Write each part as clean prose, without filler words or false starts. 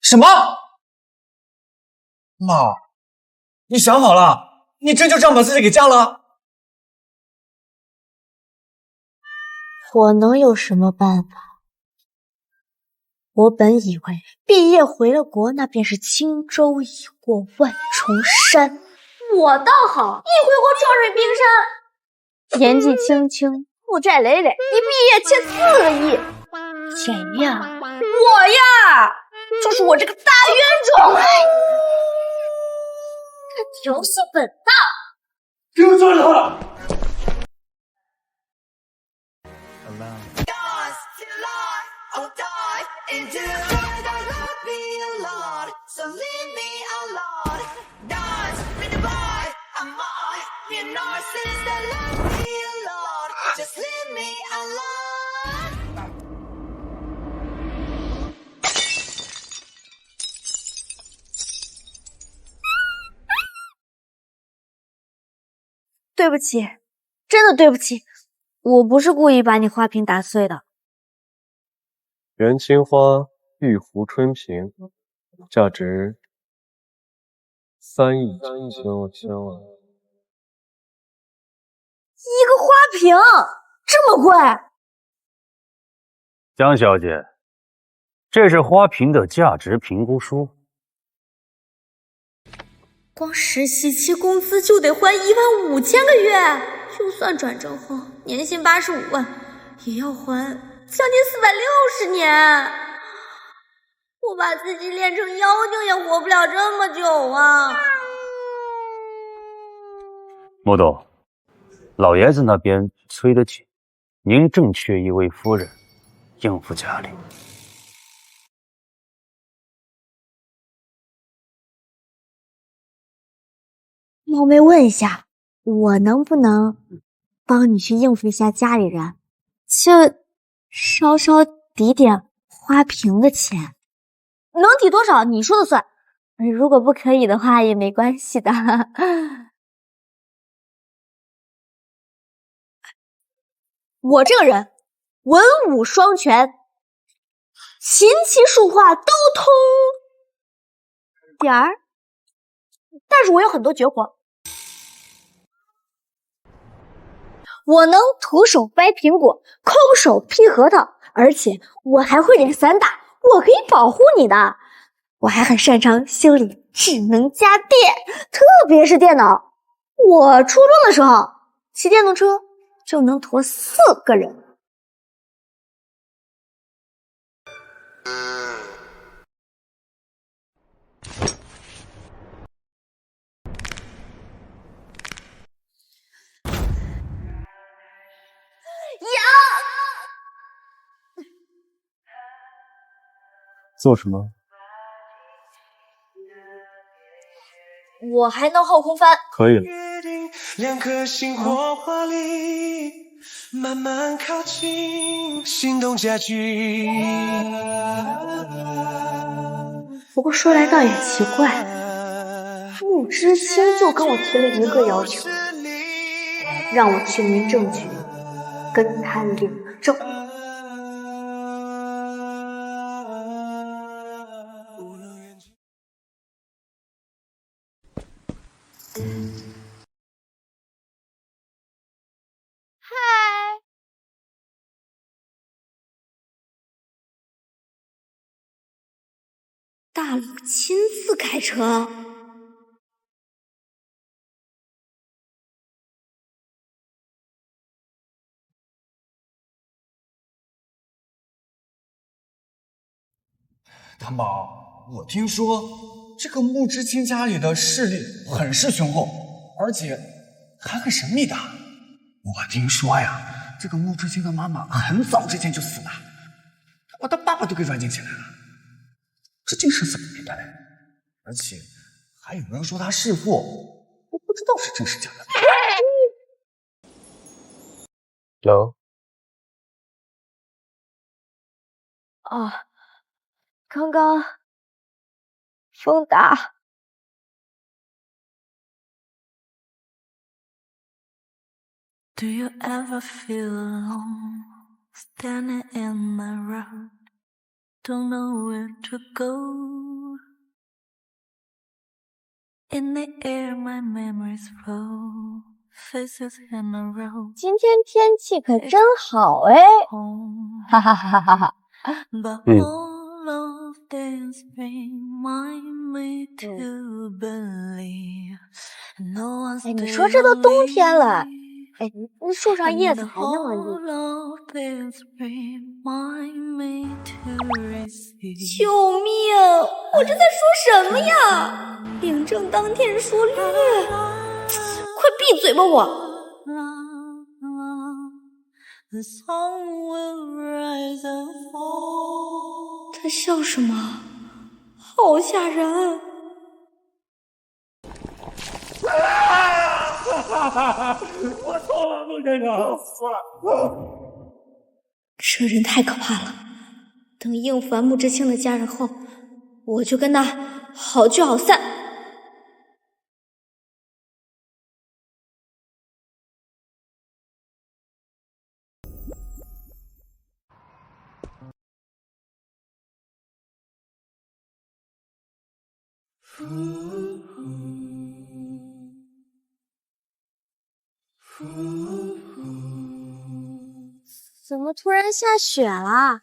什么？妈，你想好了？你真就这样把自己给嫁了？我能有什么办法？我本以为毕业回了国，那便是轻舟已过万重山。我倒好，一回国壮水冰山，年纪轻轻，负债累累，一毕业欠4个亿。谁呀？我呀，就是我这个大冤种！这条性本大。给我坐下！对不起，真的对不起，我不是故意把你花瓶打碎的。元青花玉壶春瓶，价值3亿9千万。一个花瓶这么贵？江小姐，这是花瓶的价值评估书。光实习期工资就得还15000个月，就算转正后年薪85万，也要还将近460年。我把自己练成妖精也活不了这么久啊！穆董，老爷子那边催得紧，您正缺一位夫人，应付家里。冒昧问一下，我能不能帮你去应付一下家里人，就稍稍抵点花瓶的钱？能抵多少你说了算，如果不可以的话也没关系的。我这个人文武双全，琴棋书画都通点儿，但是我有很多绝活。我能徒手掰苹果，空手劈核桃，而且我还会点散打，我可以保护你的。我还很擅长修理智能家电，特别是电脑。我初中的时候骑电动车就能驮4个人。做什么？我还能后空翻。可以了。2颗心火花里慢慢靠近，心动加剧。不过说来倒也奇怪，穆之清就跟我提了一个要求，让我去民政局跟他领证。嗨，大佬亲自开车。大宝，我听说这个穆之清家里的势力很是雄厚，而且还很神秘的。我听说呀，这个穆之清的妈妈很早之前就死了，他把他爸爸都给软禁起来了。这件事怎么没的？而且还有人说他弑父，我不知道是真是假的。有。哦，刚刚风大。Do you ever feel alone standing in the road? don't know where to go. In the air, my memories flow. Faces in a row. 今天天气可真好哎！哈哈哈哈哈！But all of this remind me to believe. No one's 哎，你说这都冬天了，哎，那树上叶子还那么绿。救命！我这在说什么呀？领证当天说绿，快闭嘴吧我！他笑什么？好吓人！我错了，陆先生。这人太可怕了。等应付完穆之清的家人后，我就跟他好聚好散。怎么突然下雪了？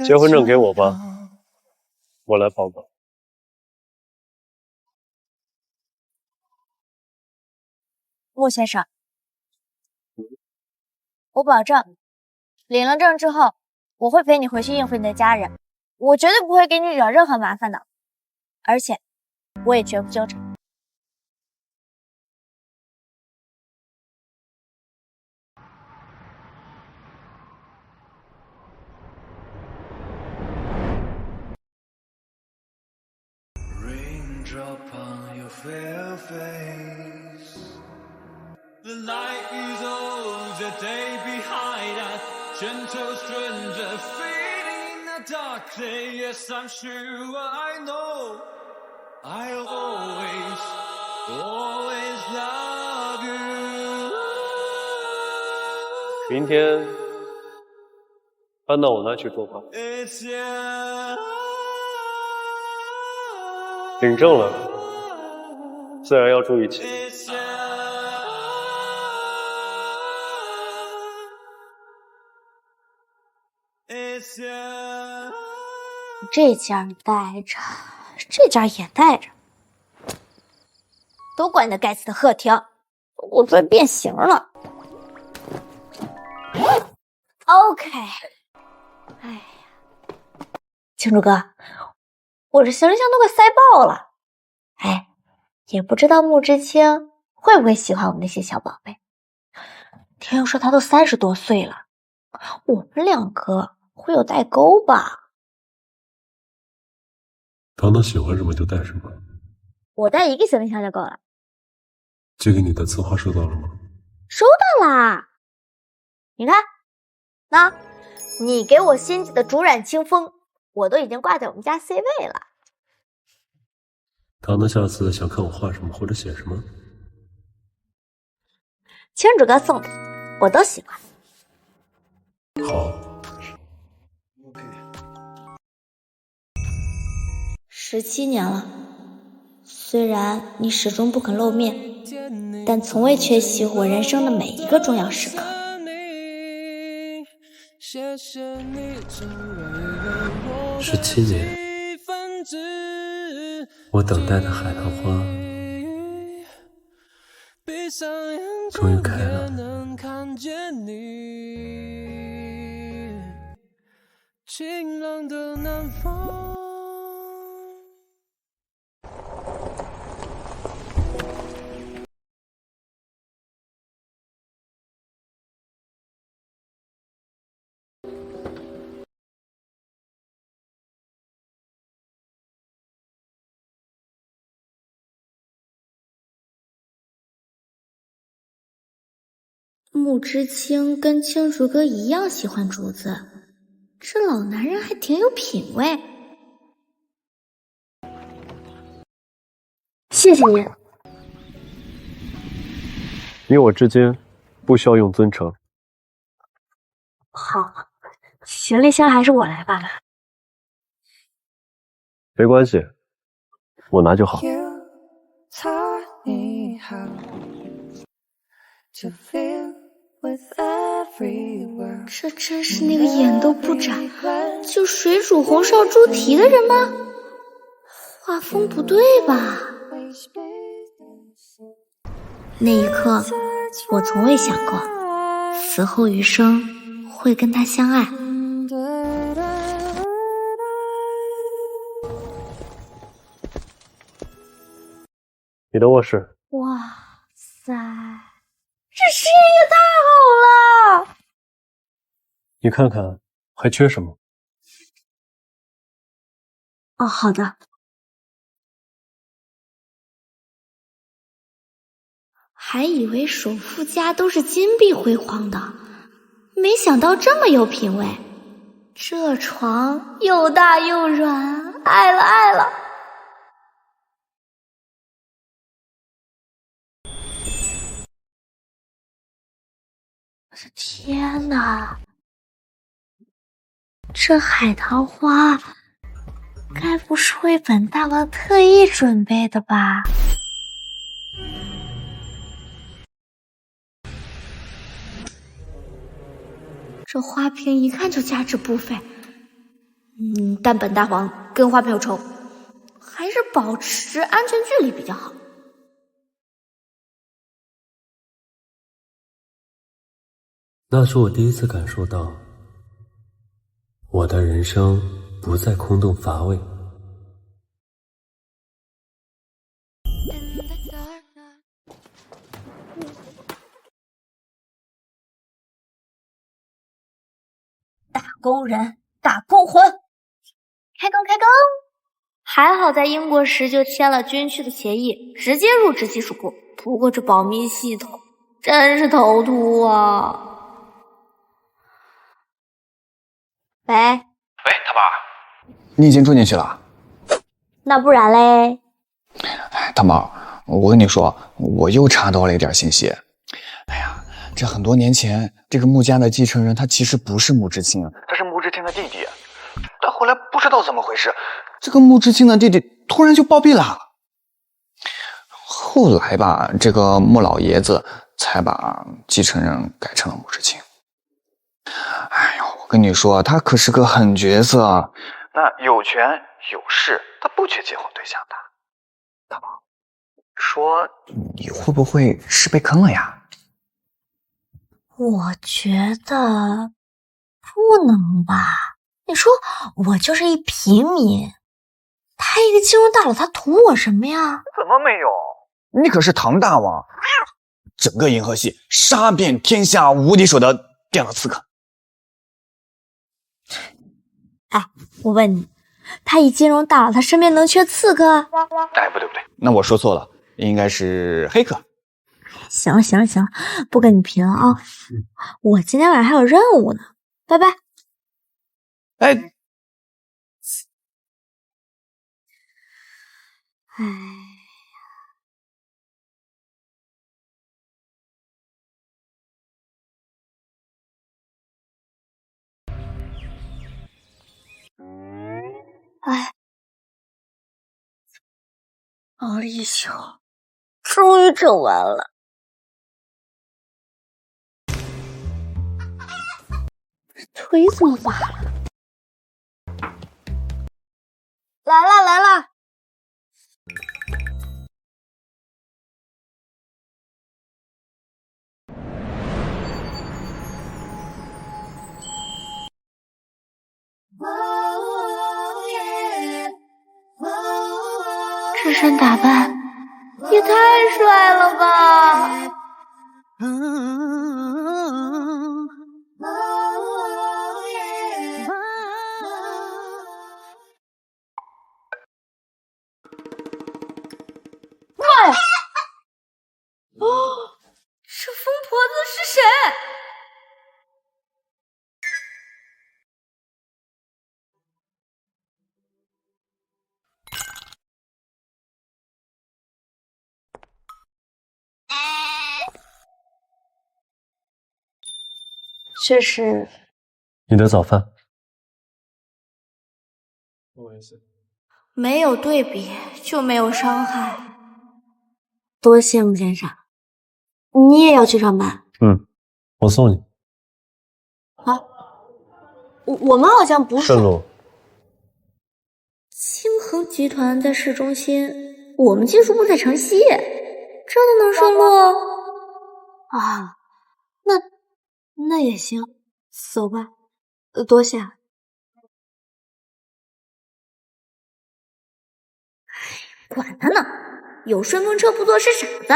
结婚证给我吧，我来跑吧。穆先生，我保证，领了证之后，我会陪你回去应付你的家人，我绝对不会给你惹任何麻烦的，而且我也绝不纠缠。Drop on your fair face. The light is all the day behind us. Gentle stranger fading in the dark day. Yes, I'm sure I know. I'll always, always love you. 明天搬到我那去住吧。It's you. 领证了，自然要住一起。这家带着，这家也带着，都怪那该死的贺婷，我嘴变形了。OK， 哎呀，青竹哥。我这行李箱都快塞爆了，哎，也不知道穆之清会不会喜欢我们那些小宝贝。听说他都30多岁了，我们两个会有代沟吧？糖糖喜欢什么就带什么，我带一个行李箱就够了。寄给你的字画收到了吗？收到啦，你看，那你给我新寄的竹染清风。我都已经挂在我们家 C 位了。糖糖下次想看我画什么或者写什么？青主哥送的，我都喜欢。好。17年了，虽然你始终不肯露面，但从未缺席我人生的每一个重要时刻。17年，我等待的海棠花终于开了。晴朗的南方。穆之清跟青竹哥一样喜欢竹子，这老男人还挺有品味。谢谢你。你我之间不需要用尊称。好，行李箱还是我来吧。没关系，我拿就好。 You taught me how to feel with every word. 这真是那个眼都不眨就水煮红烧猪蹄的人吗？画风不对吧？那一刻，我从未想过，死后余生会跟他相爱。你的卧室。哇塞，这视野也太好了！你看看还缺什么？哦，好的。还以为首富家都是金碧辉煌的，没想到这么有品味。这床又大又软，爱了爱了。我的天哪，这海棠花该不是为本大王特意准备的吧？这花瓶一看就价值不菲，但本大王跟花瓶有仇，还是保持安全距离比较好。那是我第一次感受到，我的人生不再空洞乏味。打工人，打工魂，开工开工！还好在英国时就签了军区的协议，直接入职技术部。不过这保密系统真是头秃啊！喂，大宝，你已经住进去了？那不然嘞？大宝，我跟你说，我又查到了一点信息。哎呀，这很多年前，这个穆家的继承人他其实不是穆之清，他是穆之清的弟弟。但后来不知道怎么回事，这个穆之清的弟弟突然就暴毙了。后来吧，这个穆老爷子才把继承人改成了穆之清。哎呦，我跟你说，他可是个狠角色，那有权有势，他不缺结婚对象的。大宝，说你会不会是被坑了呀？我觉得不能吧？你说我就是一平民，他一个金融大佬，他图我什么呀？怎么没有？你可是唐大王，整个银河系杀遍天下无敌手的电脑刺客。哎，我问你，他一金融大佬，他身边能缺刺客？哎，不对，那我说错了，应该是黑客。行了，不跟你贫了啊！我今天晚上还有任务呢，拜拜。哎，熬了一宿，终于整完了。腿怎么麻了？来啦！这身打扮也太帅了吧！喂！哦，这疯婆子是谁？这是你的早饭。没有对比就没有伤害。多谢穆先生，你也要去上班？我送你。啊，我们好像不是。顺路。星恒集团在市中心，我们技术部在城西，真的能顺路？啊，那也行，走吧。多谢。管他呢，有顺风车不坐是傻子。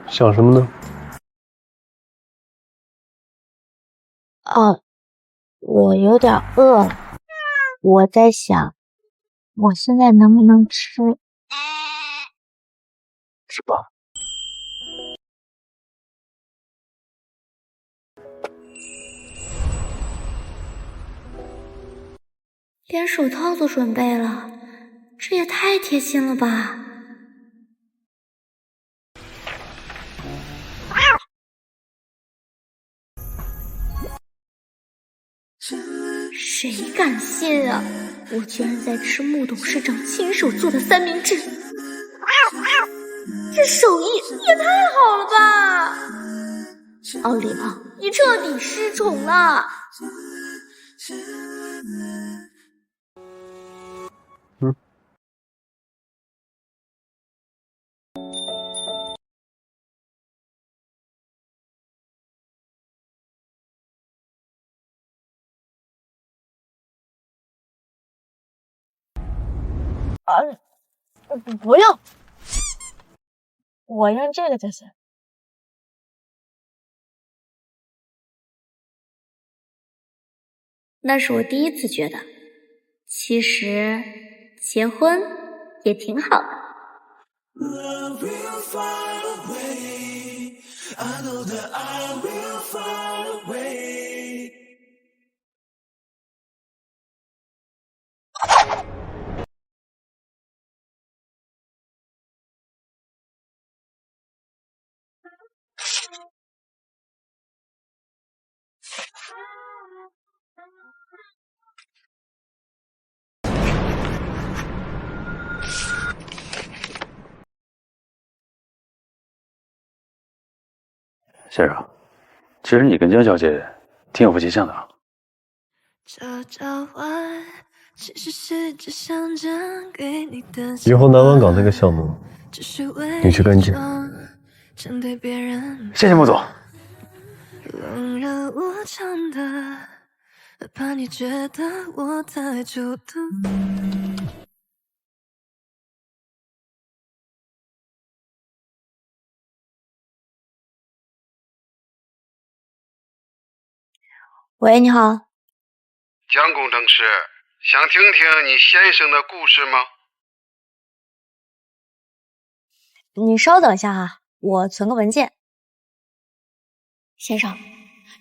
想什么呢？哦，我有点饿了，我在想，我现在能不能吃？吃吧。连手套都准备了，这也太贴心了吧！谁敢信啊！我居然在吃穆董事长亲手做的三明治，这手艺也太好了吧！奥利奥，你彻底失宠了。不用，我用这个就行。那是我第一次觉得，其实结婚也挺好的。先生，其实你跟江小姐挺有夫妻相的啊。以后南湾港那个项目，你去跟进。谢谢穆总。喂，你好。江工程师，想听听你先生的故事吗？你稍等一下哈，我存个文件。先生，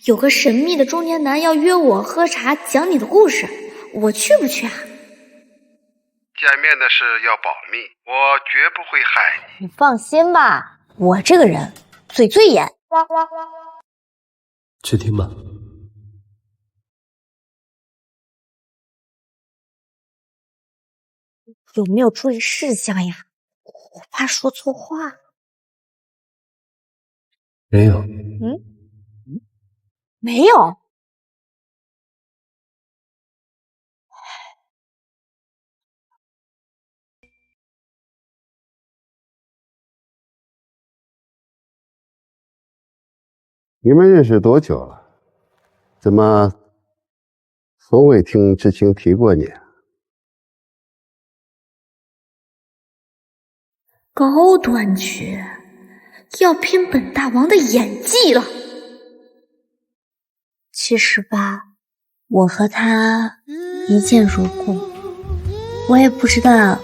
有个神秘的中年男要约我喝茶，讲你的故事，我去不去啊？见面的事要保密，我绝不会害你。你放心吧，我这个人嘴最严。去听吧。有没有注意事项呀？我怕说错话。没有。没有。你们认识多久了？怎么从未听知青提过你？高端局要拼本大王的演技了。其实吧，我和他一见如故，我也不知道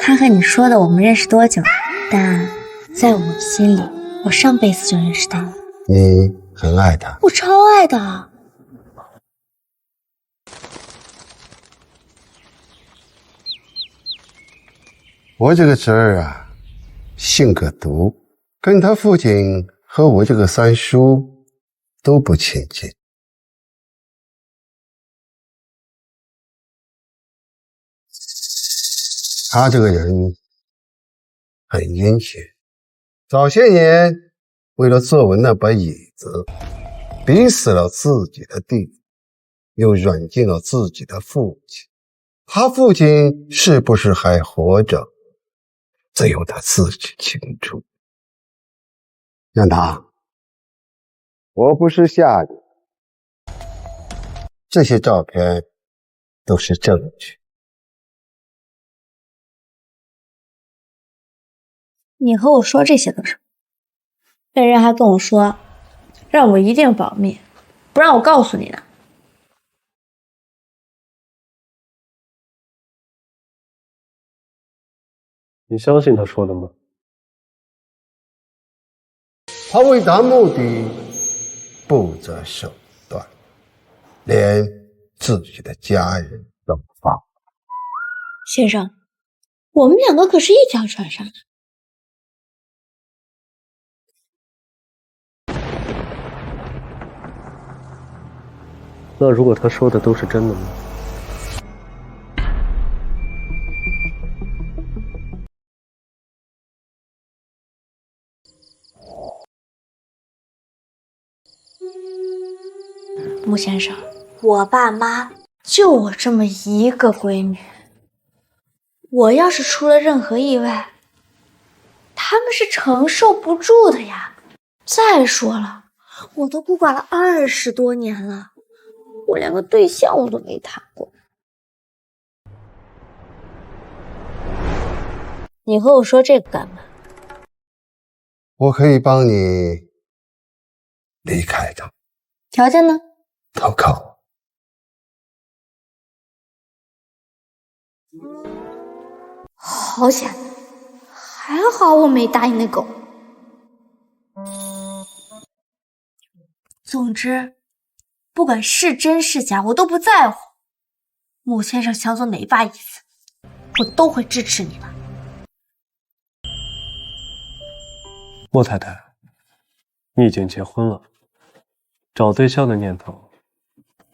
他和你说的我们认识多久，但在我心里，我上辈子就认识他了。你很爱他？我超爱的。我这个侄儿啊，性格毒，跟他父亲和我这个三叔都不亲近。他这个人很阴险，早些年为了坐稳那把椅子，逼死了自己的弟弟，又软禁了自己的父亲。他父亲是不是还活着，只有他自己清楚。杨堂，我不是吓你，这些照片都是证据。你和我说这些干什么？被人还跟我说，让我一定保密，不让我告诉你呢。你相信他说的吗？他为达目的不择手段，连自己的家人都放。先生，我们两个可是一条船上的。那如果他说的都是真的呢？穆先生，我爸妈就我这么一个闺女，我要是出了任何意外，他们是承受不住的呀。再说了，我都孤寡了20多年了，我连个对象我都没谈过。你和我说这个干嘛？我可以帮你离开他，条件呢？都靠我。好险，还好我没答应那狗。总之，不管是真是假，我都不在乎。穆先生想走哪把椅子，我都会支持你的。莫太太，你已经结婚了，找对象的念头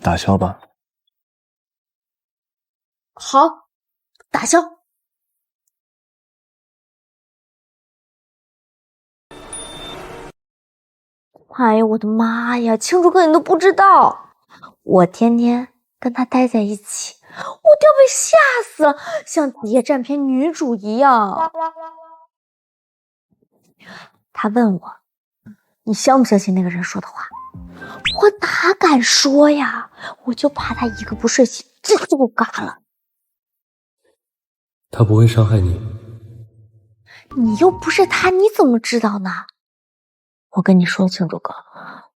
打消吧。好，打消。哎呦我的妈呀，庆祝哥你都不知道，我天天跟他待在一起，我都要被吓死了，像谍战片女主一样。他问我，你相不相信那个人说的话？我哪敢说呀，我就怕他一个不睡醒，这就嘎了。他不会伤害你。你又不是他，你怎么知道呢？我跟你说，庆祝哥，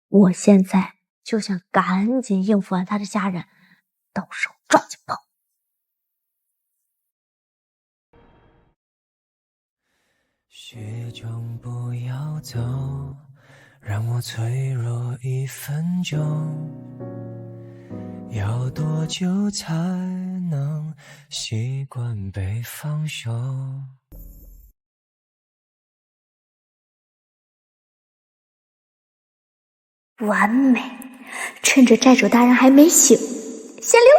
我现在就想赶紧应付完他的家人，到时候抓紧跑。雪中不要走，让我脆弱1分钟。要多久才能习惯被放手？完美，趁着债主大人还没醒，先溜。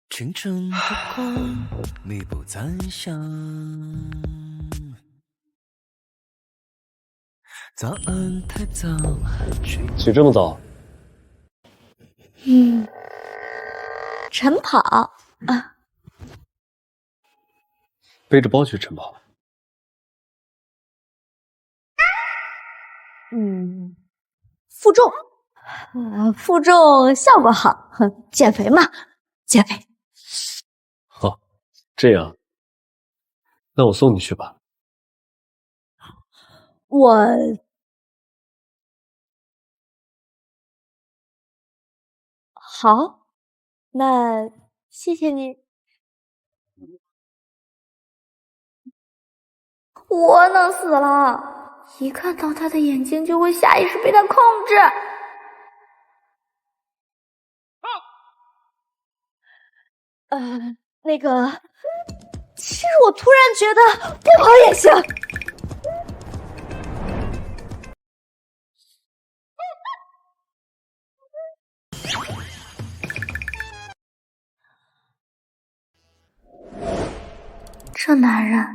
清晨的光弥补残香，早安太早，起这么早？晨跑啊，背着包去晨跑？负重，负重效果好，减肥嘛，减肥。好，这样，那我送你去吧。我好。那谢谢你。我能死了，一看到他的眼睛就会下意识被他控制。那个，其实我突然觉得不跑也行。这男人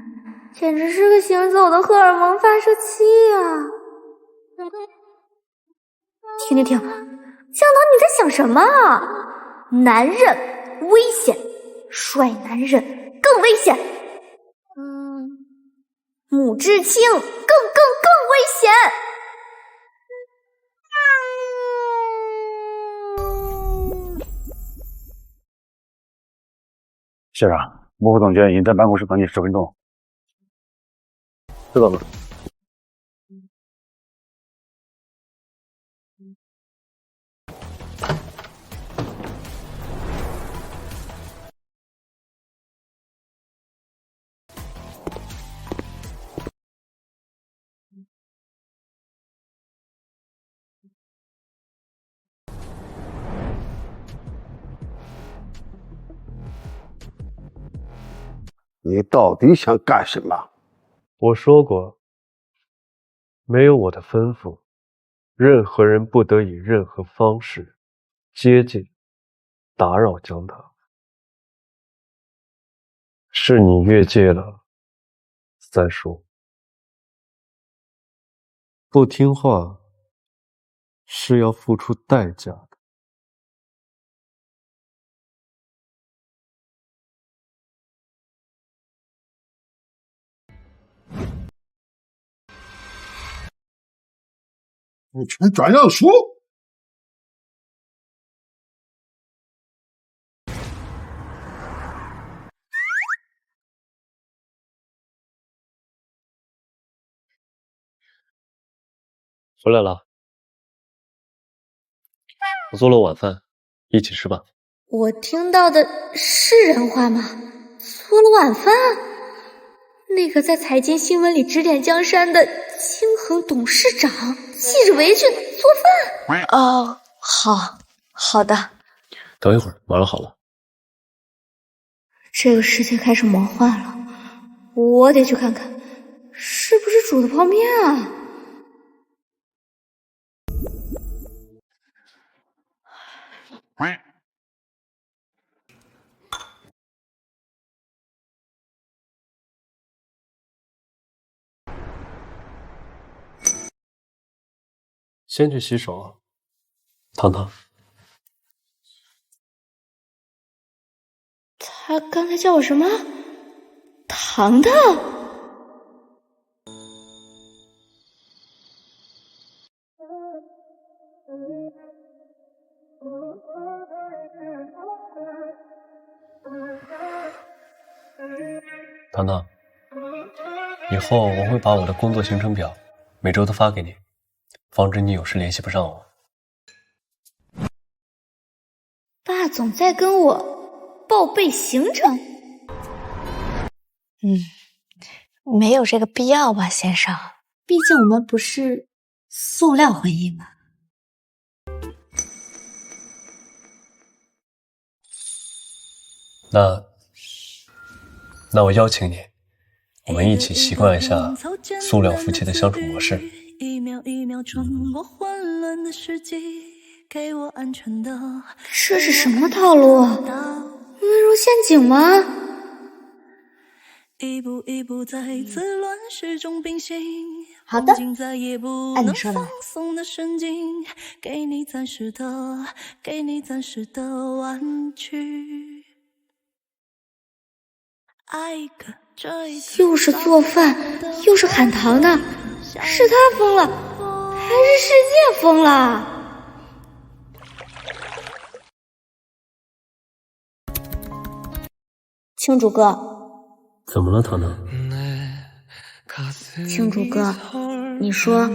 简直是个行走的荷尔蒙发射器啊！停停停，江涛你在想什么啊？男人危险，帅男人更危险。母之青更危险。是啊，幕后总监已经在办公室等你10分钟。知道了。你到底想干什么？我说过，没有我的吩咐，任何人不得以任何方式接近、打扰江堂。是你越界了，三叔。不听话是要付出代价的。你全转让书！回来了，我做了晚饭，一起吃吧。我听到的是人话吗？做了晚饭？那个在财经新闻里指点江山的清恒董事长，系着围裙做饭？哦，好的。等一会儿，马上好了。这个世界开始魔幻了，我得去看看，是不是煮的泡面啊？先去洗手啊，糖糖。他刚才叫我什么？糖糖？糖糖，以后我会把我的工作行程表每周都发给你，防止你有事联系不上我。爸总在跟我报备行程。没有这个必要吧，先生。毕竟我们不是塑料婚姻嘛。那我邀请你，我们一起习惯一下塑料夫妻的相处模式。一秒一秒穿过混乱的世纪，给我安全的。这是什么套路？温柔陷阱吗？一步一步在自乱世中并行。好的，按你说的。给你暂时的婉拒。又是做饭，又是喊糖的，是他疯了，还是世界疯了？青竹哥，怎么了，糖糖？青竹哥，你说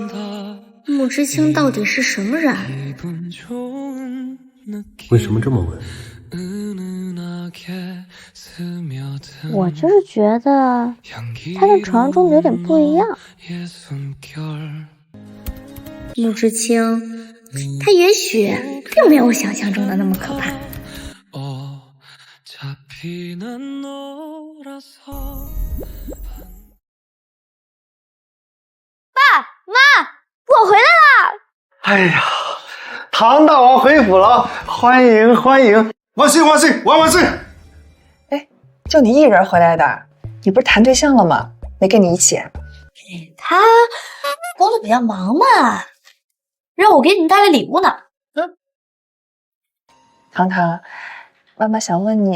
穆之清到底是什么人？为什么这么问？我就是觉得他跟传说中的有点不一样。穆之清，他也许并没有想象中的那么可怕。爸妈，我回来啦！哎呀，唐大王回府了，欢迎欢迎，万岁万岁万万岁！就你一人回来的？你不是谈对象了吗？没跟你一起？他工作比较忙嘛，让我给你们带来礼物呢。糖糖，妈妈想问你，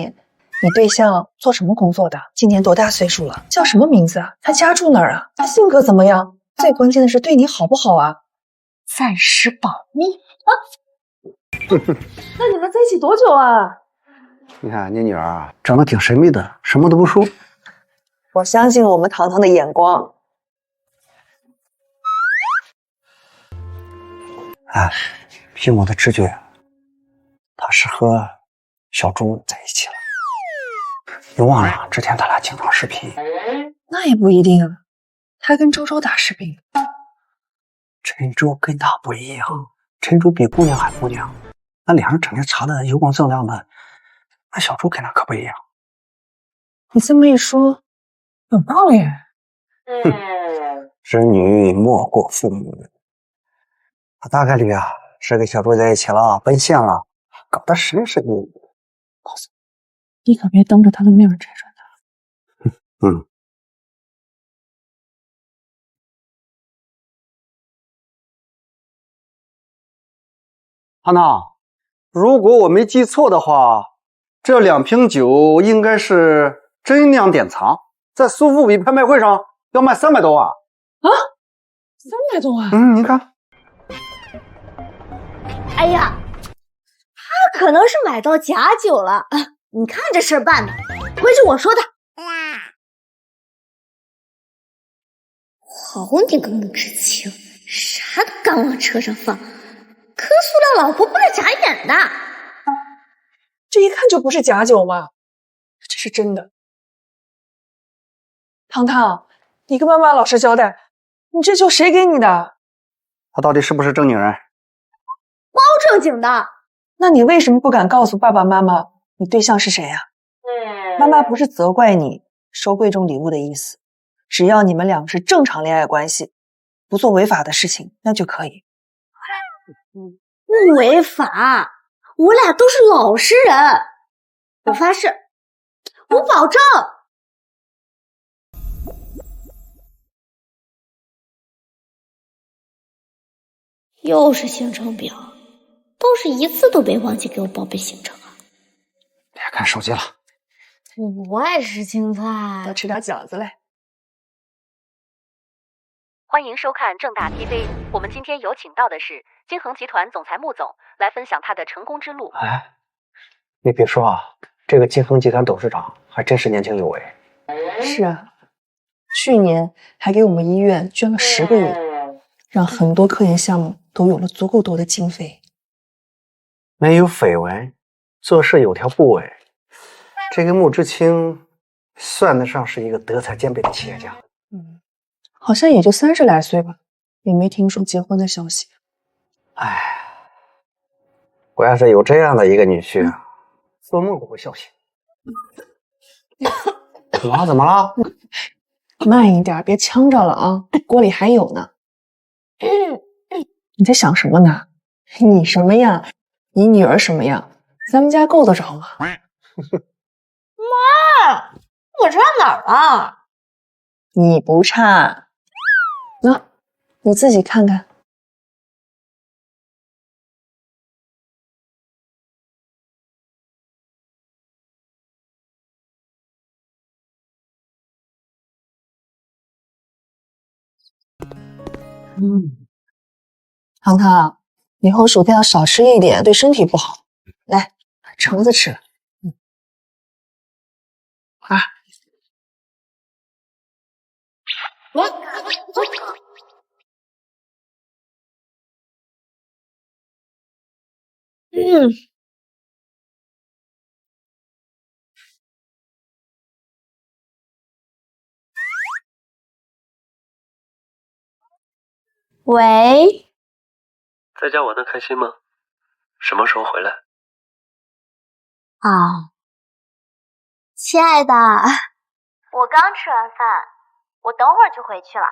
你对象做什么工作的？今年多大岁数了？叫什么名字啊？他家住哪儿啊？他性格怎么样？最关键的是对你好不好啊？暂时保密啊。那你们在一起多久啊？你看你女儿啊，长得挺神秘的，什么都不说。我相信我们糖糖的眼光。哎，凭我的直觉，他是和小朱在一起了。你忘了之前他俩经常视频？那也不一定啊，他跟周周打视频。陈珠跟他不一样，陈珠比姑娘还姑娘，那脸上整天擦的油光锃亮的。那小朱跟他可不一样。你这么一说，有道理。儿女莫过父母。他大概率啊是跟小朱在一起了，奔现了，搞得神神秘秘。告诉你，你可别当着他的面拆穿他。嗯。安娜，如果我没记错的话，这2瓶酒应该是真酿典藏，在苏富比拍卖会上要卖300多万。啊，300多万？嗯，你看。哎呀，他可能是买到假酒了。你看这事儿办的，回去我说他。好你个穆之清，啥都敢往车上放，磕塑料老婆不带眨眼的。这一看就不是假酒嘛，这是真的。糖糖，你跟妈妈老实交代，你这酒谁给你的？他到底是不是正经人？包正经的。那你为什么不敢告诉爸爸妈妈你对象是谁呀？妈妈不是责怪你收贵重礼物的意思，只要你们两个是正常恋爱关系，不做违法的事情，那就可以。不违法，我俩都是老实人。我发誓，我保证。又是行程表，都是一次都别忘记给我报备行程啊！别看手机了。我不爱吃青菜，多吃点饺子嘞。欢迎收看正大 TV， 我们今天有请到的是金恒集团总裁穆总，来分享他的成功之路。哎，你别说啊，这个金恒集团董事长还真是年轻有为。是啊，去年还给我们医院捐了10个亿，让很多科研项目都有了足够多的经费。没有绯闻，做事有条不紊。这个穆之清算得上是一个德才兼备的企业家。好像也就30来岁吧，也没听说结婚的消息。哎，我要是有这样的一个女婿啊，做梦都会笑醒。怎么了？慢一点，别呛着了啊，锅里还有呢。你在想什么呢？你什么样，你女儿什么样，咱们家够得着吗？妈，我差哪儿了？你不差。那，你自己看看。糖糖，以后薯片要少吃一点，对身体不好。来，橙子吃了。啊，喂，在家玩得开心吗？什么时候回来？啊，亲爱的，我刚吃完饭，我等会儿就回去了。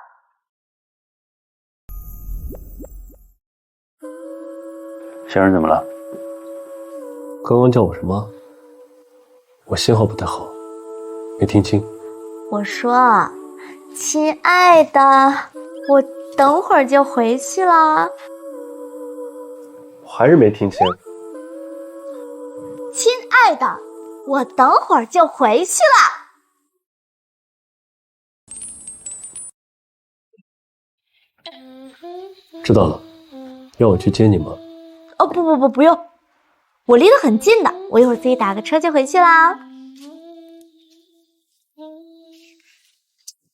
先生怎么了？刚刚叫我什么？我信号不太好，没听清。我说，亲爱的，我等会儿就回去了。我还是没听清。亲爱的，我等会儿就回去了。知道了，要我去接你吗？哦，不用，我离得很近的，我一会儿自己打个车就回去啦。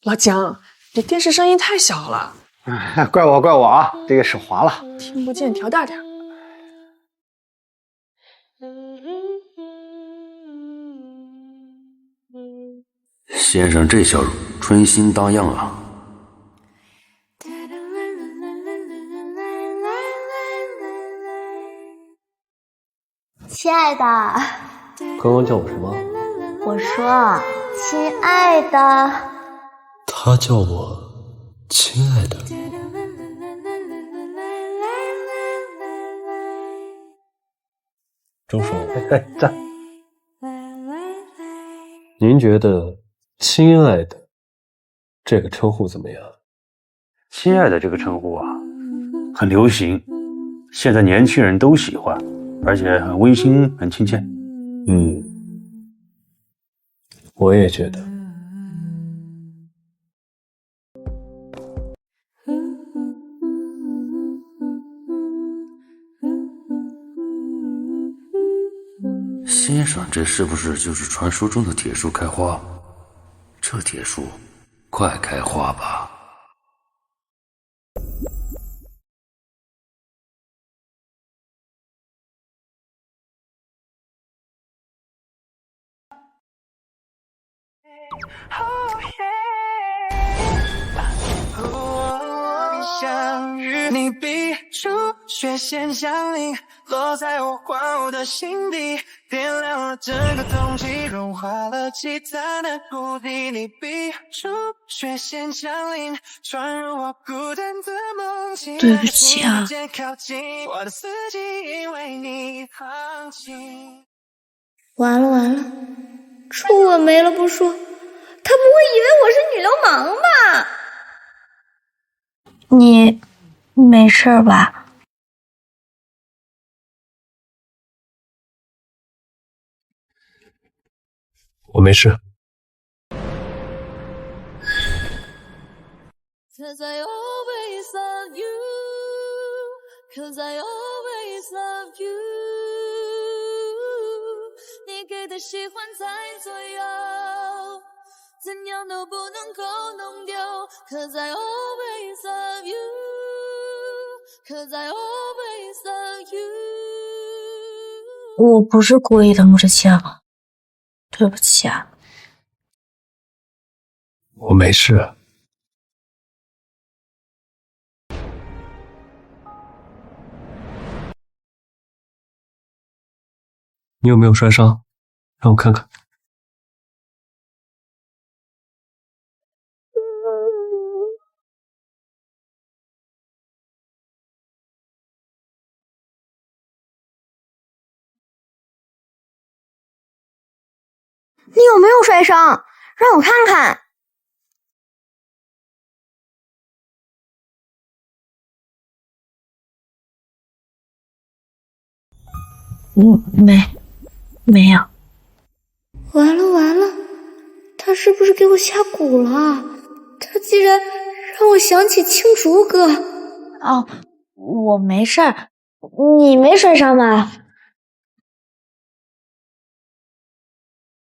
老蒋，你电视声音太小了，怪我啊，这个手滑了。听不见，调大点。先生这笑容，春心荡漾啊！亲爱的，刚刚叫我什么？我说，亲爱的。他叫我亲爱的。周叔，站。您觉得“亲爱的”这个称呼怎么样？亲爱的这个称呼啊，很流行，现在年轻人都喜欢，而且很温馨，很亲切。我也觉得。先生，这是不是就是传说中的铁树开花？这铁树，快开花吧！相遇，你笔触血线相邻，落在我荒芜的心底，点亮了整个冬季，融化了其他的谷底。你笔触血线相邻，穿入我孤单的梦境。对不起啊，我的四季因为你放晴。完了，初吻没了不说，他不会以为我是女流氓吧？你没事吧？我没事。Cause I always love you, cause I always love you. 你给的喜欢在左右，怎样都不能够弄丢。Cause I always love you, cause I always love you. 我不是故意的，穆之清，对不起啊。我没事。你有没有摔伤？让我看看。你有没有摔伤？让我看看。没有。完了，他是不是给我下蛊了？他竟然让我想起青竹哥。哦，我没事儿，你没摔伤吧？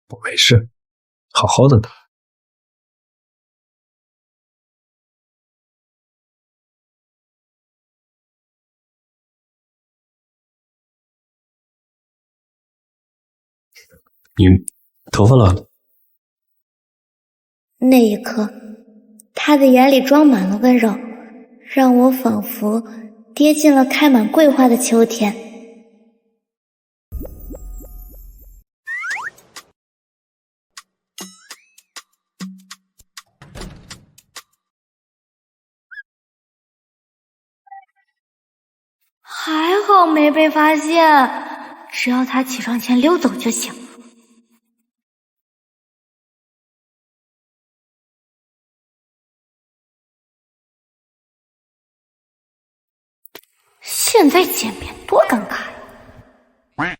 我没事，好好的呢。你头发乱了。那一刻，他的眼里装满了温柔，让我仿佛跌进了开满桂花的秋天。还好没被发现，只要他起床前溜走就行。现在见面多尴尬呀！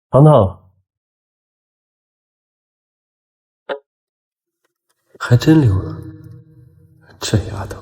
糖糖，还真溜了，这丫头。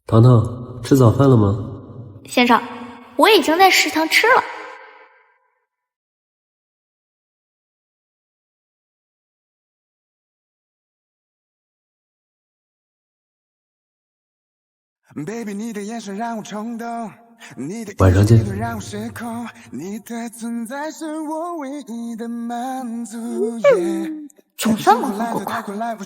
糖糖，吃早饭了吗？先生，我已经在食堂吃了。Baby， 你的眼神让我冲动，你的晚上见。让我失控，你的存在是我唯一的满足。总算蒙混过关。不，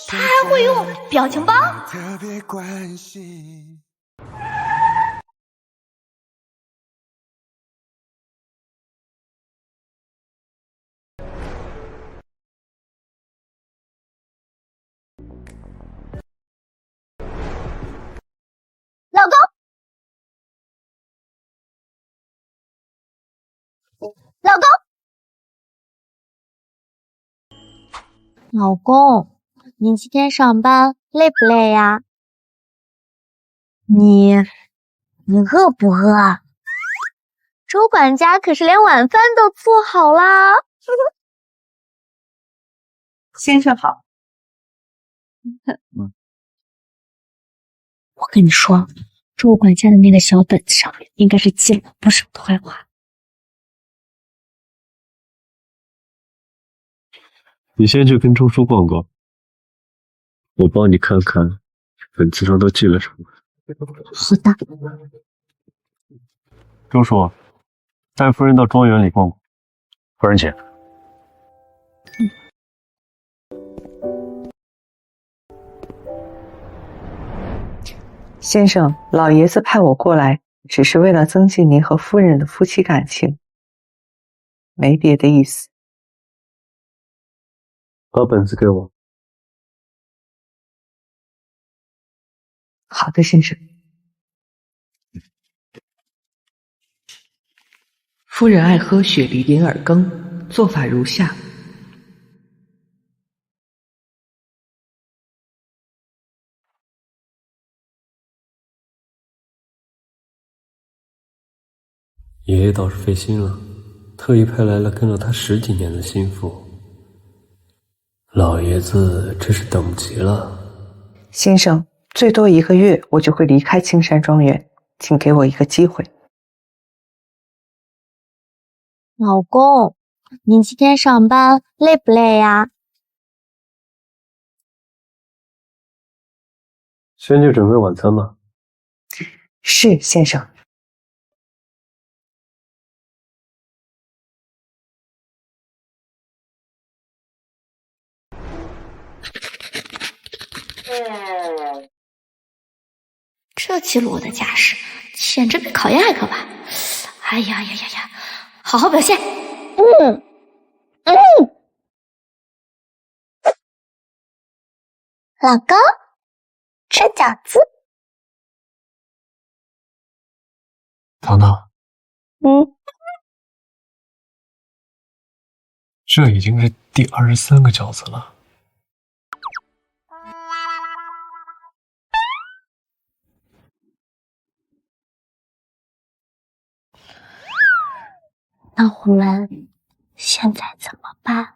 他还会用表情包。特别关心。老公，老公，老公，你今天上班累不累呀？你饿不饿啊？周管家可是连晚饭都做好啦。先生好。我跟你说，周管家的那个小本子上面应该是记了不少的坏话。你先去跟周叔逛逛，我帮你看看本子上都记了什么。好的。周叔，带夫人到庄园里逛逛。夫人请。先生，老爷子派我过来，只是为了增进您和夫人的夫妻感情，没别的意思。把本子给我。好的，先生。夫人爱喝雪梨银耳羹，做法如下：爷爷倒是费心了，特意派来了跟了他10几年的心腹。老爷子这是等不及了。先生，最多1个月我就会离开青山庄园，请给我一个机会。老公，你今天上班累不累呀？先去准备晚餐吧。是，先生。这记录我的架势，简直比考验还可怕！哎呀呀呀呀，好好表现！老公，吃饺子。糖糖，这已经是第23个饺子了。那我们现在怎么办？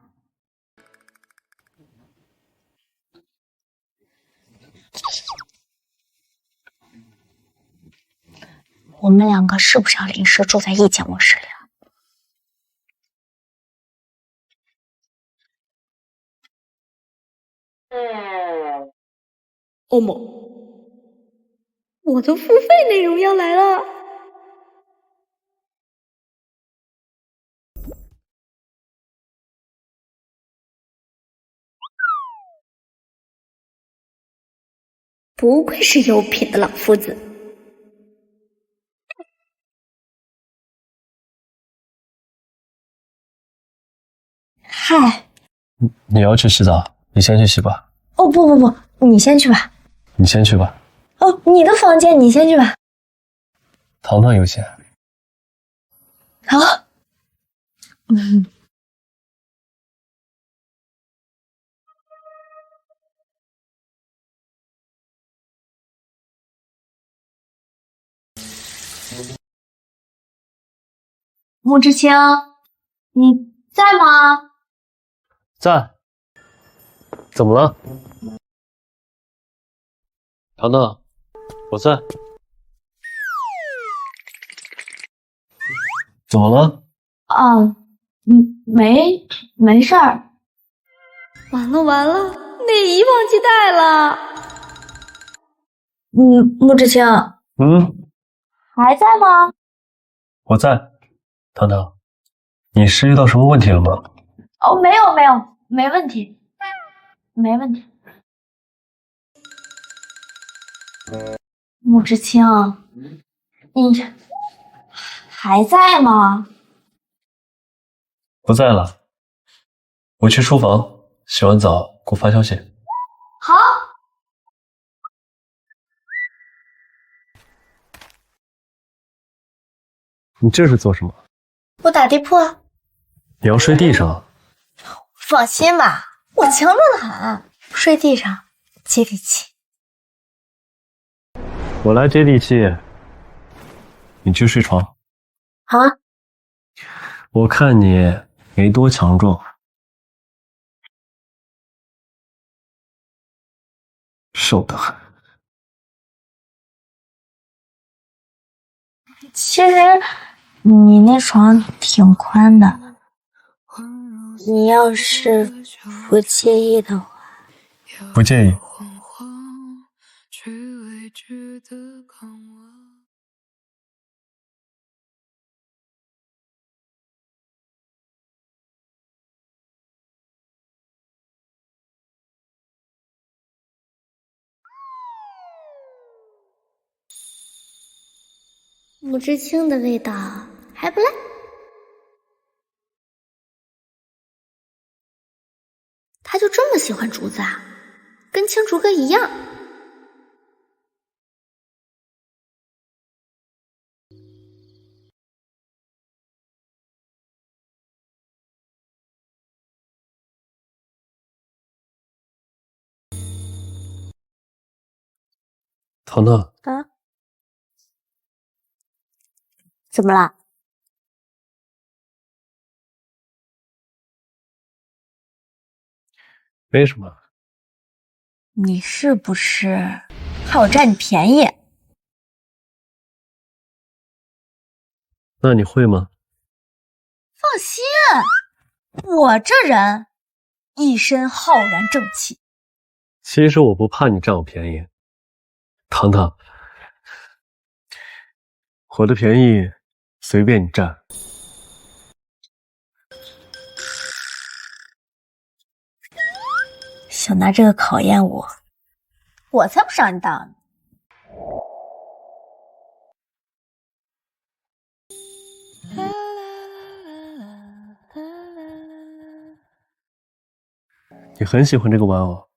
我们两个是不是要临时住在一间卧室里啊？欧某，我的付费内容要来了。不愧是有品的老夫子。嗨，你要去洗澡，你先去洗吧。哦不，你先去吧。你先去吧。哦，你的房间你先去吧。糖糖优先。好。穆之清，你在吗？在。怎么了？糖糖，我在。怎么了？没事儿。完了，内衣忘记带了。穆之清。还在吗？我在。糖糖，你是遇到什么问题了吗？哦，没有，没问题。穆之清，你还在吗？不在了，我去书房洗完澡给我发消息。好。你这是做什么？我打地铺啊。你要睡地上？放心吧，我强壮的很，睡地上接地气。我来接地气，你去睡床。好。我看你没多强壮，瘦得很。其实你那床挺宽的，你要是不介意的话。不介意。穆之清的味道还不赖。他就这么喜欢竹子啊？跟青竹哥一样。糖糖。啊？怎么了？没什么。你是不是怕我占你便宜？那你会吗？放心，我这人一身浩然正气。其实我不怕你占我便宜，糖糖，我的便宜随便你占。想拿这个考验我，我才不上你当呢。你很喜欢这个玩偶？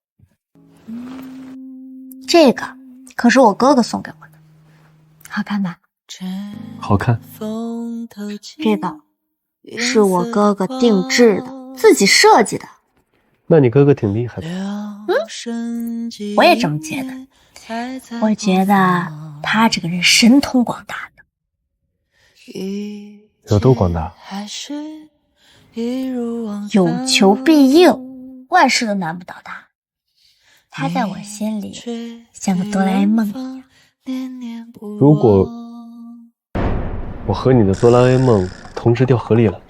这个可是我哥哥送给我的，好看吧？好看。这个是我哥哥定制的，自己设计的。那你哥哥挺厉害的。我也这么觉得。我觉得他这个人神通广大的。有多广大？有求必应，万事都难不倒他。他在我心里像个哆啦 A 梦一样。如果我和你的哆啦 A 梦同时掉河里了，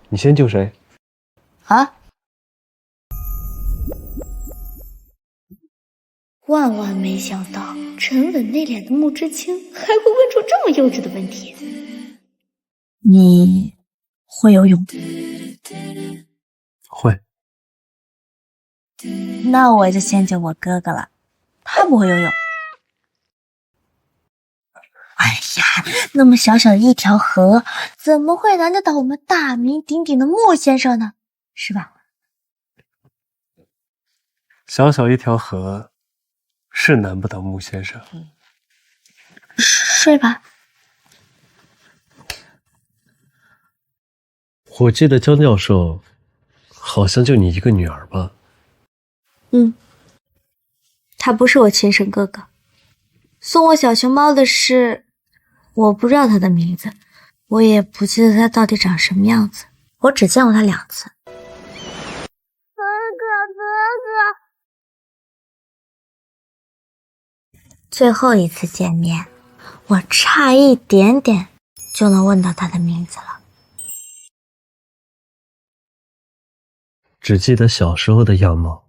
你先救谁？啊！万万没想到，沉稳内敛的穆之清还会问出这么幼稚的问题。你会游泳？会。那我就先救我哥哥了，他不会游泳。哎呀，那么小小的一条河，怎么会难得到我们大名鼎鼎的穆先生呢？是吧？小小一条河，是难不倒穆先生。睡吧。我记得江教授好像就你一个女儿吧？他不是我亲生哥哥。送我小熊猫的是，我不知道他的名字，我也不记得他到底长什么样子，我只见过他2次。哥哥，最后一次见面，我差一点点就能问到他的名字了。只记得小时候的样貌，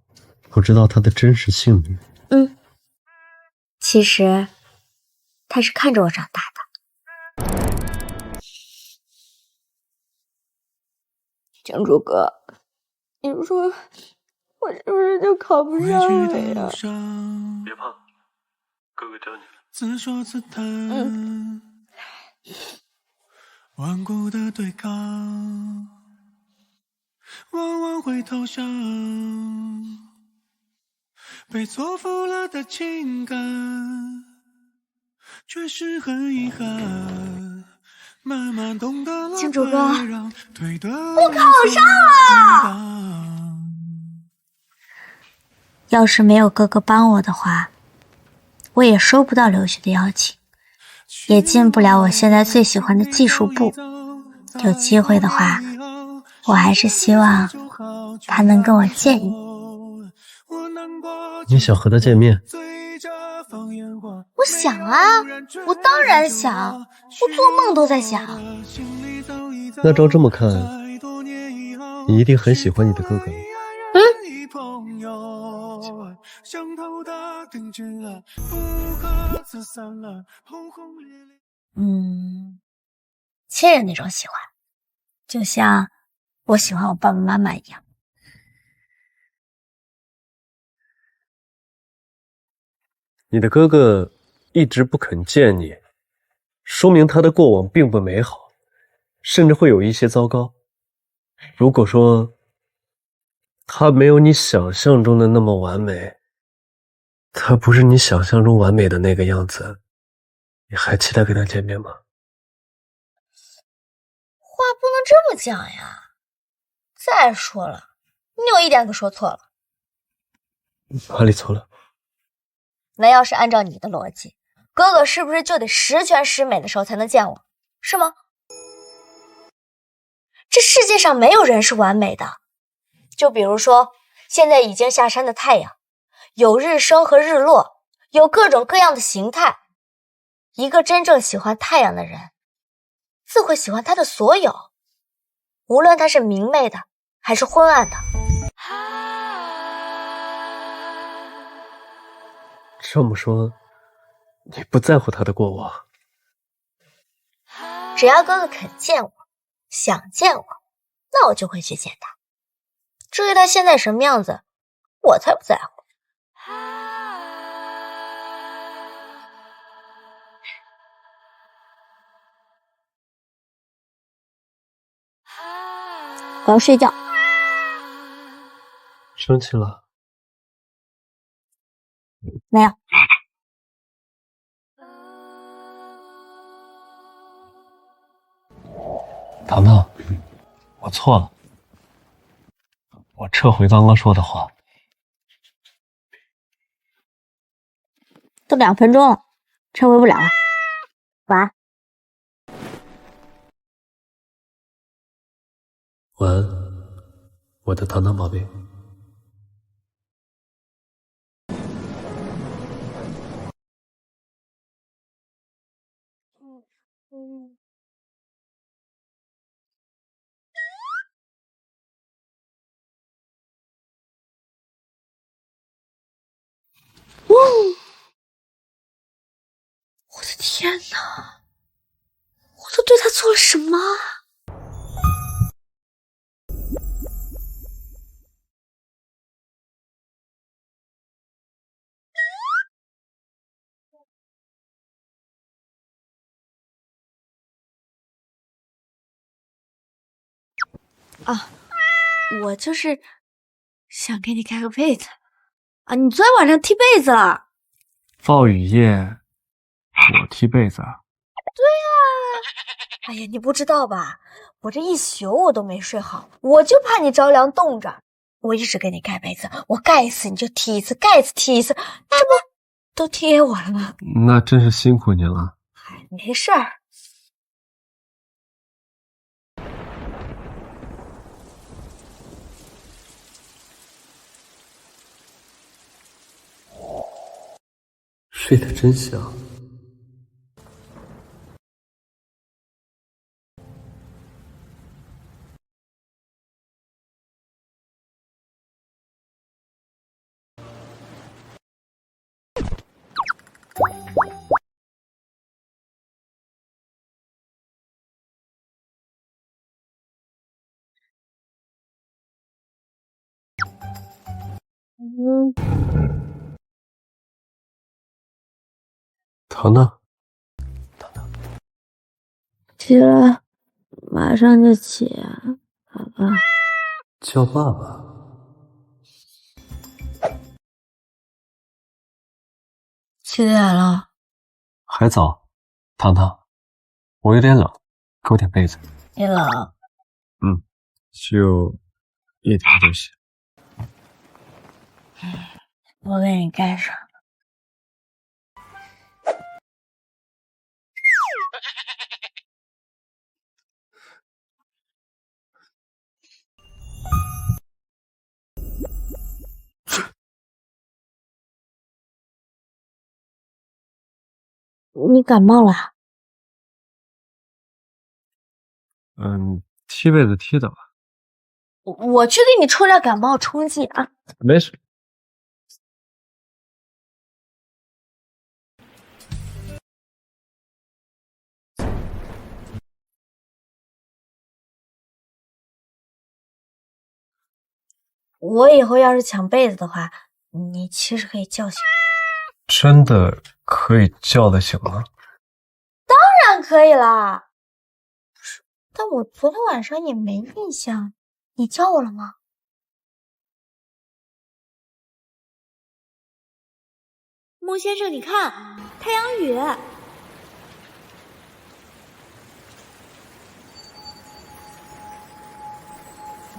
不知道他的真实姓名。其实他是看着我长大的。江主哥，你说我是不是就考不上了呀？别怕，哥哥教你。自说自叹，顽固的对抗，往往会投降。被错付了的情感，却是很遗憾。慢慢懂得了，金主哥，推得我考上了！要是没有哥哥帮我的话，我也收不到留学的邀请，也进不了我现在最喜欢的技术部。有机会的话，我还是希望他能跟我见一面。你想和他见面？我想啊，我当然想，我做梦都在想。那照这么看，你一定很喜欢你的哥哥。亲人那种喜欢，就像我喜欢我爸爸妈妈一样。你的哥哥一直不肯见你，说明他的过往并不美好，甚至会有一些糟糕。如果说他没有你想象中的那么完美，他不是你想象中完美的那个样子，你还期待跟他见面吗？话不能这么讲呀。再说了，你有一点可说错了。哪里错了？那要是按照你的逻辑，哥哥是不是就得十全十美的时候才能见我，是吗？这世界上没有人是完美的。就比如说，现在已经下山的太阳，有日升和日落，有各种各样的形态。一个真正喜欢太阳的人，自会喜欢它的所有，无论它是明媚的还是昏暗的。这么说，你不在乎他的过往？只要哥哥肯见我，想见我，那我就会去见他。至于他现在什么样子，我才不在乎。我要睡觉。生气了？没有。糖糖，我错了，我撤回刚刚说的话。都2分钟了，撤回不了了。晚安。晚安，我的糖糖宝贝。天哪，我都对他做了什么？啊，我就是想给你盖个被子啊！你昨天晚上踢被子了？暴雨夜，我踢被子啊？对呀。哎呀，你不知道吧？我这一宿我都没睡好，我就怕你着凉冻着，我一直给你盖被子，我盖一次你就踢一次，盖一次踢一次，这不都踢给我了吗？那真是辛苦您了。没事儿。睡得真香。糖呢？起来，马上就起啊，爸爸。叫爸爸。几点了？还早，糖糖，我有点冷，给我点被子。你冷？就一点就行。我给你盖上。你感冒了？踢被子踢的吧。我去给你抽点感冒冲剂啊。没事。我以后要是抢被子的话，你其实可以叫醒。真的可以叫得醒吗？当然可以啦。但我昨天晚上也没印象，你叫我了吗？莫先生，你看，太阳雨。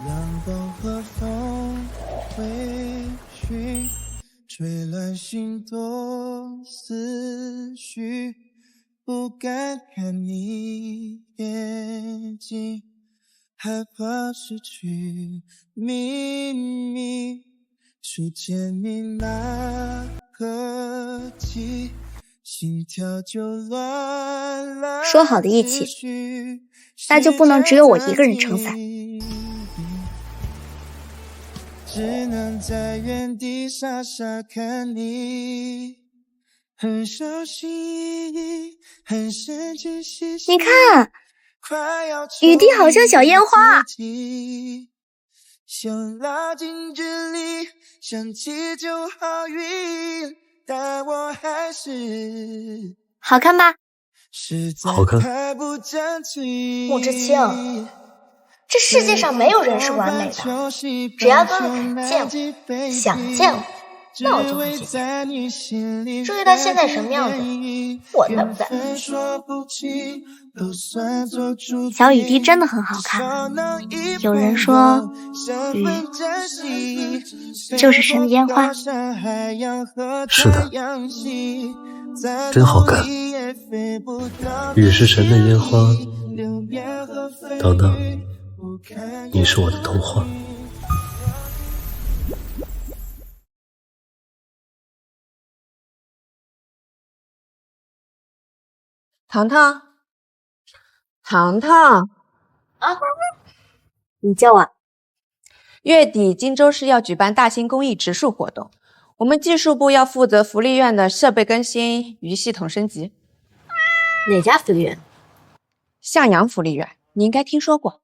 阳光和风回去，吹乱心多思绪，不敢看你眼睛，害怕失去秘密，初见你那刻起，心跳就乱了。说好的一起，那就不能只有我一个人撑伞。只能在原地傻傻看你，很小心翼翼，很深情细细。你看，雨滴好像小烟花。想拉近距离，想祈求好运，但我还是好看吧？好看。穆之清，这世界上没有人是完美的，只要哥哥肯见我，想见我，那我就会去见。至于他现在什么样子，我才不在乎。小雨滴真的很好看，有人说雨就是神的烟花。是的，真好看。雨是神的烟花，糖糖，你是我的童话。糖糖，糖糖啊！你叫我。月底荆州市要举办大型公益植树活动，我们技术部要负责福利院的设备更新与系统升级。哪家福利院？向阳福利院，你应该听说过。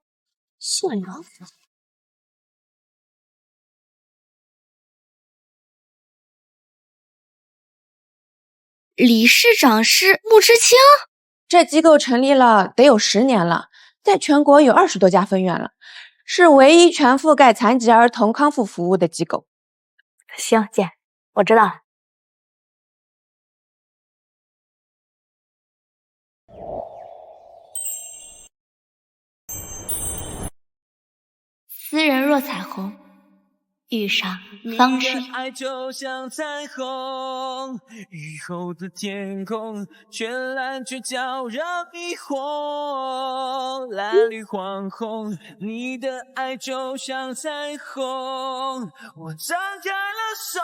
向阳福利。理事长是穆之清，这机构成立了得有10年了，在全国有20多家分院了，是唯一全覆盖残疾儿童康复服务的机构。行，姐，我知道了。斯人若彩虹，遇上方知你的爱就像彩虹，雨后的天空，绚烂却叫人迷惑。蓝绿黄红，你的爱就像彩虹，我张开了手，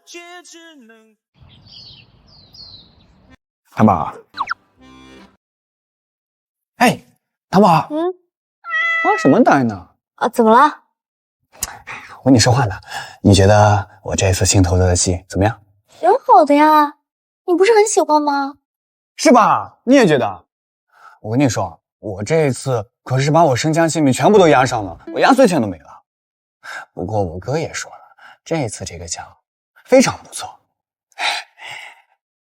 却只能。糖宝，哎，糖宝，发什么呆呢？啊，怎么了？我跟你说话呢。你觉得我这次新投的戏怎么样？挺好的呀，你不是很喜欢吗？是吧？你也觉得？我跟你说，我这一次可是把我身家性命全部都押上了，我压岁钱都没了。不过我哥也说了，这次这个奖非常不错。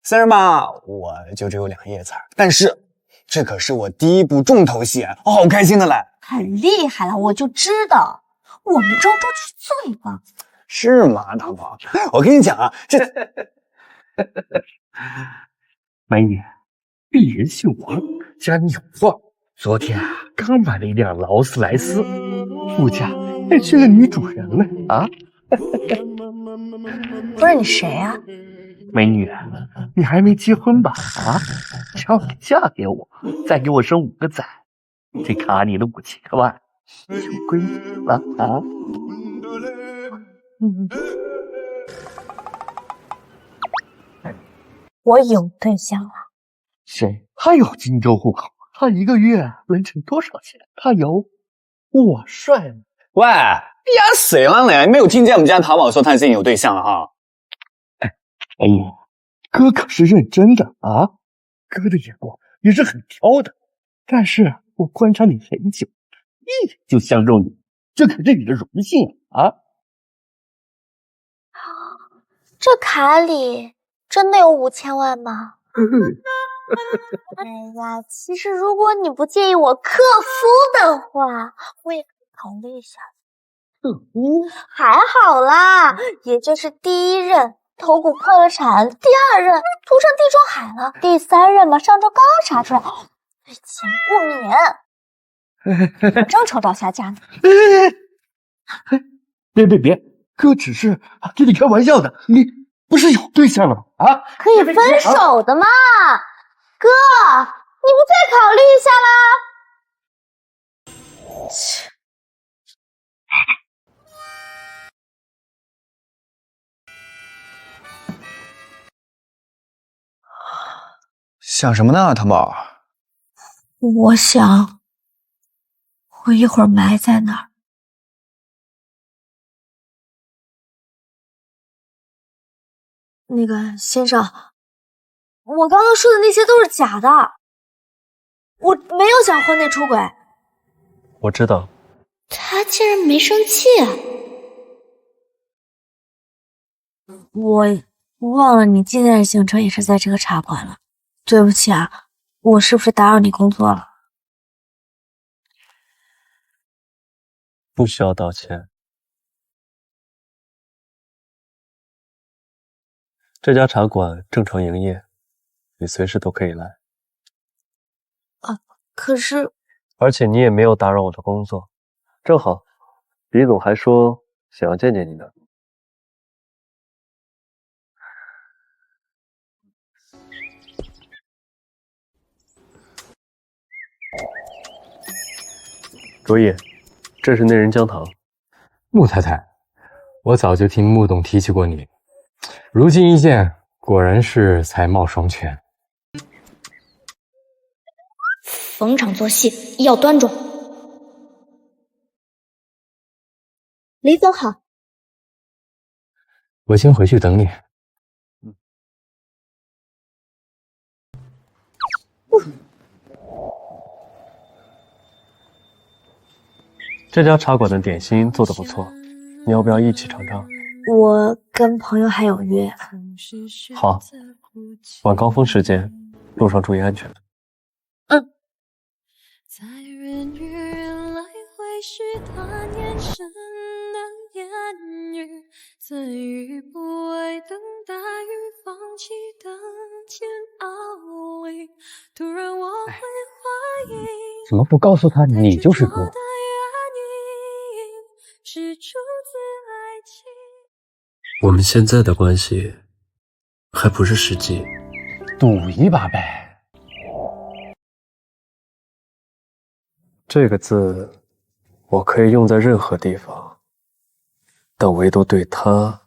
虽然吧，我就只有2页词，但是这可是我第一部重头戏，我好开心的嘞！很厉害了，我就知道，我们庄周是最棒。是吗，糖宝？我跟你讲啊，这美女，鄙人姓王，家里有矿，昨天刚买了一辆劳斯莱斯，副驾还去了女主人了啊！不是你谁啊？美女，你还没结婚吧？啊，只要你嫁给我，再给我生5个崽，这卡你的5000万就归你了啊！我有对象了。谁？他有荆州户口，他1个月能挣多少钱？他有我帅吗？喂，你丫谁了嘞？没有听见我们家糖宝说他自己有对象了哈？哎呀，哥可是认真的啊！哥的眼光也是很挑的，但是我观察你很久，一眼就相中你，这可是你的荣幸啊！这卡里真的有5000万吗？哎呀，其实如果你不介意我克夫的话，我也可以考虑一下。还好啦，也就是第1任头骨破了产，第2任涂成地中海了，第3任嘛，上周刚查出来，对钱不免，正愁到下嫁呢。别，哥只是跟你开玩笑的，你不是有对象了吗？啊，可以分手的嘛，哥，你不再考虑一下啦？切。想什么呢，糖宝？我想，我一会儿埋在哪儿？那个先生，我刚刚说的那些都是假的，我没有想婚内出轨。我知道。他竟然没生气啊！我忘了你今天的行程也是在这个茶馆了，对不起啊，我是不是打扰你工作了？不需要道歉。这家茶馆正常营业，你随时都可以来。可是，而且你也没有打扰我的工作，正好，李总还说想要见见你呢。卓毅，这是内人姜糖。穆太太，我早就听穆董提起过你，如今一见，果然是才貌双全。逢场作戏要端庄。李总好。我先回去等你。这家茶馆的点心做得不错，你要不要一起尝尝？我跟朋友还有约。好，晚高峰时间，路上注意安全。在人与人来回试探眼神的言语，自语不为等待与放弃的煎熬里，突然我会怀疑，怎么不告诉他你就是哥？是出自爱情。我们现在的关系还不是实际，赌一把呗。这个字我可以用在任何地方，但唯独对他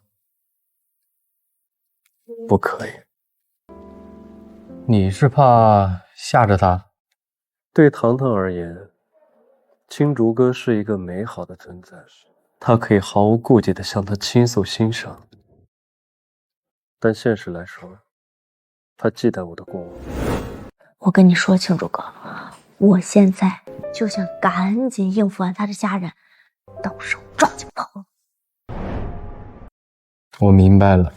不可以。你是怕吓着他？对糖糖而言，青竹哥是一个美好的存在，他可以毫无顾忌地向他倾诉心声。但现实来说，他忌惮我的过往。我跟你说，庆竹哥，我现在就想赶紧应付完他的家人，到时候抓紧跑。我明白了，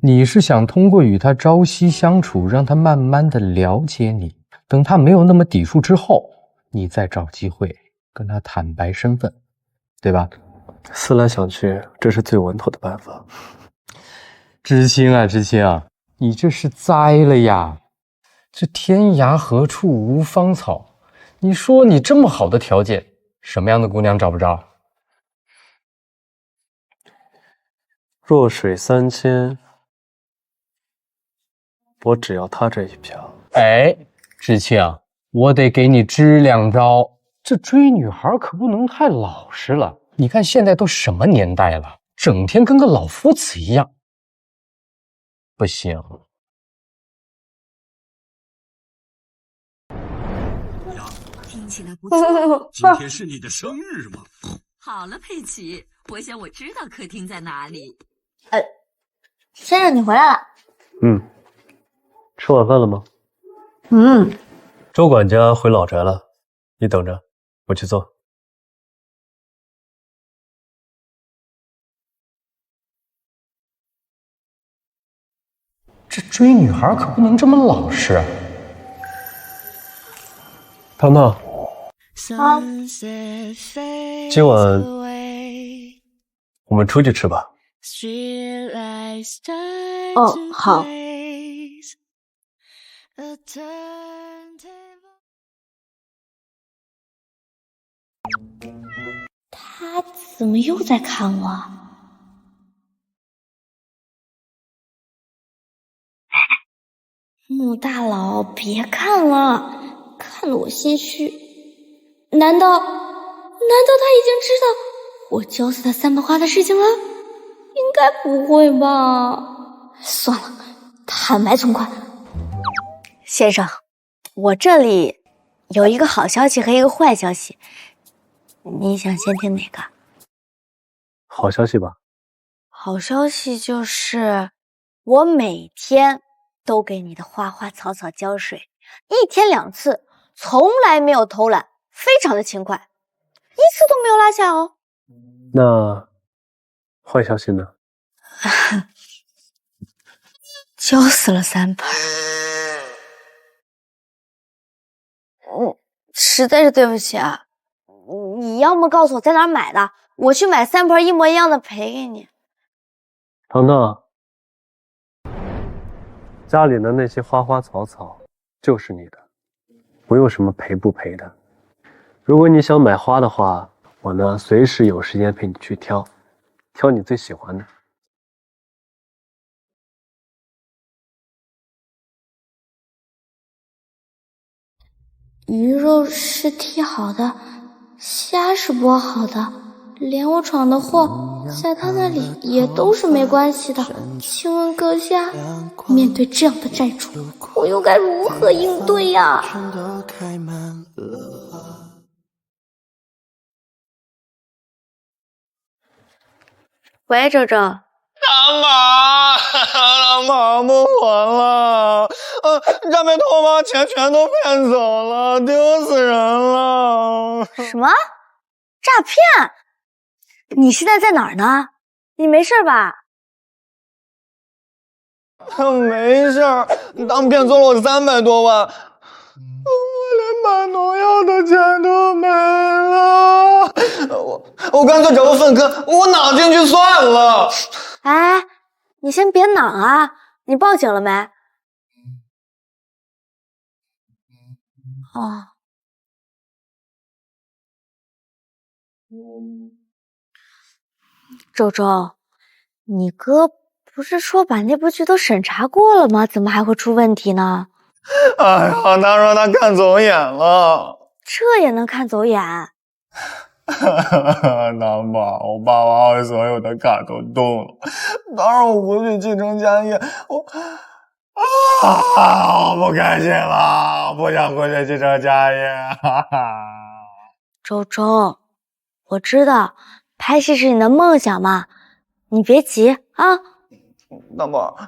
你是想通过与他朝夕相处，让他慢慢的了解你，等他没有那么抵触之后，你再找机会跟他坦白身份，对吧？思来想去，这是最稳妥的办法。知青啊，知青啊，你这是栽了呀！这天涯何处无芳草，你说你这么好的条件，什么样的姑娘找不着？弱水三千，我只要他这一瓢。哎，知青，我得给你支两招。这追女孩可不能太老实了。你看现在都什么年代了，整天跟个老夫子一样。不行。听起来不错。今天是你的生日吗？好了，佩奇，我想我知道客厅在哪里。先生，你回来了。吃晚饭了吗？周管家回老宅了，你等着，我去做。这追女孩可不能这么老实啊！糖糖，今晚我们出去吃吧。哦，好。他怎么又在看我？穆大佬，别看了，看得我心虚。难道他已经知道我浇死他三朵花的事情了？应该不会吧？算了，坦白从宽。先生，我这里有一个好消息和一个坏消息，你想先听哪个？好消息吧。好消息就是我每天都给你的花花草草浇水，1天2次，从来没有偷懒，非常的勤快，1次都没有落下哦。那坏消息呢？浇死了3盆。实在是对不起啊，你要么告诉我在哪儿买的，我去买3盆一模一样的赔给你。糖糖，家里的那些花花草草就是你的，不用什么赔不赔的。如果你想买花的话，我呢随时有时间陪你去挑，挑你最喜欢的。鱼肉是剔好的，虾是剥好的，连我闯的祸在他那里也都是没关系的。请问阁下，面对这样的债主，我又该如何应对呀？喂，周周。糖糖，糖糖不还了，诈骗团把钱全都骗走了，丢死人了！什么？诈骗？你现在在哪儿呢？你没事吧？没事儿，当骗走了我300多万，我连买农药的钱都没了。我干脆找个粪坑，我躺进去算了。哎，你先别恼啊！你报警了没？哦。周周，你哥不是说把那部剧都审查过了吗？怎么还会出问题呢？哎呀，他说他看走眼了。这也能看走眼？难吧，我爸把我所有的卡都动了。当然我回去继承家业，我不开心了，不想回去继承家业。周周，我知道拍戏是你的梦想嘛，你别急啊。大宝，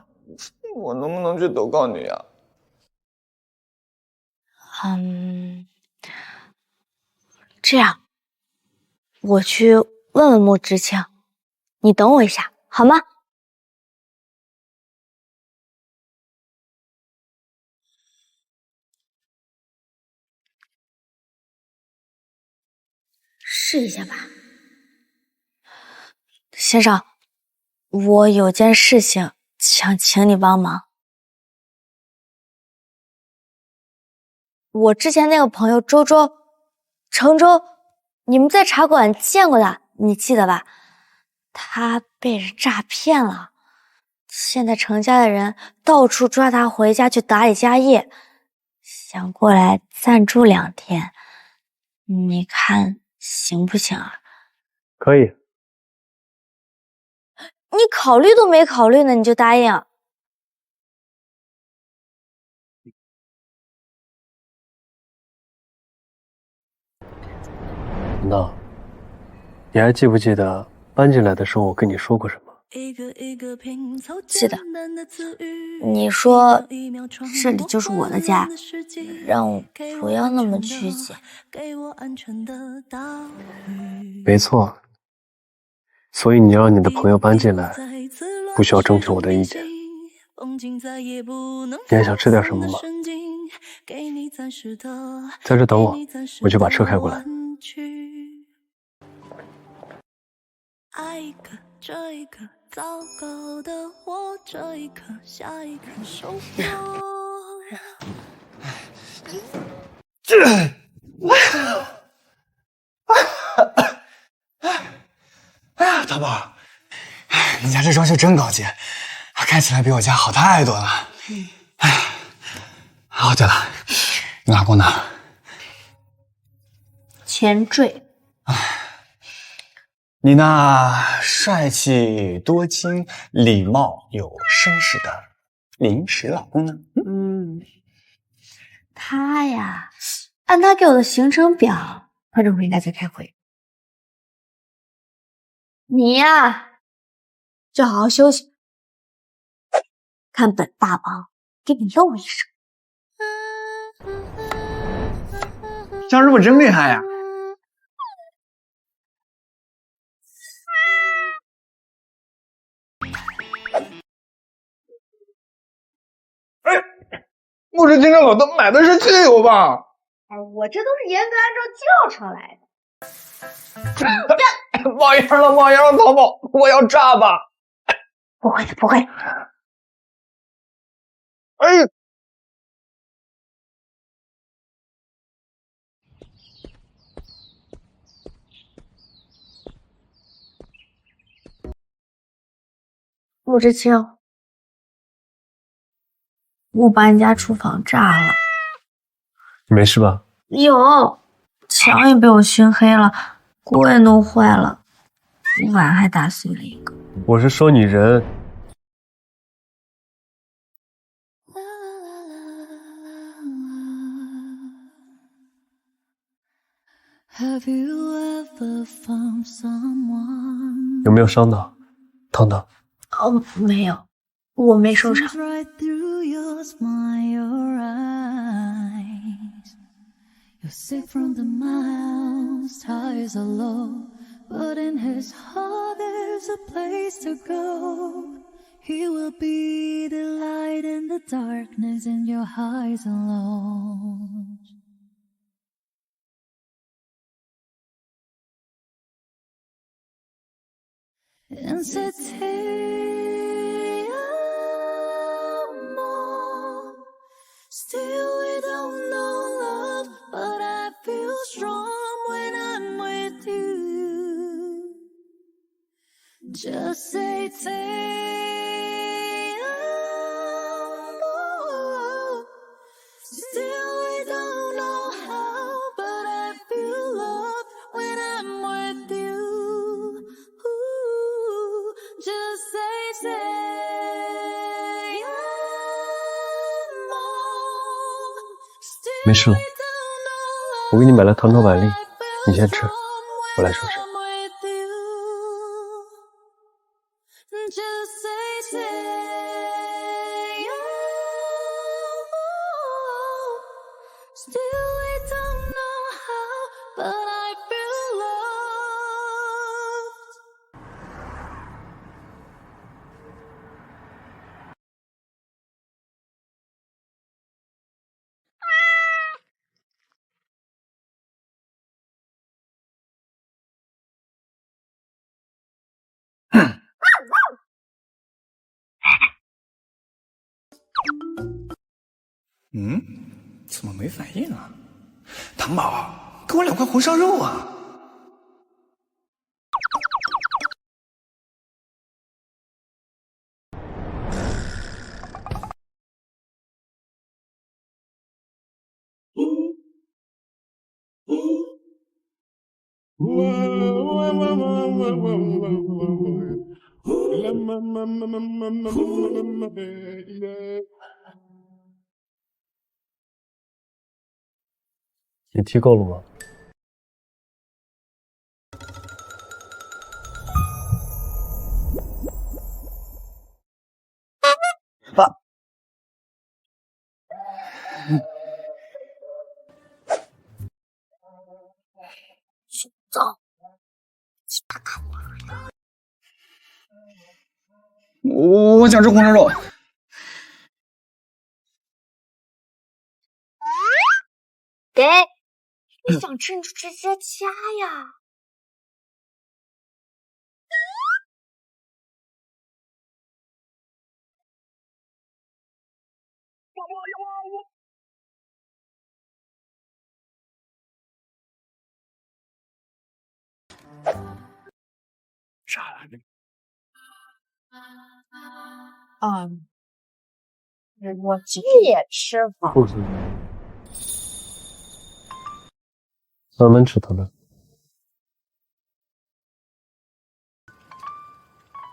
我能不能去投靠你呀？这样，我去问问穆之清，你等我一下好吗？试一下吧。先生，我有件事情想请你帮忙。我之前那个朋友周周，程周，你们在茶馆见过的，你记得吧？他被人诈骗了，现在程家的人到处抓他回家去打理家业，想过来暂住2天，你看行不行啊？可以。你考虑都没考虑呢，你就答应？那，你还记不记得搬进来的时候我跟你说过什么？记得。你说这里就是我的家，让我不要那么拘谨。没错。所以你让你的朋友搬进来，不需要征求我的意见。你还想吃点什么吗？在这等我，我就把车开过来。爱一个，这一个，糟糕的我，这一刻，下一刻收获。哎呀，大宝，你家这装修真高级，看起来比我家好太多了。哦，对了，你老公呢？前缀。你那帅气多金、礼貌有绅士的临时老公呢？他呀，按他给我的行程表，他正回家在开会。你呀，就好好休息，看本大王给你露一手。张师傅真厉害呀！穆之清这老头买的是汽油吧？我这都是严格按照教程来的。冒烟了，冒烟了，淘宝，我要炸吧！不会的，不会。哎，穆之清，我把你家厨房炸了。你没事吧？有，墙也被我熏黑了，锅也弄坏了，碗还打碎了一个。我是说你人。有没有伤到？疼疼？哦，没有，我没收场。 You're sick from the miles, highs are low, but in his heart there's a place to go. He will be the light in the darkness in your highs and lows. And said, still we don't know love, but I feel strong when I'm with you. Just say still we don't know how, but I feel love when I'm with you. Ooh, just say 没事了，我给你买了糖炒板栗，你先吃，我来收拾。 怎么没反应啊？糖宝，给我2块红烧肉啊！你踢够了吗？爸，走，我想吃红烧肉。给，你想吃你就直接加呀。啥来着？我这也吃吧。不行，慢慢吃，糖糖。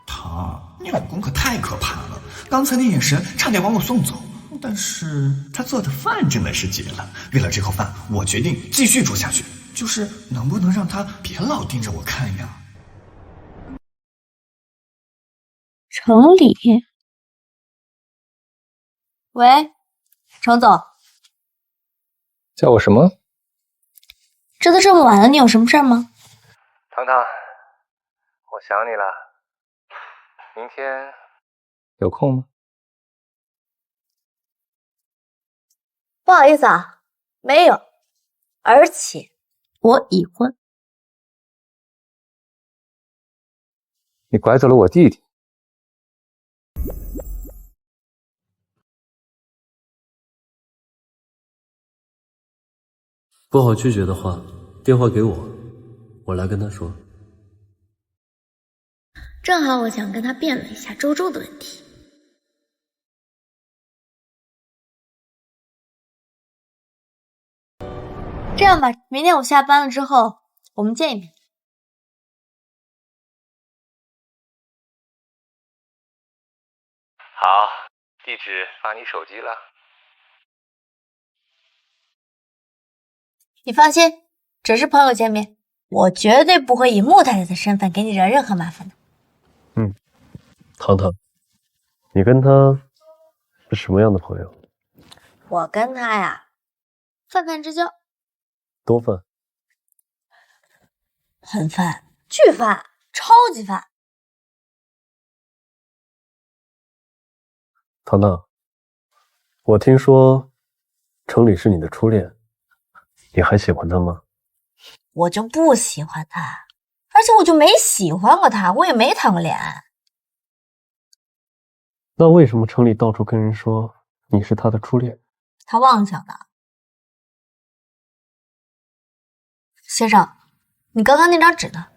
糖，你老公可太可怕了！刚才那眼神差点把我送走。但是他做的饭真的是绝了。为了这口饭，我决定继续煮下去。就是能不能让他别老盯着我看呀？程理，喂，程总，叫我什么？这都这么晚了，你有什么事吗？糖糖，我想你了。明天有空吗？不好意思啊，没有，而且我已婚。你拐走了我弟弟。不好拒绝的话，电话给我，我来跟他说。正好我想跟他辩论一下周周的问题。这样吧，明天我下班了之后，我们见一面。好，地址发你手机了。你放心，只是朋友见面，我绝对不会以穆太太的身份给你惹任何麻烦的。糖糖，你跟他是什么样的朋友？我跟他呀，泛泛之交。多泛？很泛，巨泛，超级泛。唐唐，我听说程理是你的初恋，你还喜欢他吗？我就不喜欢他，而且我就没喜欢过他，我也没谈过恋爱。那为什么程理到处跟人说你是他的初恋？他妄想的。先生，你刚刚那张纸呢？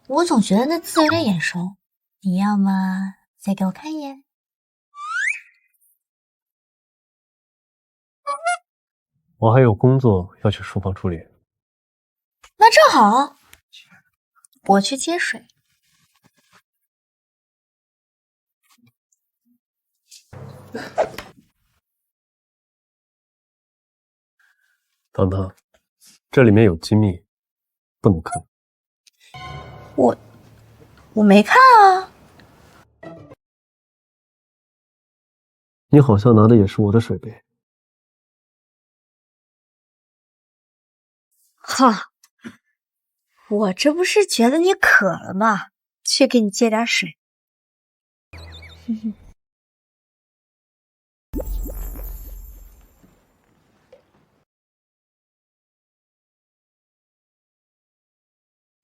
我总觉得那字有点眼熟，你要么再给我看一眼。我还有工作要去书房处理。那正好，我去接水。糖糖，这里面有机密，不能看。我没看啊。你好像拿的也是我的水杯。哈，我这不是觉得你渴了吗？去给你接点水。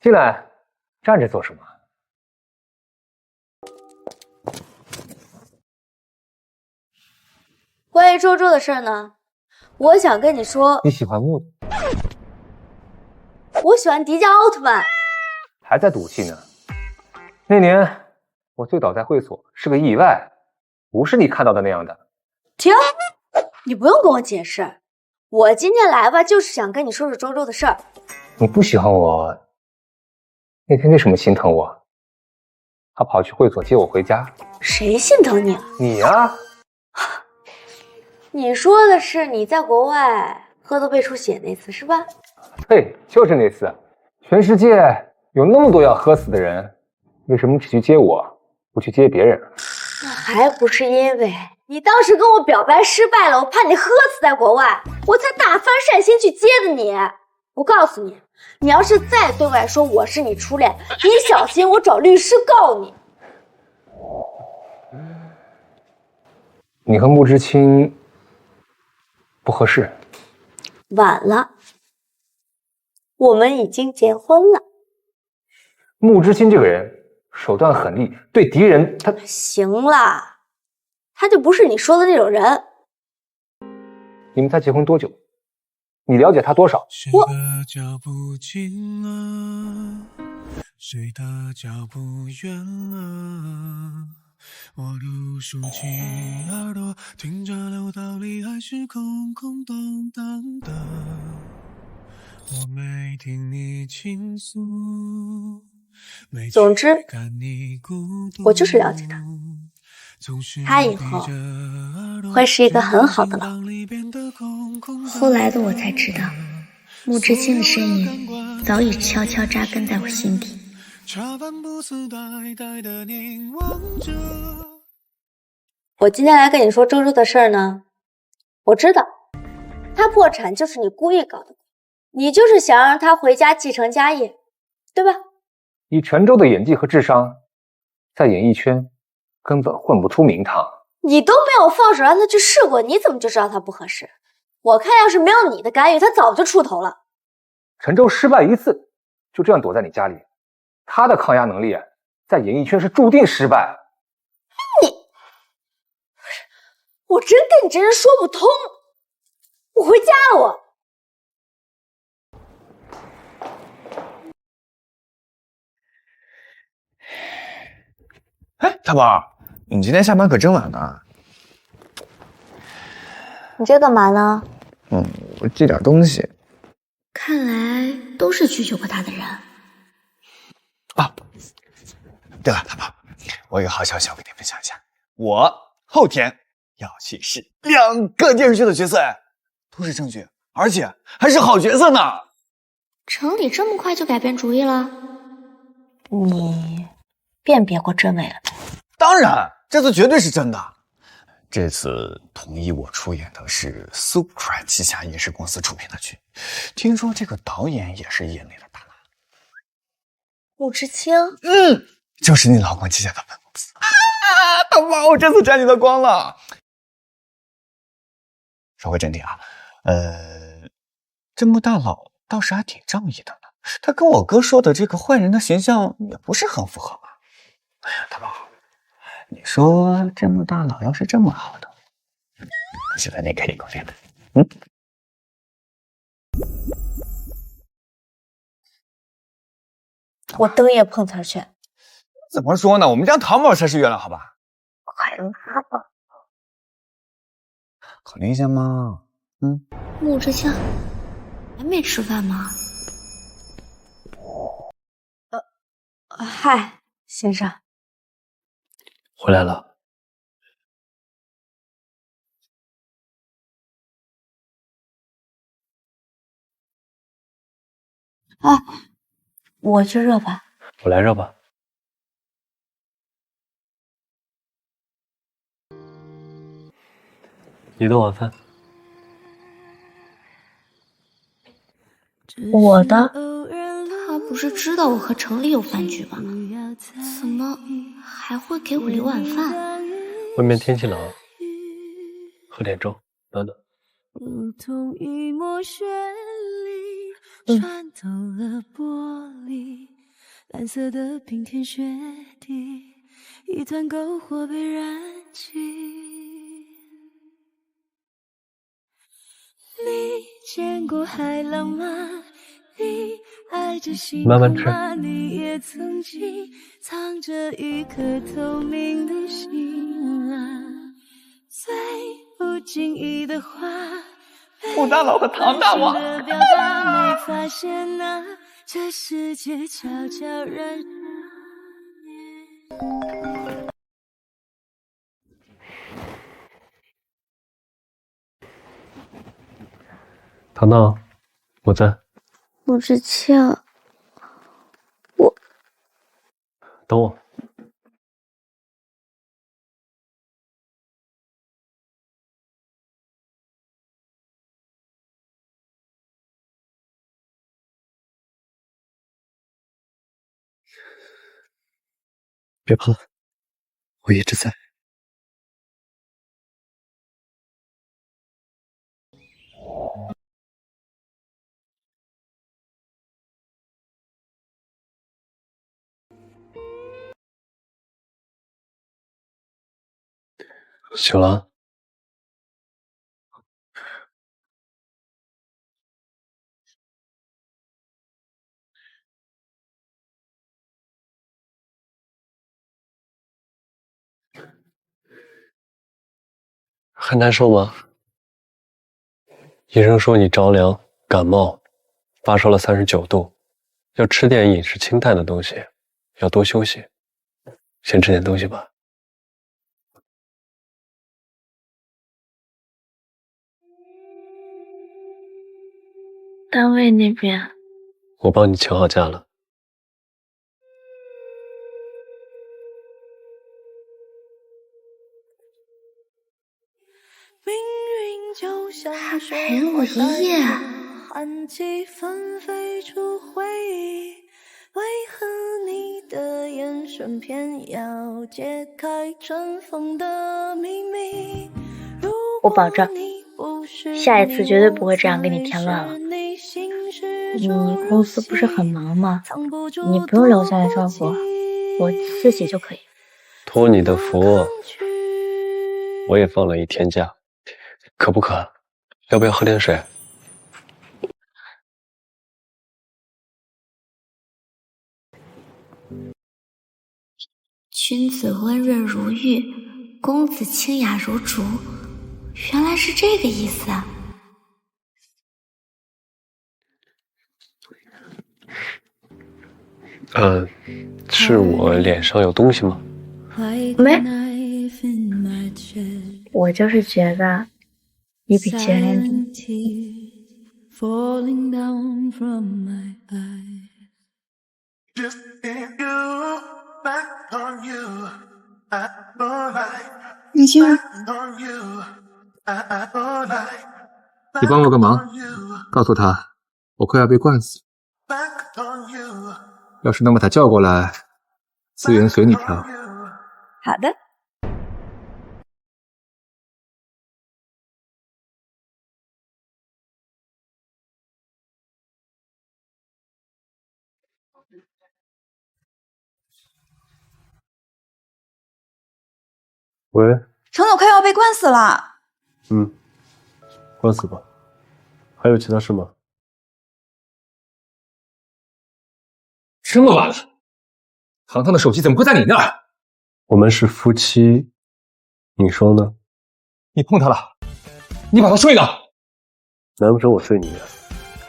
进来，站着做什么？关于周周的事儿呢，我想跟你说，你喜欢木的，我喜欢迪迦奥特曼。还在赌气呢。那年我醉倒在会所是个意外，不是你看到的那样的。停，你不用跟我解释，我今天来吧，就是想跟你说说周周的事儿。你不喜欢我，那天为什么心疼我？他跑去会所接我回家。谁心疼你了？你呀。你说的是你在国外喝到胃出血那次是吧？对，就是那次。全世界有那么多要喝死的人，为什么只去接我，不去接别人？那还不是因为你当时跟我表白失败了，我怕你喝死在国外，我才大发善心去接的你。我告诉你，你要是再对外说我是你初恋，你小心我找律师告你。你和穆之清不合适。晚了，我们已经结婚了。穆之清这个人手段狠厉，对敌人他……行了，他就不是你说的那种人。你们才结婚多久？你了解他多少？我脚步近了，谁的脚步远了？我都竖起耳朵，听着楼道里还是空空荡荡的。我没听你倾诉，总之，我就是了解他，他以后会是一个很好的老公。后来的我才知道，穆之清的身影早已悄悄扎根在我心底。我今天来跟你说周周的事儿呢，我知道他破产就是你故意搞的，你就是想让他回家继承家业，对吧？以全周的演技和智商，在演艺圈根本混不出名堂。你都没有放手让他去试过，你怎么就知道他不合适？我看要是没有你的干预，他早就出头了。陈周失败一次，就这样躲在你家里，他的抗压能力在演艺圈是注定失败。我真跟你这人说不通。我回家了，我。哎，大宝，你今天下班可真晚呢。你这干嘛呢？我寄点东西。看来都是拒绝过他的人。啊，对了，大宝，我有个好消息要跟你分享一下，我后天要去试2个电视剧的角色，都是正剧，而且还是好角色呢。程理这么快就改变主意了？你辨别过真伪了呗？当然，这次绝对是真的。这次同意我出演的是 Super 旗下影视公司出品的剧，听说这个导演也是业内的大拿。穆之清，就是你老公旗下的本公司啊！大妈，我这次沾你的光了。说回正题啊，这穆大佬倒是还挺仗义的呢，他跟我哥说的这个坏人的形象也不是很符合嘛。哎呀，大妈，你说这穆大佬要是这么好的，现在你可以给我练的。我蹬也碰瓷儿去。怎么说呢？我们家淘宝才是月亮，好吧？快拉吧。考虑一下嘛。穆之清，还没吃饭吗？嗨，先生。回来了。哎，我去热吧。我来热吧。你的晚饭。我的？他不是知道我和程立有饭局吗？怎么还会给我留晚饭？外面天气冷，喝点粥暖暖。如同一抹绚丽，穿透了玻璃，蓝色的冰天雪地，一团篝火被燃起。你见过海浪吗？你爱着星慢慢吃。空吗？你也曾经藏着一颗透明的心啊，最不经意的话，穆大佬和唐大王。没发现啊，这世界悄悄然。糖糖，我在。穆之清，等我。别怕，我一直在。醒了。还难受吗？医生说你着凉、感冒，发烧了39度，要吃点饮食清淡的东西，要多休息。先吃点东西吧。单位那边，我帮你请好假了。还陪我一夜。寒气纷飞出回忆，为何你的眼神偏要揭开尘封的秘密？我保证，下一次绝对不会这样给你添乱了。你公司不是很忙吗？你不用留下来照顾，我自己就可以。托你的福，我也放了1天假，渴不渴？要不要喝点水？君子温润如玉，公子清雅如竹，原来是这个意思啊！是我脸上有东西吗？没，我就是觉得你比前任低。Falling down from my eyes. Just can't go back on you. I'm alright. 你先。你帮我个忙，告诉他我快要被灌死。要是能把他叫过来，资源随你挑。好的。喂，程总快要被灌死了。关死吧。还有其他事吗？这么晚了，糖糖的手机怎么会在你那儿？我们是夫妻，你说呢？你碰他了，你把他睡了。难不成我睡你啊？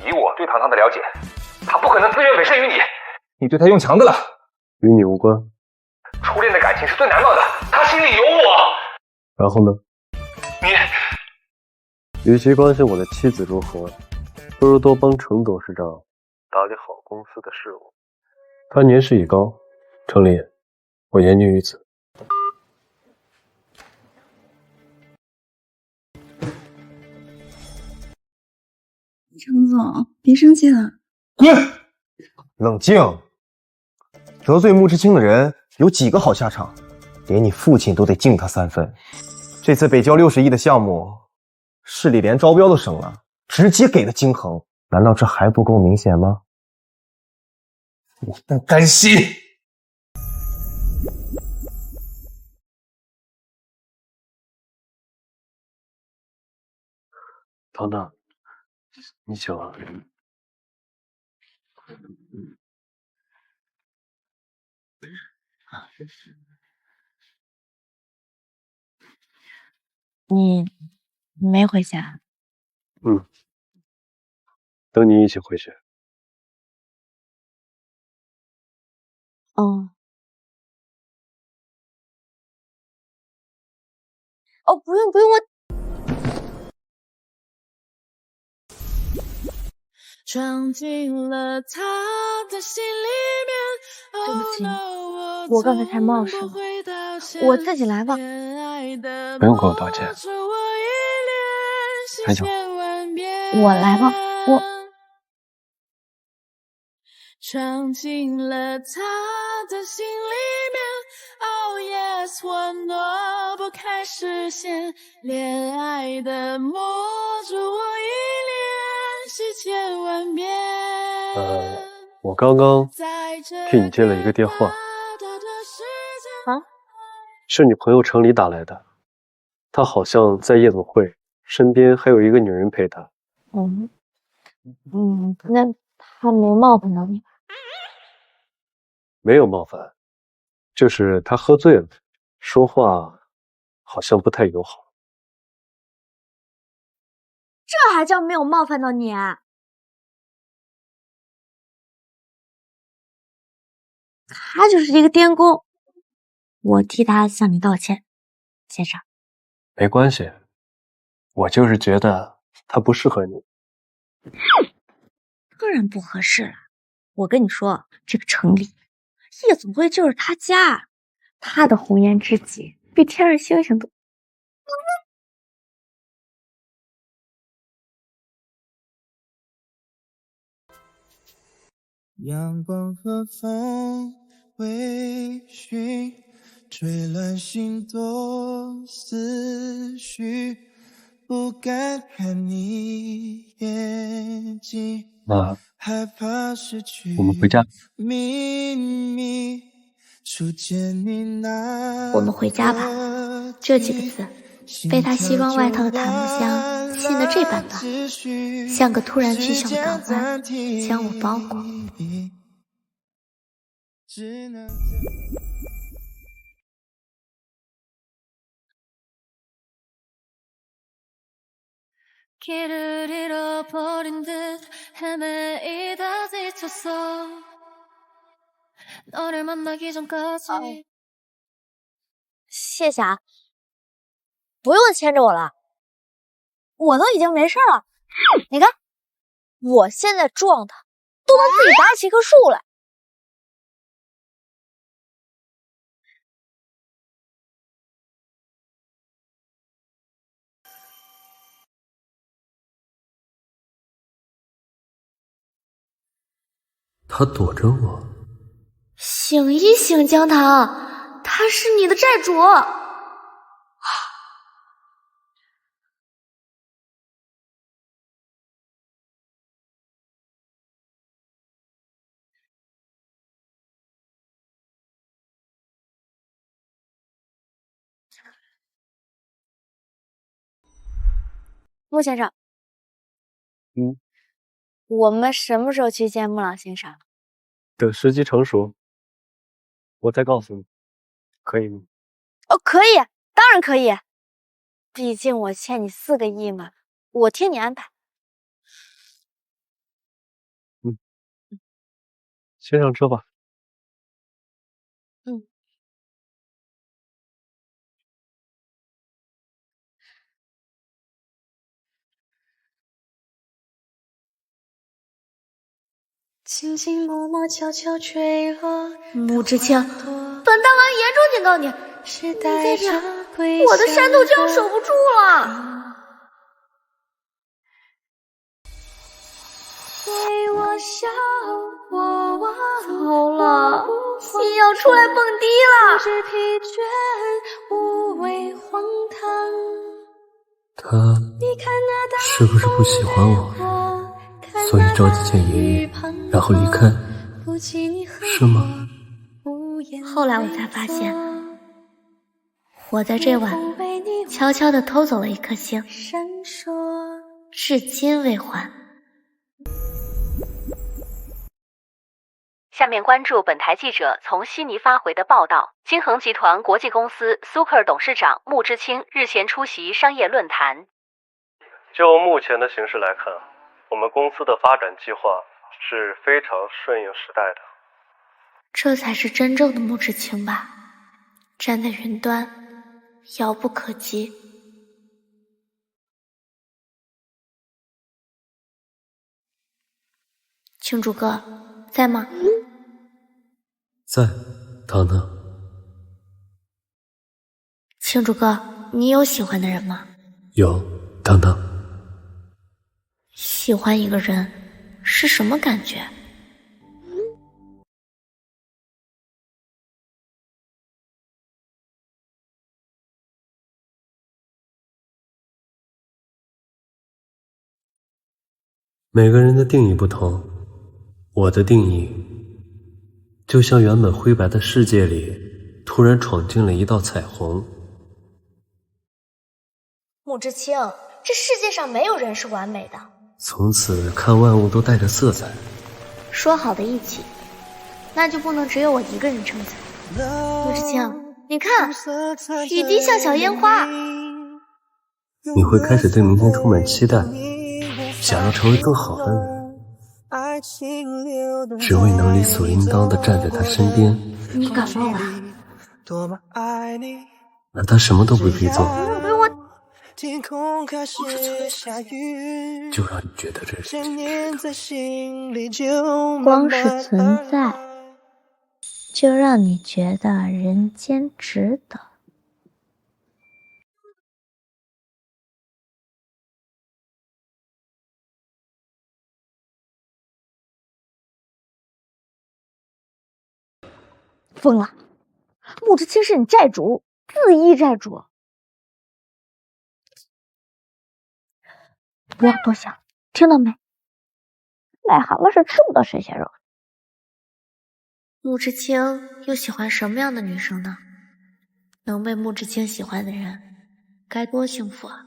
以我对糖糖的了解，他不可能自愿委身于你，你对他用强的了。与你无关。初恋的感情是最难忘的，他心里有我。然后呢？你，与其关心我的妻子如何，不如多帮程董事长打理好公司的事务。他年事已高，程林，我言尽于此。程总，别生气了。滚！冷静。得罪穆之清的人有几个好下场？连你父亲都得敬他3分。这次北郊60亿的项目，市里连招标都省了，直接给了京恒。难道这还不够明显吗？我不甘心。糖糖，你醒了。你没回家？等你一起回去。哦，不用，我闯进了他的心里面。对不起，我刚才太冒失了，我自己来吧。不用跟我道歉。还有，我来吧，闯进了他的心里面。Oh yes， 我挪不开视线，恋爱的魔咒我已练习千万遍。我刚刚替你接了一个电话。是你朋友程里打来的，他好像在夜总会，身边还有一个女人陪他。那他没冒犯到你吧？没有冒犯，就是他喝醉了，说话好像不太友好。这还叫没有冒犯到你啊？他就是一个癫公，我替他向你道歉，先生。没关系，我就是觉得他不适合你。当然不合适了。我跟你说，这个城里夜总会就是他家，他的红颜知己比天上星星都。阳光和风微醺，吹乱心多思绪，不敢看你眼睛，那害怕失去我们回家。秘密，初见你那我们回家吧。这几个字被他西装外套的檀木香沁得这般暖，像个突然去向的港湾，将我包裹。谢谢啊，不用牵着我了，我都已经没事了。你看，我现在壮的都能自己拔起一棵树来。他躲着我。醒一醒，江棠，他是你的债主。穆先生，我们什么时候去见穆老先生？等时机成熟，我再告诉你，可以吗？哦，可以，当然可以。毕竟我欠你4个亿嘛，我听你安排。先上车吧。轻轻默默悄悄坠落。穆之清，本大王严重警告你，你再这样，我的山头就要守不住了。对我笑，糟了，你要出来蹦迪了。不知疲倦，无谓荒唐。他是不是不喜欢我，所以着急见爷爷，然后离开，是吗？后来我才发现，我在这晚悄悄地偷走了一颗星，至今未还。下面关注本台记者从悉尼发回的报道：金恒集团国际公司苏克尔董事长穆之清日前出席商业论坛。就目前的形势来看，我们公司的发展计划是非常顺应时代的。这才是真正的穆之清吧，站在云端，遥不可及。庆主哥在吗？在，糖糖。庆主哥，你有喜欢的人吗？有，糖糖。喜欢一个人是什么感觉？每个人的定义不同，我的定义就像原本灰白的世界里突然闯进了一道彩虹。穆之清，这世界上没有人是完美的，从此看万物都带着色彩。说好的一起，那就不能只有我一个人撑伞。穆之清，你看，雨滴像小烟花。你会开始对明天充满期待，想要成为更好的人，只为能理所应当地站在他身边。你感冒了？那他什么都不必做，就让你觉得这是光是存在，就让你觉得人间值得。疯了！穆之清是你债主，自缢债主。不要多想，听到没？癞蛤蟆是吃不到神仙肉的。穆之清又喜欢什么样的女生呢？能被穆之清喜欢的人，该多幸福啊！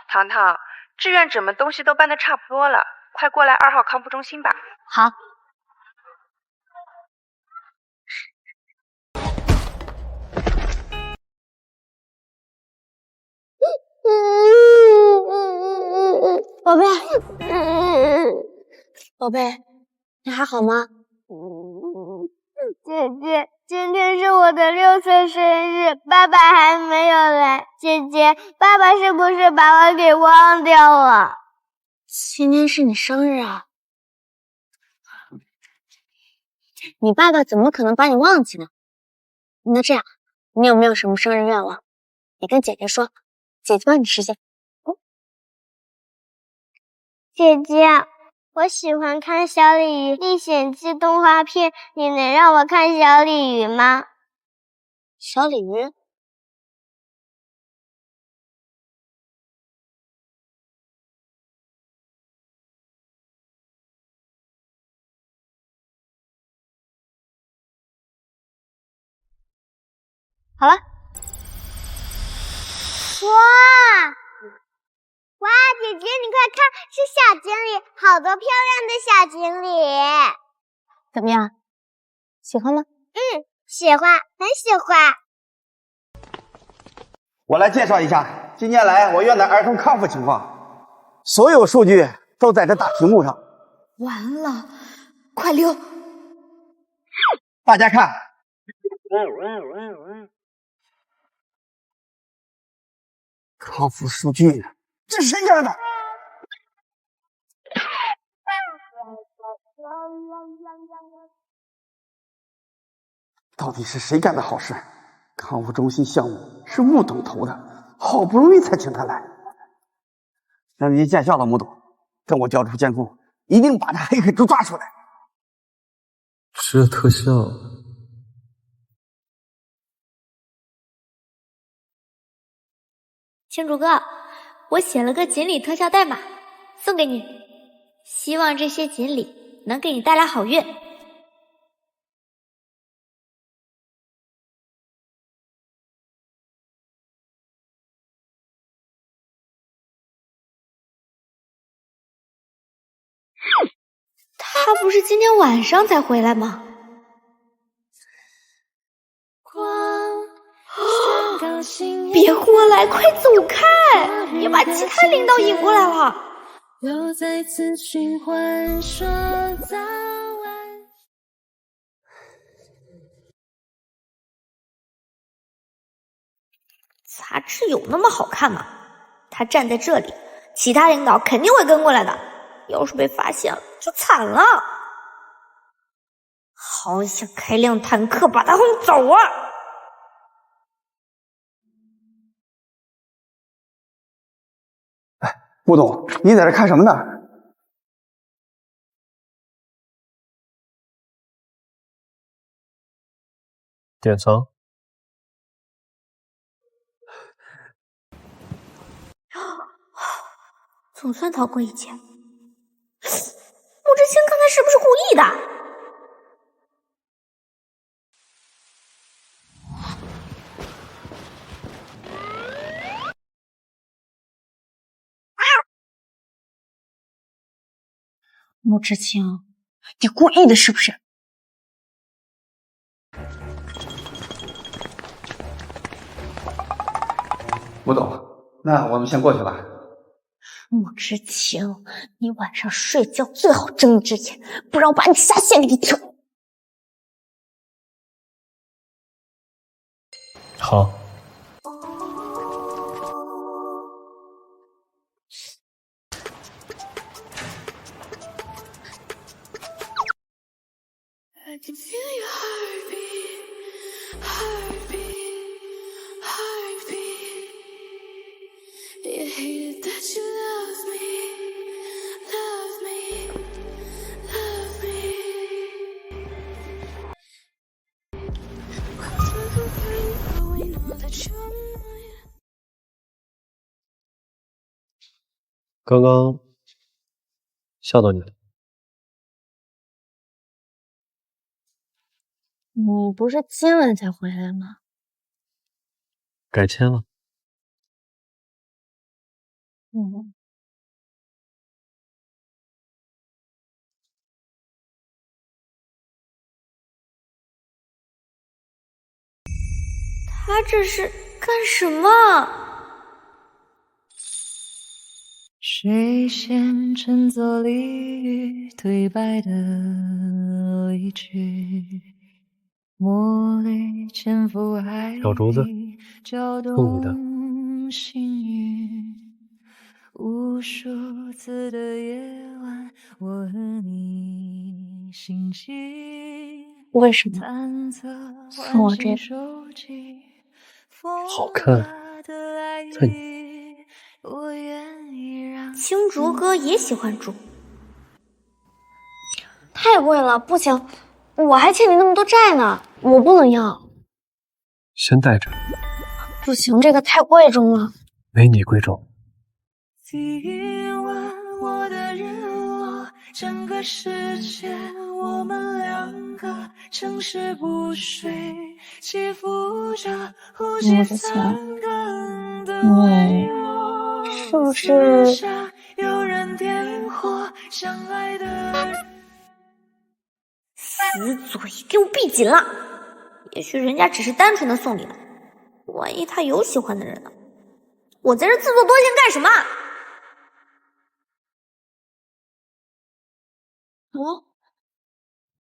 糖糖，志愿者们东西都搬得差不多了，快过来2号康复中心吧。好。宝贝，宝贝，你还好吗？姐姐，今天是我的6岁生日，爸爸还没有来。姐姐，爸爸是不是把我给忘掉了？今天是你生日啊！你爸爸怎么可能把你忘记呢？那这样，你有没有什么生日愿望？你跟姐姐说，姐姐帮你实现。姐姐，我喜欢看小鲤鱼历险记动画片，你能让我看小鲤鱼吗？小鲤鱼？好了。哇，姐姐你快看，是小锦鲤，好多漂亮的小锦鲤。怎么样？喜欢吗？喜欢，很喜欢。我来介绍一下近年来我院的儿童康复情况，所有数据都在这大屏幕上。完了，快溜！大家看，康复数据，这是谁干的？到底是谁干的好事？康复中心项目是穆董投的，好不容易才请他来。让您见笑了，穆董，等我调出监控，一定把这黑客都抓出来。这特效，青竹哥，我写了个锦鲤特效代码，送给你，希望这些锦鲤能给你带来好运。他不是今天晚上才回来吗？别过来，快走开！别把其他领导引过来了。又再次循环说早安。杂志有那么好看吗？他站在这里，其他领导肯定会跟过来的。要是被发现了，就惨了。好想开辆坦克把他轰走啊！穆董，你在这看什么呢？典藏。总算逃过一劫。穆之清刚才是不是故意的？穆之清，你故意的是不是？穆董，那我们先过去了。穆之清，你晚上睡觉最好睁一只眼，不然我把你下线给你跳。好。I can feel your heartbeat, heartbeat, heartbeat. You hated that you love me, love me, love me. But we know that you're mine. 刚刚吓到你了。你不是今晚才回来吗？改签了。他这是干什么？水仙乘作鲤鱼，对白的离去。墨泪潜伏海底，小竹子，搅送你的。动幸运。无数次的夜晚，我和你心悸。为什么送我这个？好看，在你。青竹哥也喜欢竹，太贵了，不行，我还欠你那么多债呢，我不能要。先带着。不行，这个太贵重了。没你贵重。我的日落，整个世界我们两个城市不睡，起伏着呼吸三个人的微弱，是不是有人点火相爱的死嘴，给我闭紧了！也许人家只是单纯的送礼了，万一他有喜欢的人呢？我在这自作多情干什么？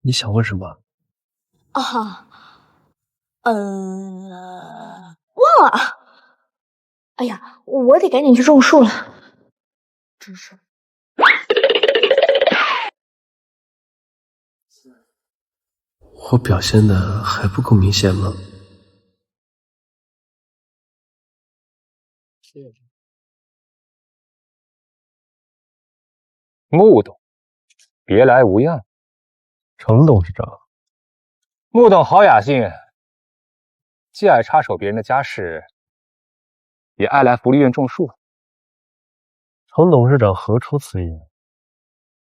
你想问什么？忘了。哎呀，我得赶紧去种树了。真是。我表现的还不够明显吗？穆董，别来无恙。程董事长，穆董好雅兴，既爱插手别人的家事，也爱来福利院种树。程董事长何出此言？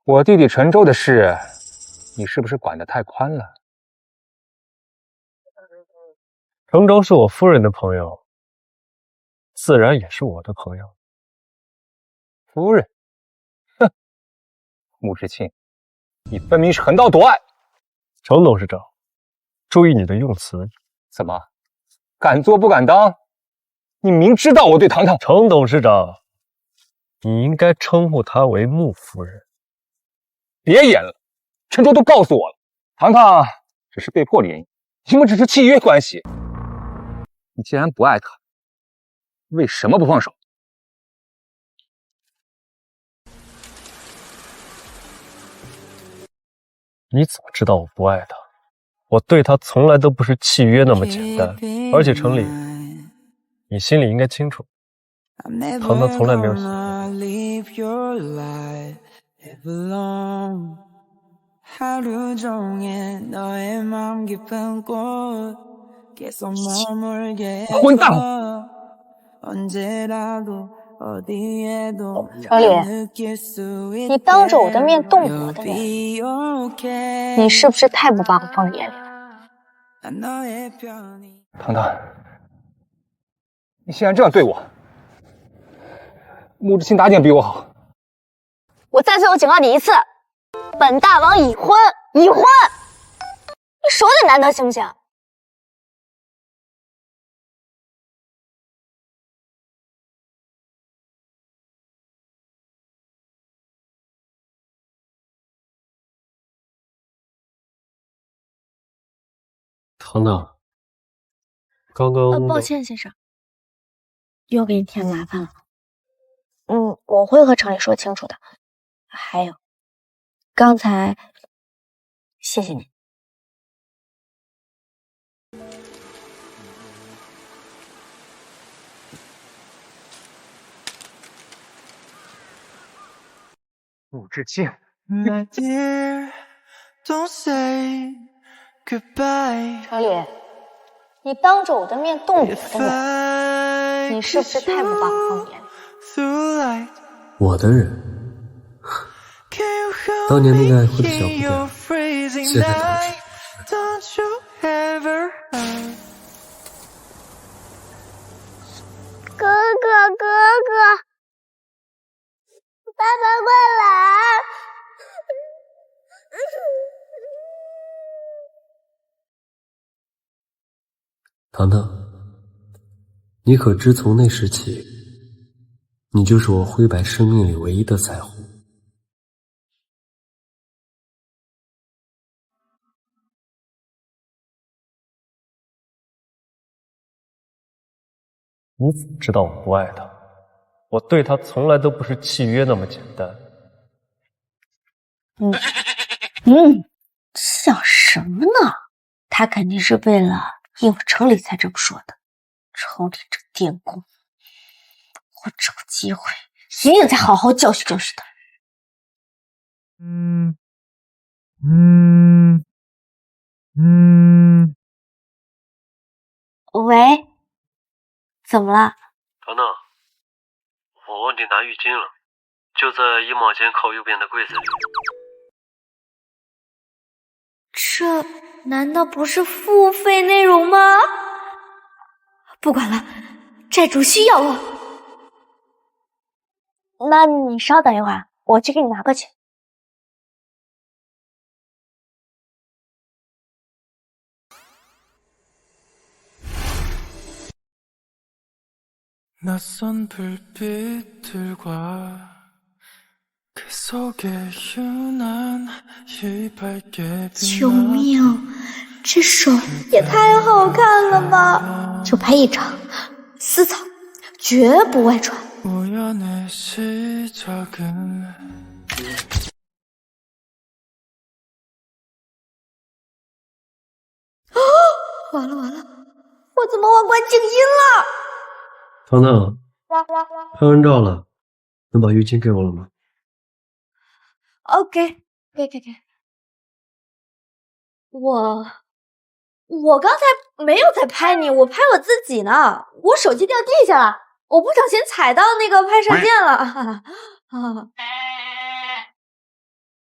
我弟弟陈州的事，你是不是管得太宽了？程州是我夫人的朋友，自然也是我的朋友。夫人，哼，穆之庆，你分明是横刀夺爱。程董事长，注意你的用词。怎么，敢做不敢当？你明知道我对糖糖……程董事长，你应该称呼她为穆夫人。别演了，陈州都告诉我了，糖糖只是被迫联姻，你们只是契约关系。你既然不爱他，为什么不放手？你怎么知道我不爱他？我对他从来都不是契约那么简单。而且程理，你心里应该清楚，糖糖从来没有喜欢混蛋！程理，你当着我的面动我的人，你是不是太不把我放在眼里了？糖糖，你竟然这样对我！穆之清打点比我好。我再最后警告你一次，本大王已婚，已婚！你手得难得行不行？糖糖，刚刚抱歉，先生，又给你添麻烦了。我会和程理说清楚的。还有，刚才谢谢你。穆之清， My dear, don't say goodbye。程理，你当着我的面动我的人，你是不是太不把我放眼里？我的人，当年那个爱哭的小姑娘，现在倒是哥哥，哥哥，爸爸快来！糖糖，你可知从那时起，你就是我灰白生命里唯一的彩虹。你怎么知道我不爱他？我对他从来都不是契约那么简单。想什么呢？他肯定是为了应付城里才这么说的。城里这电工，我找机会一定得好好教训教训他。喂，怎么了？糖糖，我忘记拿浴巾了，就在衣帽间靠右边的柜子里。这难道不是付费内容吗？不管了，债主需要我。那你稍等一会儿，我去给你拿过去。救命！这手也太好看了吧！就拍一张，私藏，绝不外传。完了完了，我怎么忘关静音了？糖糖，拍完照了，能把浴巾给我了吗？哦，给。我刚才没有在拍你，我拍我自己呢。我手机掉地下了，我不小心踩到那个拍摄键了。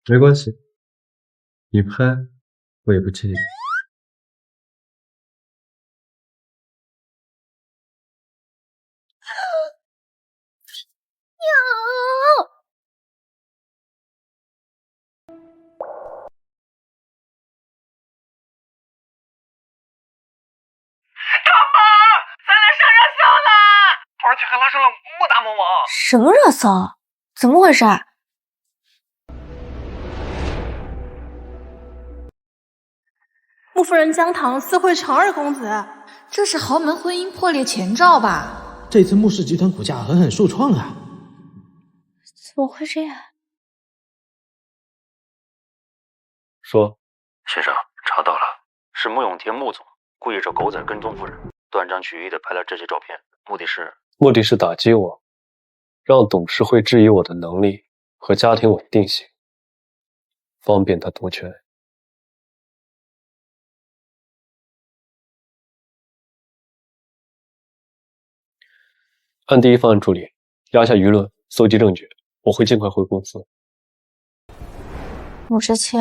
没关系，你拍我也不介意。而且还拉上了莫大魔王。什么热搜？怎么回事？穆夫人姜糖私会长二公子，这是豪门婚姻破裂前兆吧？这次穆氏集团股价狠狠受创啊！怎么会这样？说，先生，查到了，是穆永天穆总故意找狗仔跟踪夫人，断章取义的拍了这些照片，目的是打击我，让董事会质疑我的能力和家庭稳定性，方便他夺权。按第一方案处理，压下舆论，搜集证据，我会尽快回公司。穆之清，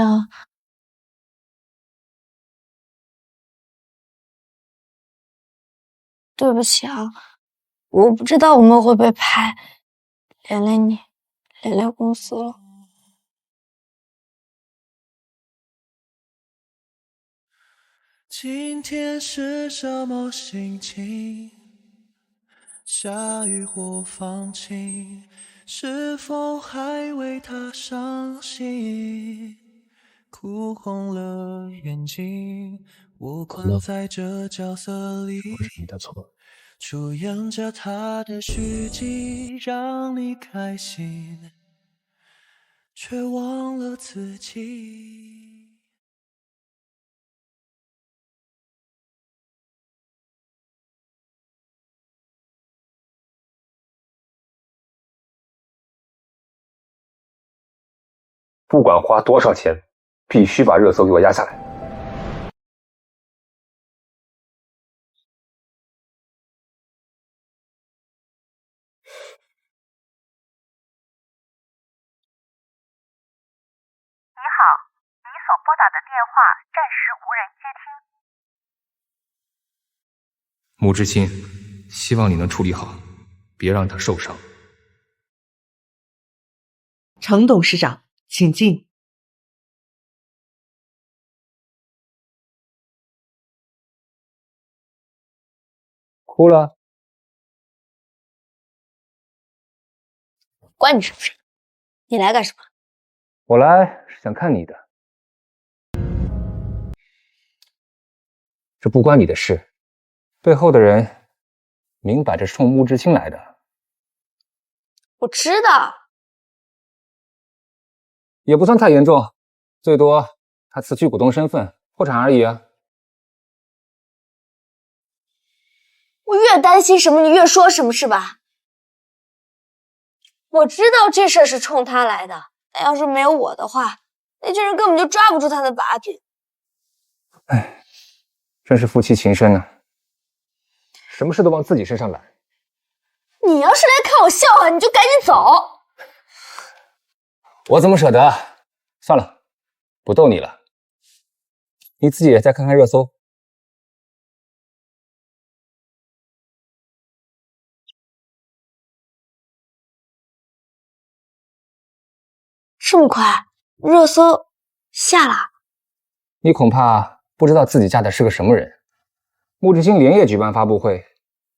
对不起啊。我不知道我们会被拍，连累你，连累公司了。今天是什么心情？下雨或放晴，是否还为他伤心？哭红了眼睛，我困在这角色里。不是你的错。出演着他的虚迹，让你开心，却忘了自己。不管花多少钱，必须把热搜给我压下来。拨打的电话暂时无人接听。穆之清，希望你能处理好，别让他受伤。程董事长，请进。哭了？关你什么事？你来干什么？我来是想看你的。这不关你的事，背后的人明摆着冲穆之清来的。我知道，也不算太严重，最多他辞去股东身份，破产而已啊。越担心什么你越说什么是吧？我知道这事儿是冲他来的，但要是没有我的话，那群人根本就抓不住他的把柄。哎，真是夫妻情深啊，什么事都往自己身上揽。你要是来看我笑话，你就赶紧走。我怎么舍得？算了，不逗你了。你自己也再看看热搜。这么快，热搜下了？你恐怕不知道自己嫁的是个什么人。穆志清连夜举办发布会，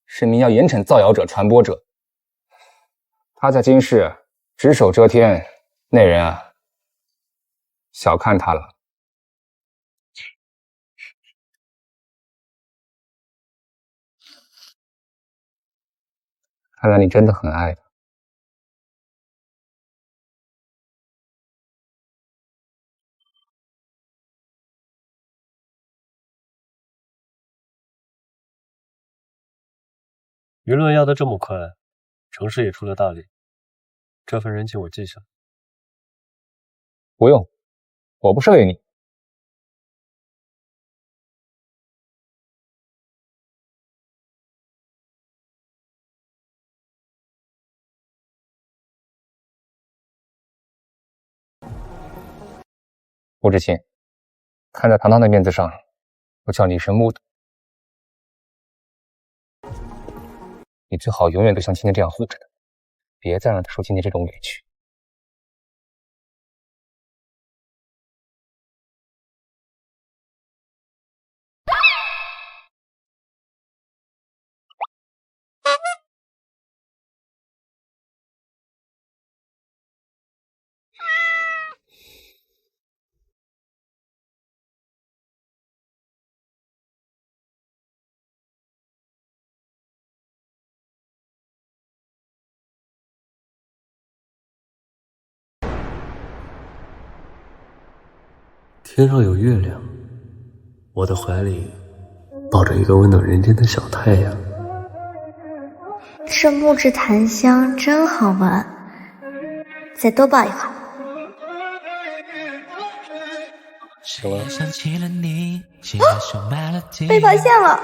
声明要严惩造谣者、传播者。他在京市只手遮天，那人啊，小看他了。看来你真的很爱他。舆论要得这么快，城市也出了大力，这份人情我记下。不用，我不是为你。穆志清，看在堂堂的面子上，我叫你一声穆的。你最好永远都像今天这样护着他，别再让他受今天这种委屈。天上有月亮，我的怀里抱着一个温暖人间的小太阳。这木质檀香真好闻，再多抱一会儿。行了。被发现了。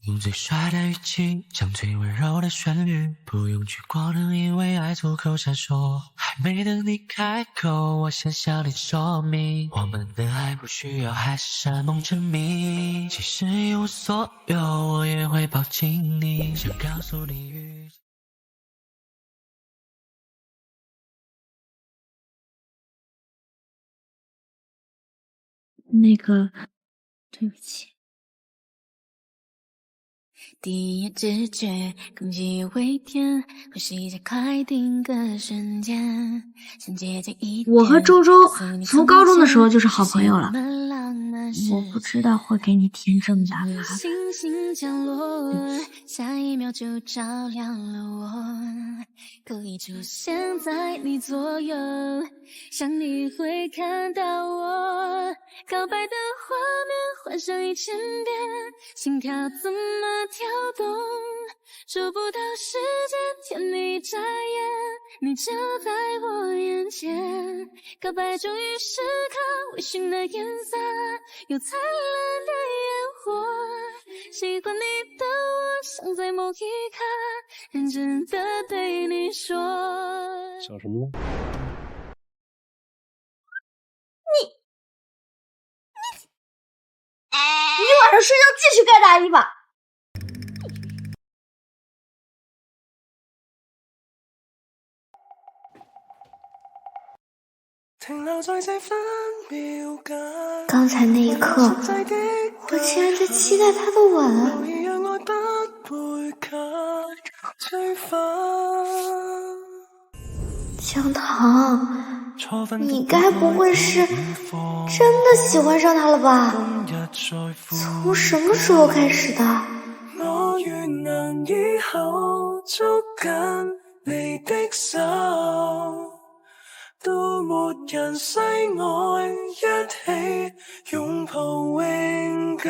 用最帅的语气，讲最温柔的旋律，不用去过灯，因为爱足够闪烁。还没等你开口，我先向你说明，我们的爱不需要海誓山盟证明。其实一无所有，我也会抱紧你，想告诉你那个，对不起。第一直觉，空气微甜，呼吸加快定格瞬间，想接近一点。我和周周从高中的时候就是好朋友了，我不知道会给你添这么大麻烦。星星降落，下一秒就照亮了我，故意出现在你左右，想你会看到我告白的画面，幻想1000遍，心跳怎么跳动，触不到世界，甜蜜眨眼，你就在我眼前，告白终于时刻，微醺的颜色，有灿烂的烟火，喜欢你的我，想在某一刻，认真的对你说。想什么呢？你晚上睡觉继续盖大衣吧。刚才那一刻，我竟然在期待他的吻。江棠，你该不会是真的喜欢上他了吧？从什么时候开始的？我願能以後捉緊你的手，都沒人世外一起擁抱永久。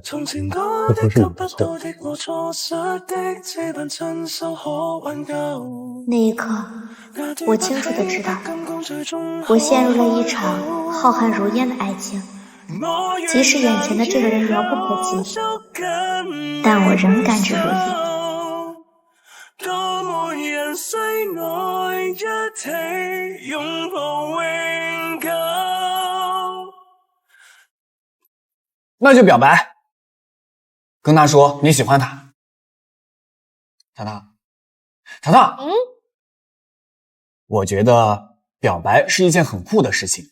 從前多的得不到的和錯失的，這般親手可挽救。那一刻，我清楚地知道，我陷入了一場浩瀚如烟的愛情。即使眼前的这个人遙不可及，但我仍甘之如饴。多麼人世外一起擁抱永久。那就表白，跟他說你喜歡他。糖糖，糖糖，我覺得表白是一件很酷的事情。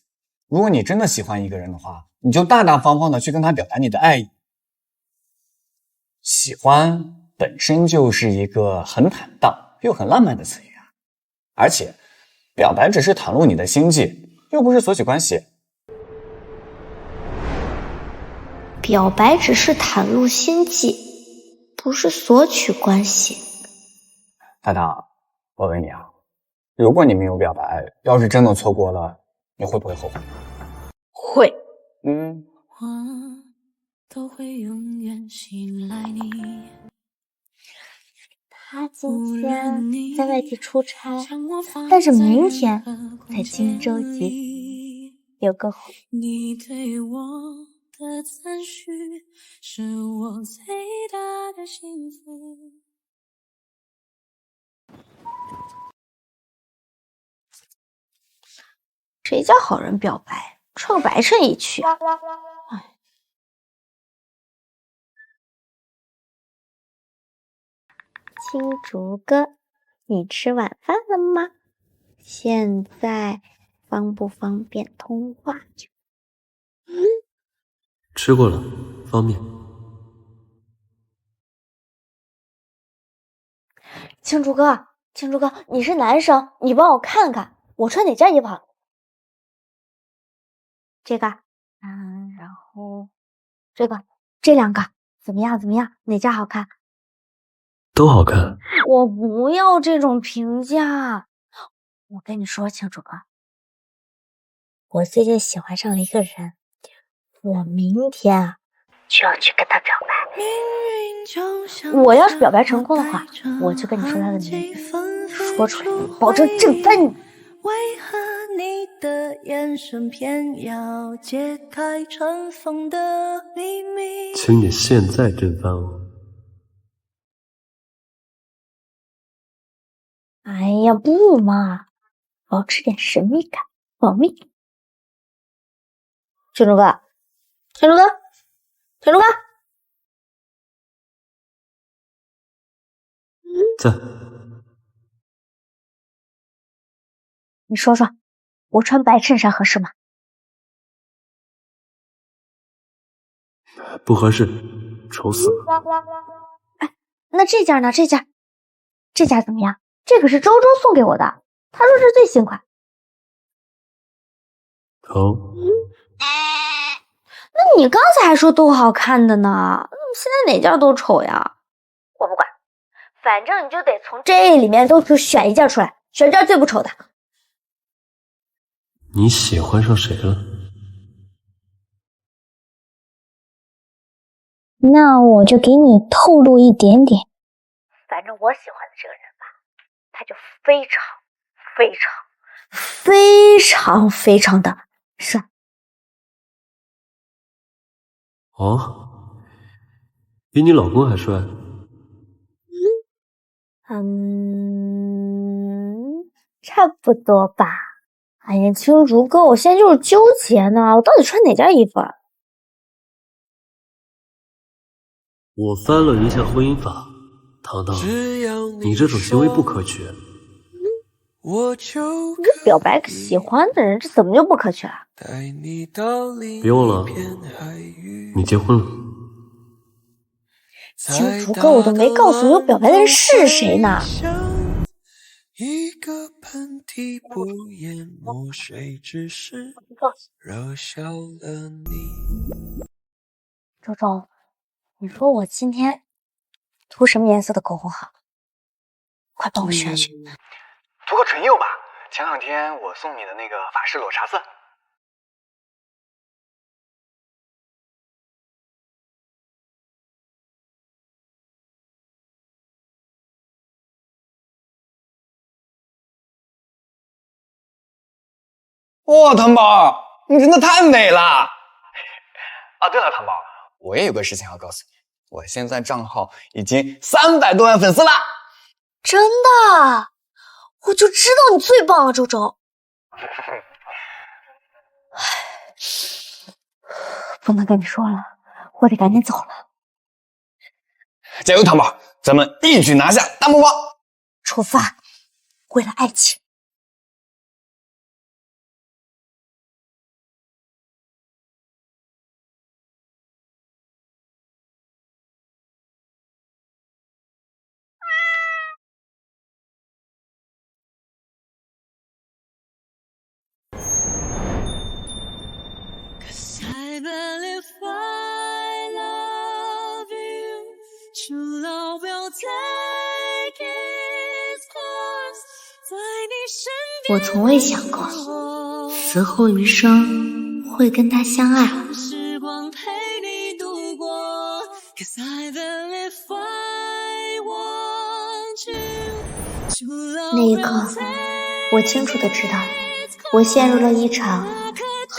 如果你真的喜歡一個人的話，你就大大方方的去跟他表達你的愛意。喜歡本身就是一個很坦蕩又很浪漫的詞語啊，而且表白只是袒露你的心迹，又不是索取關係。表白只是袒露心迹，不是索取關係。糖糖，我問你啊，如果你沒有表白，要是真的錯過了，你會不會後悔？會。我都會永遠信賴你。他今天在外地出差，但是明天在荆州集有個會。你對我的讚許是我最大的幸福。谁叫好人表白，穿个白衬衣去啊！哎，青竹哥，你吃晚饭了吗？现在方不方便通话？吃过了，方便。青竹哥，青竹哥，你是男生，你帮我看看，我穿哪件衣服好？这个，然后这个，这两个怎么样？怎么样？哪件好看？都好看。我不要这种评价。我跟你说，青竹哥，我最近喜欢上了一个人，我明天啊就要去跟他表白。我要是表白成功的话，我就跟你说他的名字，说出来保证震翻你。为何你的眼神偏要揭开尘封的秘密？请你现在震翻我。哎呀，不嘛，保持点神秘感，保密。青竹哥，青竹哥，青竹哥，在。你说说，我穿白衬衫合适吗？不合适，丑死了。哎，那这件呢？这件怎么样？这可是周周送给我的，他说是最新款。好。那你刚才还说都好看的呢，现在哪件都丑呀？我不管，反正你就得从这里面都选一件出来，选件最不丑的。你喜欢上谁了？那我就给你透露一点点。反正我喜欢的这个人吧，他就非常的帅。哦，比你老公还帅？差不多吧。哎呀，青竹哥，我现在就是纠结呢，我到底穿哪件衣服啊？我翻了一下婚姻法，糖糖，你这种行为不可取。你这表白喜欢的人，这怎么就不可取啊？别忘了，你结婚了。青竹哥，我都没告诉你我表白的人是谁呢。一个喷嚏不淹没谁，只是惹笑了你。周周，你说我今天涂什么颜色的口红好？快帮我选选。图个唇釉吧。前2天我送你的那个法式裸茶色。哇，糖宝，你真的太美了！啊，对了，糖宝，我也有个事情要告诉你，我现在账号已经300多万粉丝啦！真的？我就知道你最棒了，周周。不能跟你说了，我得赶紧走了。加油，糖宝，咱们一举拿下大目标！出发，为了爱情。I believe I love you, true love will take its course。在你身边，我从未想过，死后余生会跟他相爱。时光陪你度过。Cause I believe I want you, true love 那一刻，我清楚的知道，我陷入了一场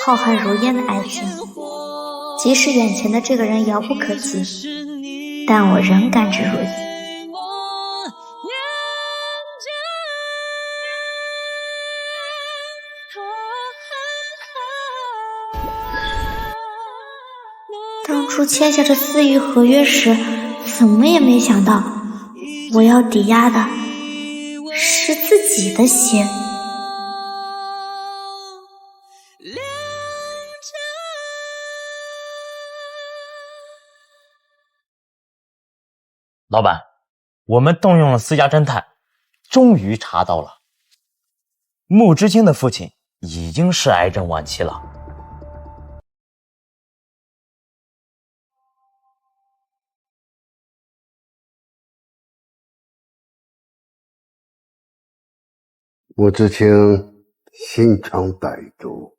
浩瀚如烟的爱情，即使眼前的这个人遥不可及，但我仍甘之如饴。当初签下这私域合约时，怎么也没想到，我要抵押的是自己的心。老板，我们动用了私家侦探，终于查到了穆之清的父亲已经是癌症晚期了。穆之清心肠歹毒，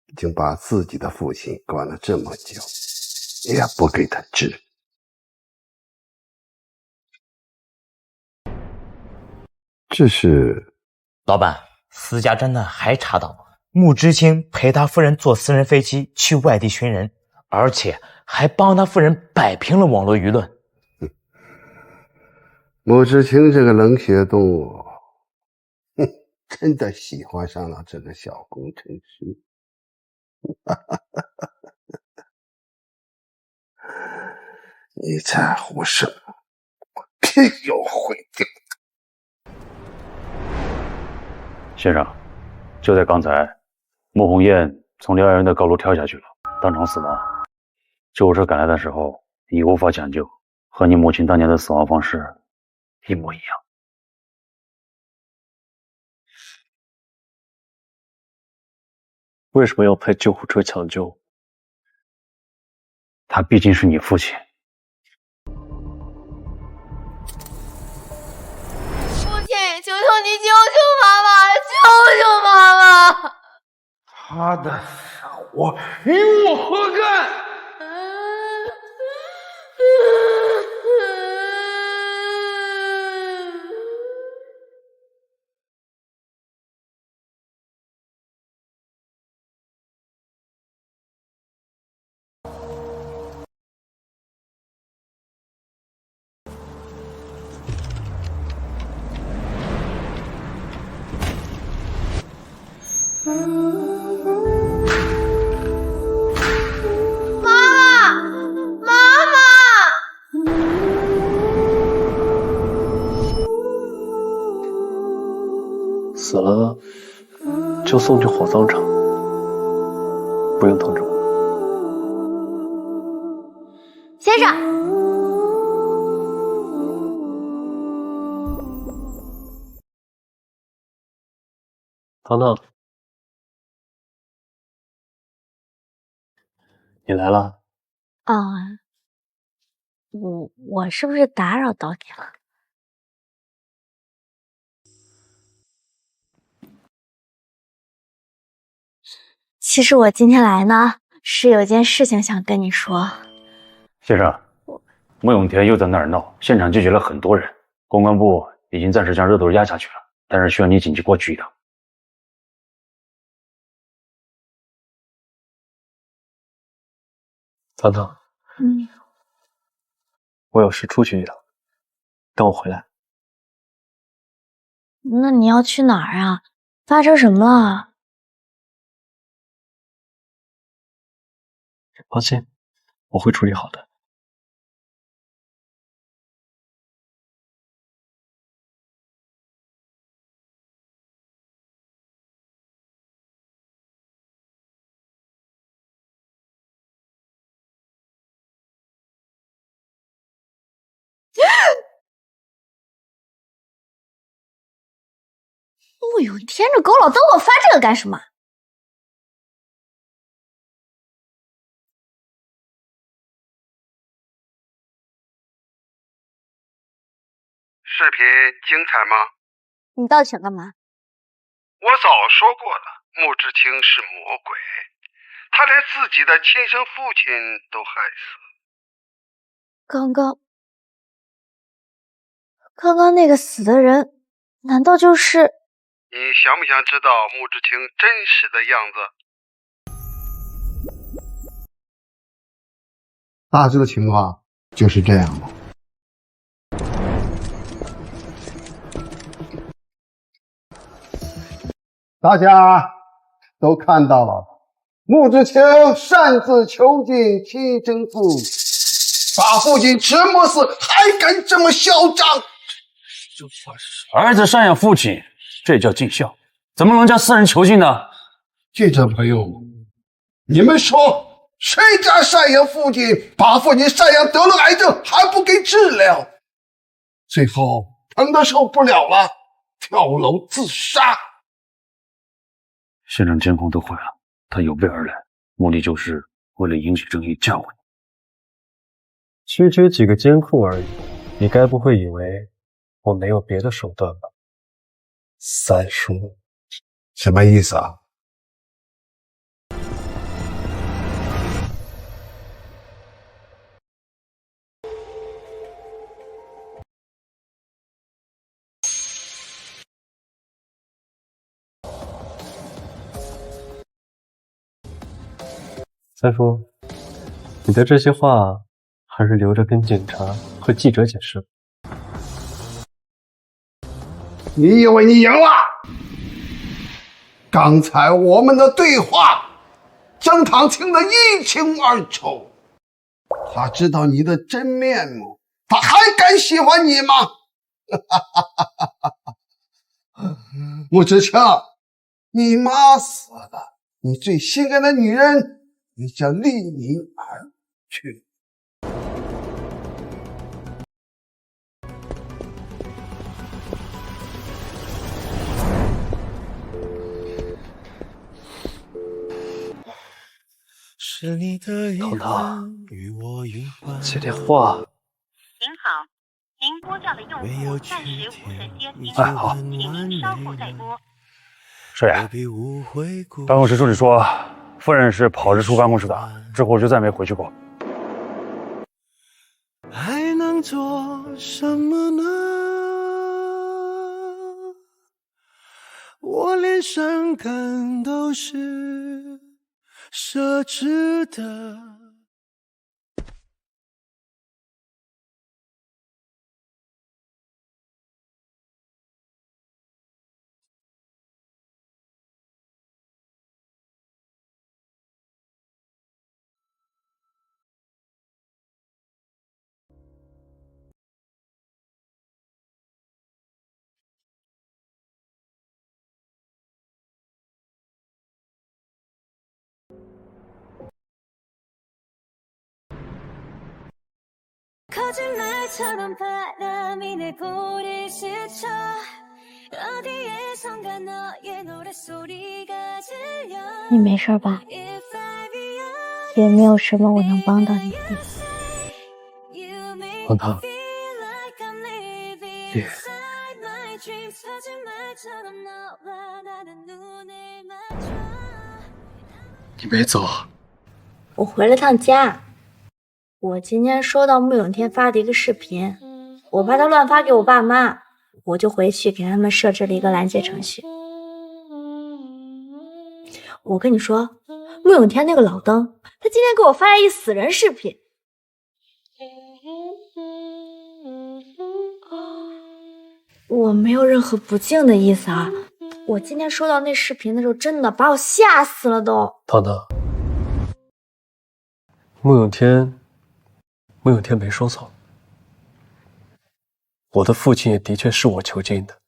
已经把自己的父亲关了这么久，也不给他治。这是老板，私家侦探还查到穆之清陪他夫人坐私人飞机去外地寻人，而且还帮他夫人摆平了网络舆论。穆之清这个冷血动物，真的喜欢上了这个小工程师。你在乎什么？必有回报。先生，就在刚才，穆红艳从疗养院的高楼跳下去了，当场死亡。救护车赶来的时候，已无法抢救，和你母亲当年的死亡方式一模一样。为什么要派救护车抢救？他毕竟是你父亲。父亲，求求你救救妈妈，救救妈妈！他的死活与我何干？死了就送去火葬场，不用通知我。先生，糖糖，你来了。我是不是打扰到你了？其实我今天来呢，是有件事情想跟你说。先生，穆永田又在那儿闹，现场拒绝了很多人，公关部已经暂时将热度压下去了，但是需要你紧急过去一趟。糖糖，我有事出去一趟，等我回来。那你要去哪儿啊？发生什么了？放心，我会处理好的。穆永天这狗老头给我发这个干什么？视频精彩吗？你到底想干嘛？我早说过了，穆志清是魔鬼，他连自己的亲生父亲都害死。刚刚那个死的人，难道就是？你想不想知道穆志清真实的样子？大致的情况就是这样的。大家都看到了，穆志清擅自囚禁亲生父，把父亲折磨死，还敢这么嚣张！儿子赡养父亲，这叫尽孝，怎么能叫私人囚禁呢？记者朋友，你们说谁家赡养父亲，把父亲赡养得了癌症还不给治疗，最后疼得受不了了，跳楼自杀。现场监控都坏了，他有备而来，目的就是为了引起争议架我。区区几个监控而已，你该不会以为我没有别的手段吧？三叔，什么意思啊？三叔，你的这些话还是留着跟警察和记者解释吧。你以为你赢了？刚才我们的对话，郑堂听得一清二楚。他知道你的真面目，他还敢喜欢你吗？穆志清，你妈死了，你最心爱的女人，你将离你而去。糖糖，接电话。您好，您拨叫的用户暂时无人接听，好，请您稍后再拨。少爷，办公室助理说，夫人是跑着出办公室的，之后就再没回去过。还能做什么呢？我连伤感都是奢侈的。你没事吧？有没有什么我能帮到你的地方？糖糖，爹，你没走？我回了趟家。我今天收到穆永天发的一个视频，我怕他乱发给我爸妈，我就回去给他们设置了一个拦截程序。我跟你说，穆永天那个老登，他今天给我发来一死人视频。我没有任何不敬的意思啊，我今天收到那视频的时候，真的把我吓死了都。糖糖，穆永天没说错，我的父亲也的确是我囚禁的，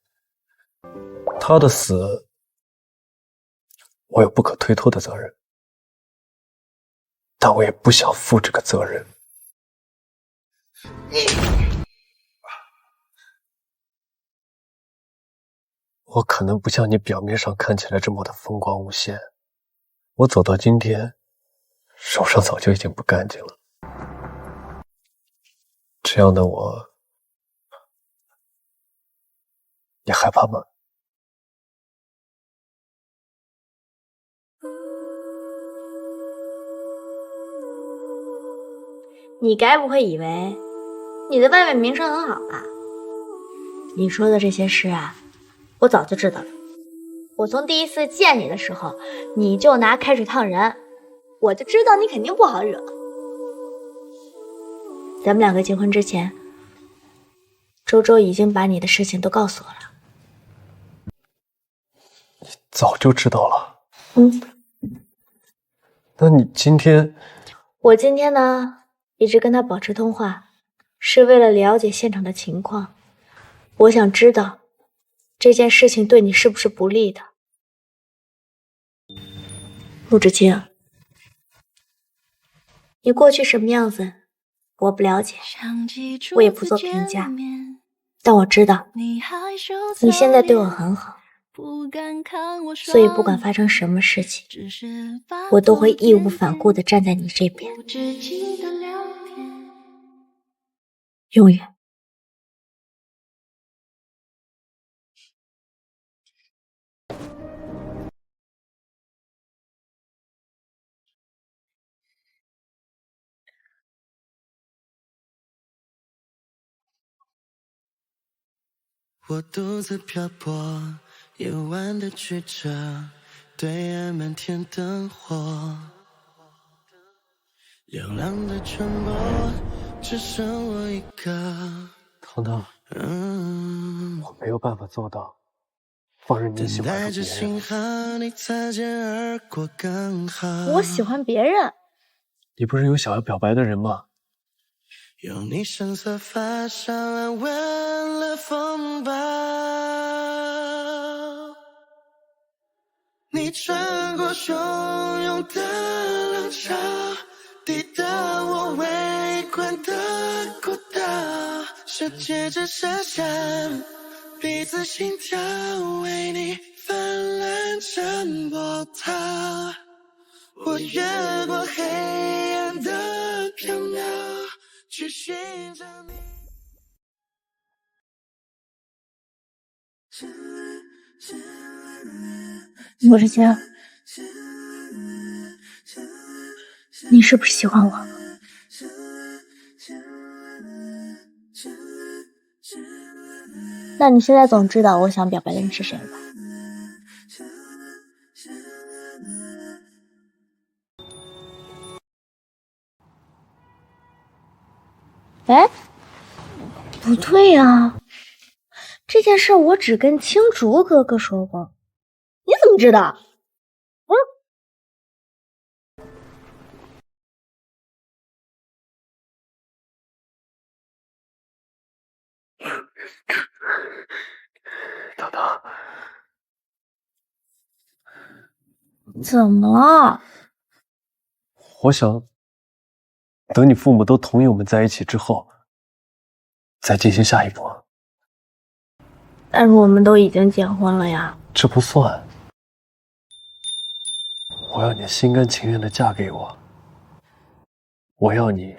他的死，我有不可推脱的责任，但我也不想负这个责任。我可能不像你表面上看起来这么的风光无限，我走到今天，手上早就已经不干净了。这样的我，你害怕吗？你该不会以为你在外面名声很好吧？你说的这些事啊，我早就知道了。我从第一次见你的时候，你就拿开水烫人，我就知道你肯定不好惹。咱们两个结婚之前，周周已经把你的事情都告诉我了。早就知道了。嗯，那你今天？我今天呢，一直跟他保持通话，是为了了解现场的情况。我想知道这件事情对你是不是不利的。陆芷清，你过去什么样子我不了解，我也不做评价，但我知道你现在对我很好，所以不管发生什么事情，我都会义无反顾地站在你这边，永远。我独自漂泊，夜晚的曲折，对岸漫天灯火，流浪的船舶，只剩我一个。糖糖，我没有办法做到放任你喜欢上别人。我喜欢别人？你不是有想要表白的人吗？用你深色发梢安稳了风暴，你穿过汹涌的浪潮，抵达我围观的孤岛，世界只剩下彼此心跳，为你泛滥成波涛，我越过黑暗的缥缈，去寻找你。陆芷清，你是不是喜欢我？那你现在总知道我想表白的人是谁了吧？哎，不对呀，这件事我只跟青竹哥哥说过，你怎么知道？糖糖，怎么了？我想等你父母都同意我们在一起之后，再进行下一步。但是我们都已经结婚了呀。这不算。我要你心甘情愿地嫁给我，我要你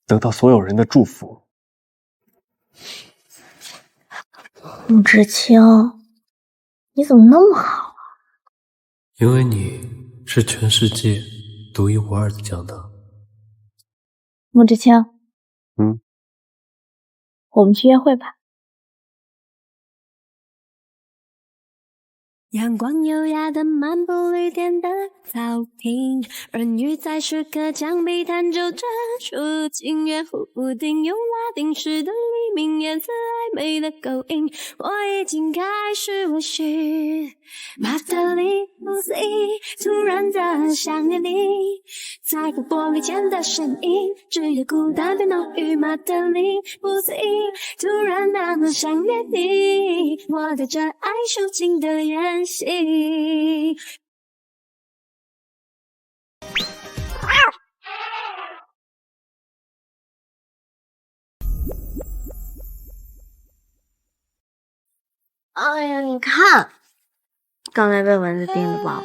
得到所有人的祝福。陆芷清，你怎么那么好啊？因为你是全世界独一无二的讲堂。穆志清，我们去约会吧。阳光优雅的漫步绿田的草坪，人鱼在石刻墙壁弹奏着抒情乐，屋顶用拉丁诗的黎明，颜色暧昧的勾引，我已经开始温习。马德里不思议，突然的想念你，在乎玻璃前的身影，只有孤单变浓郁。马德里不思议，突然那么想念你，我带着爱抒情的演戏。哎呀，你看，刚才被蚊子叮的吧？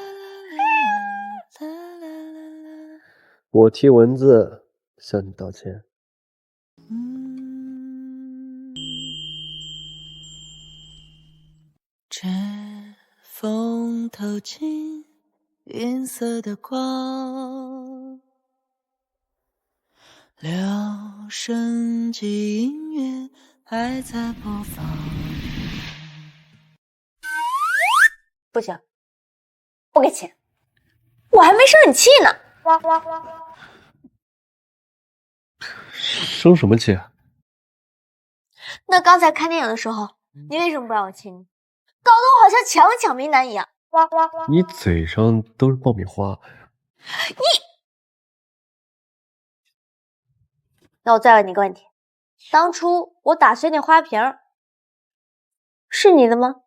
我替蚊子向你道歉。春风透进银色的光，留声机音乐还在播放。不行，不给钱，我还没生你气呢。生什么气啊？那刚才看电影的时候，你为什么不让我亲你？搞得我好像抢民男一样。你嘴上都是爆米花。那我再问你个问题，当初我打碎那花瓶是你的吗？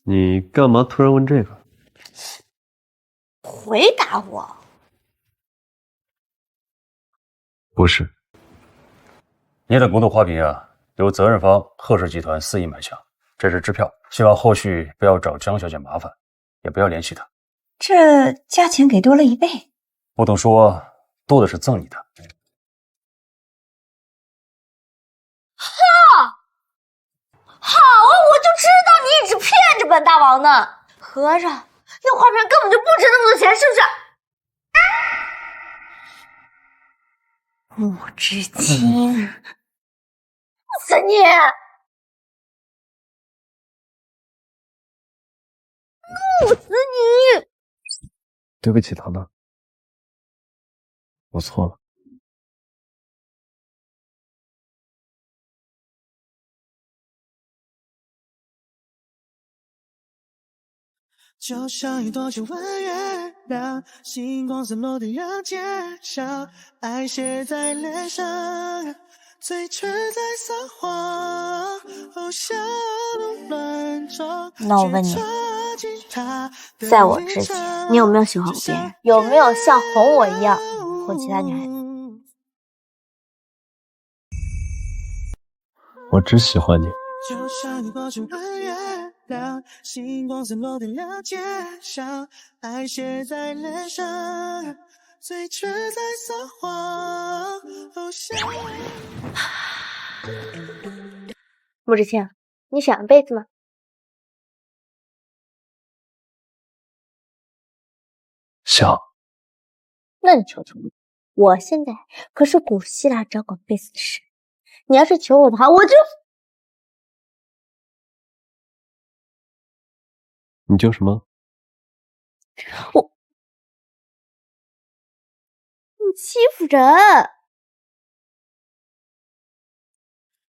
你干嘛突然问这个？回答我。不是。你的古董花瓶啊，由责任方贺氏集团4亿买下，这是支票，希望后续不要找江小姐麻烦，也不要联系她。这价钱给多了1倍。不懂说多的是赠你的。好啊，我就知道你一直骗着本大王呢。合着那花瓶根本就不值那么多钱，是不是？穆之清，弄死你！弄死你！对不起，糖糖，我错了。就像一朵旧闻月亮，星光散落的人街上，爱写在脸上，嘴唇在撒谎，偶像乱撞。那我问你，在我之前，你有没有喜欢过别人？有没有像哄我一样哄其他女孩子？我只喜欢你。就像一朵旧闻月亮，星光散落的了街上，爱写在脸上，嘴唇在撒谎，偶像。穆之清，你想一辈子吗？想。那你求求我，我现在可是古希腊掌管贝斯的神，你要是求我的话，我就……你叫什么？你欺负人！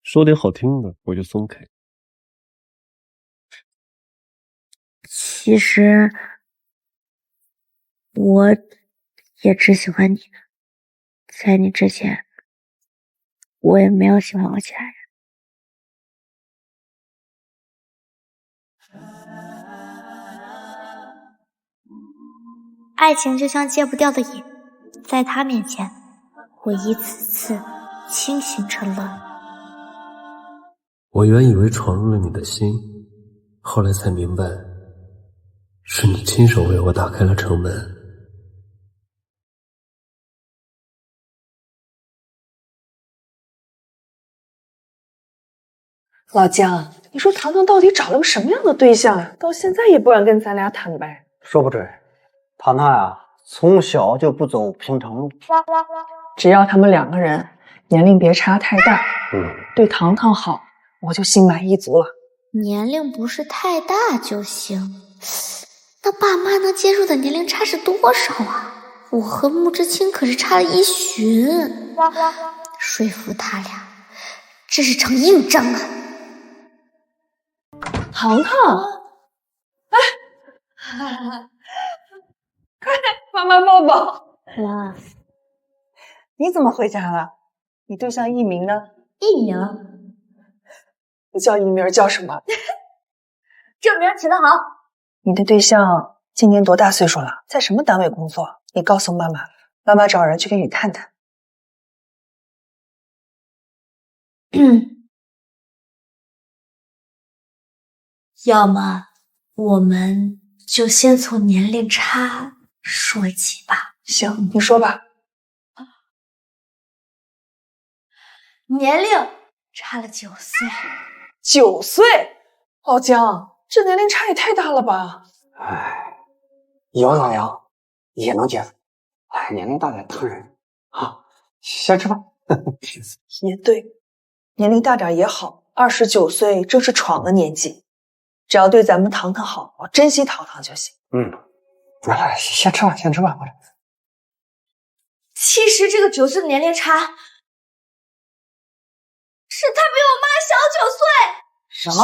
说点好听的，我就松开。其实我也只喜欢你，在你之前，我也没有喜欢过其他人。爱情就像戒不掉的瘾，在他面前，我一次次清醒沉沦。我原以为闯入了你的心，后来才明白，是你亲手为我打开了城门。老姜，你说糖糖到底找了个什么样的对象啊？到现在也不敢跟咱俩坦白。说不准，糖糖呀，从小就不走平常路。只要他们2个人年龄别差太大，对糖糖好，我就心满意足了。年龄不是太大就行。那爸妈能接受的年龄差是多少啊？我和穆之清可是差了1旬，说服他俩，这是场硬仗啊！糖糖，哎，快，妈妈抱抱。妈，你怎么回家了？你对象艺名呢？艺名？不叫艺名，叫什么？这名起得好。你的对象今年多大岁数了？在什么单位工作？你告诉妈妈，妈妈找人去给你探探。要么我们就先从年龄差说起吧。行，你说吧。年龄差了9岁。9岁？老姜，这年龄差也太大了吧？哎，姚老杨也能接受。哎，年龄大点当然啊，先吃饭。也对，年龄大点也好，29岁正是闯的年纪，只要对咱们糖糖好，我珍惜糖糖就行。来，先吃饭，先吃饭。其实这个9岁的年龄差，是他比我妈小9岁。什么？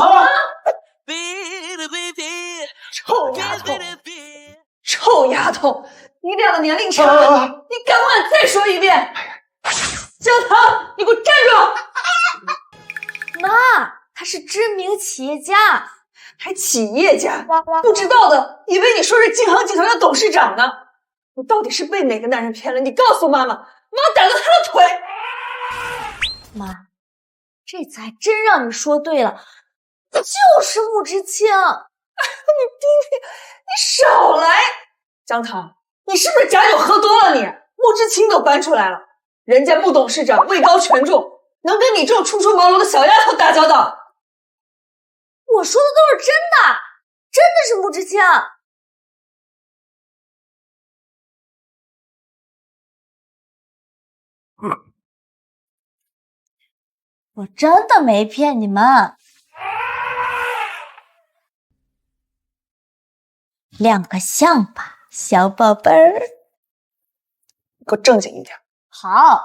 臭丫头！臭丫头！你俩的年龄差，你敢不敢再说一遍？姜糖，你给我站住！妈，他是知名企业家，还企业家？不知道的以为你说是金航集团的董事长呢。你到底是被哪个男人骗了？你告诉妈妈，妈打断他的腿！妈，这次还真让你说对了，就是穆之清。你少来！姜糖，你是不是假酒喝多了你？穆之清都搬出来了，人家穆董事长位高权重，能跟你这种初出茅庐的小丫头打交道？我说的都是真的，真的是穆之清。我真的没骗你们。亮个相吧，小宝贝儿。给我正经一点。好，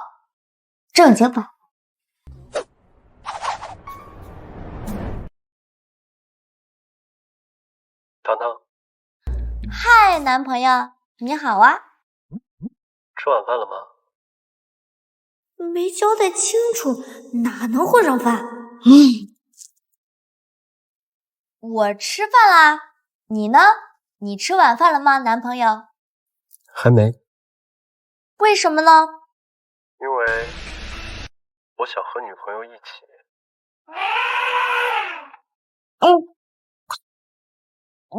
正经吧。糖糖，嗨，男朋友，你好啊。吃晚饭了吗？没交代清楚，哪能混上饭？我吃饭啦，你呢？你吃晚饭了吗，男朋友？还没。为什么呢？因为我想和女朋友一起。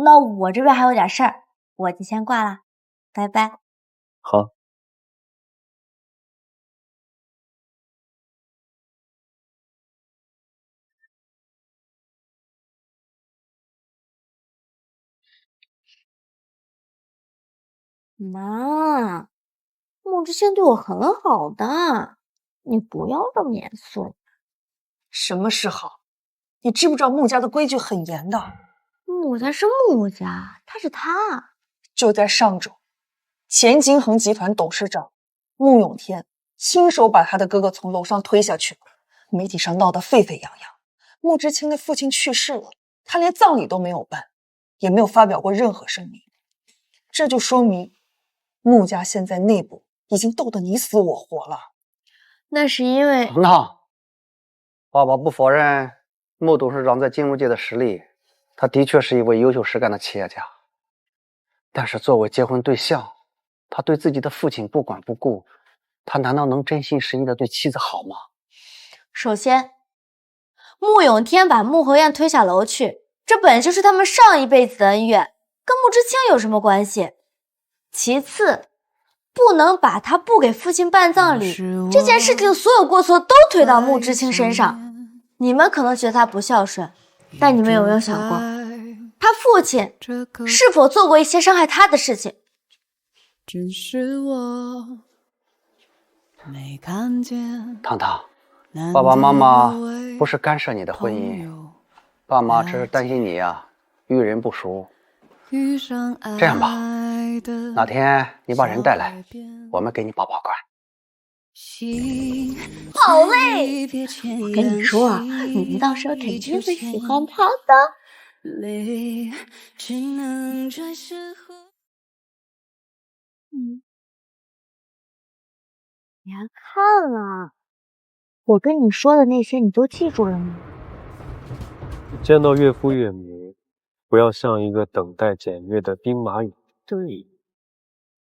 那我这边还有点事儿，我就先挂了，拜拜。好。妈，穆之谦对我很好的，你不要这么严肃。什么是好？你知不知道穆家的规矩很严的？穆家是穆家，他是他。就在上周，前金恒集团董事长穆永天亲手把他的哥哥从楼上推下去，媒体上闹得沸沸扬扬。穆之清的父亲去世了，他连葬礼都没有办，也没有发表过任何声明。这就说明穆家现在内部已经斗得你死我活了。那是因为糖糖，爸爸不否认穆董事长在金融界的实力，他的确是一位优秀实干的企业家。但是作为结婚对象，他对自己的父亲不管不顾，他难道能真心实意的对妻子好吗？首先，穆永天把穆和燕推下楼去，这本就是他们上一辈子的恩怨，跟穆之清有什么关系？其次，不能把他不给父亲办葬礼这件事情的所有过错都推到穆之清身上。你们可能觉得他不孝顺，但你们有没有想过，他父亲是否做过一些伤害他的事情？只是我没看见。糖糖，爸爸妈妈不是干涉你的婚姻，爸妈只是担心你呀，遇人不淑。这样吧，哪天你把人带来，我们给你保管。好嘞！我跟你说啊，你们到时候肯定会喜欢他的。别看了，我跟你说的那些你都记住了吗？见到岳父岳母，不要像一个等待检阅的兵马俑。对，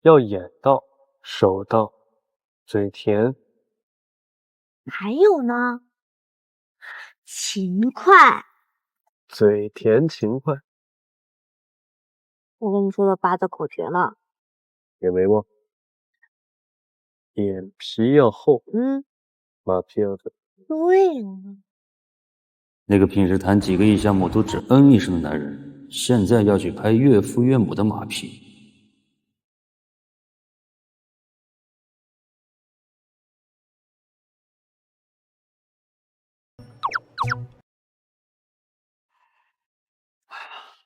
要眼到、手到、嘴甜。还有呢，勤快。嘴甜勤快。我跟你说的8字口诀呢。有眉毛。脸皮要厚，马屁要短。对了，那个平时谈几个亿项目都只嗯一声的男人，现在要去拍岳父岳母的马屁。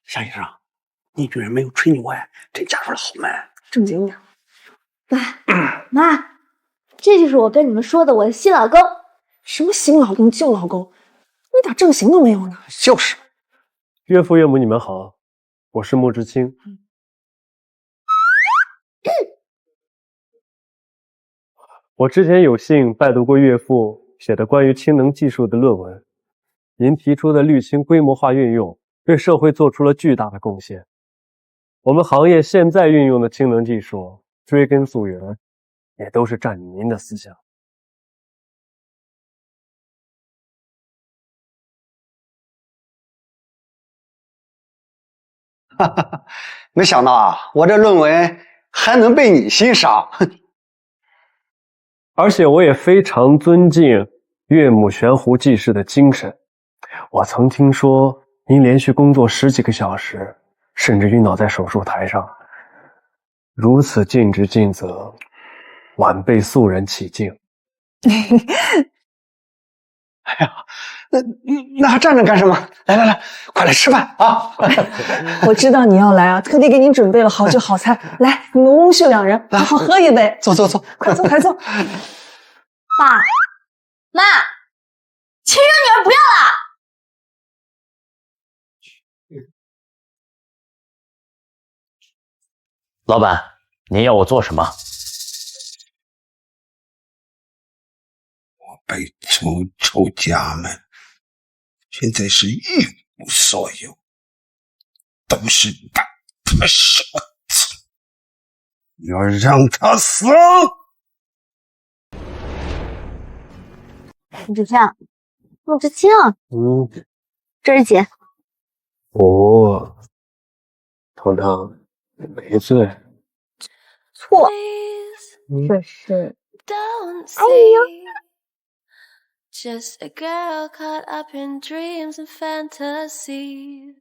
夏医生，你女人没有吹牛哎，这嫁出来好卖。正经点。爸妈，这就是我跟你们说的我的新老公。什么新老公旧老公，一点正形都没有呢。就是。岳父岳母你们好，我是穆之清。我之前有幸拜读过岳父写的关于氢能技术的论文，您提出的氯氢规模化运用对社会做出了巨大的贡献。我们行业现在运用的氢能技术，追根溯源，也都是站您的思想。哈哈，没想到啊，我这论文还能被你欣赏。而且我也非常尊敬岳母悬壶济世的精神。我曾听说您连续工作10几个小时，甚至晕倒在手术台上，如此尽职尽责，晚辈肃然起敬。哎呀，那还站着干什么？来，快来吃饭啊！我知道你要来啊，特地给你准备了好酒好菜。来，你们翁婿2人好好喝一杯。坐，快坐。爸妈，亲生女儿不要了。老板，您要我做什么？我被仇家们现在是一无所有，都是他的傻子，要让他死！穆之清，这是姐。哦，糖糖没罪。错，这是。哎呀。Just a girl caught up in dreams and fantasies.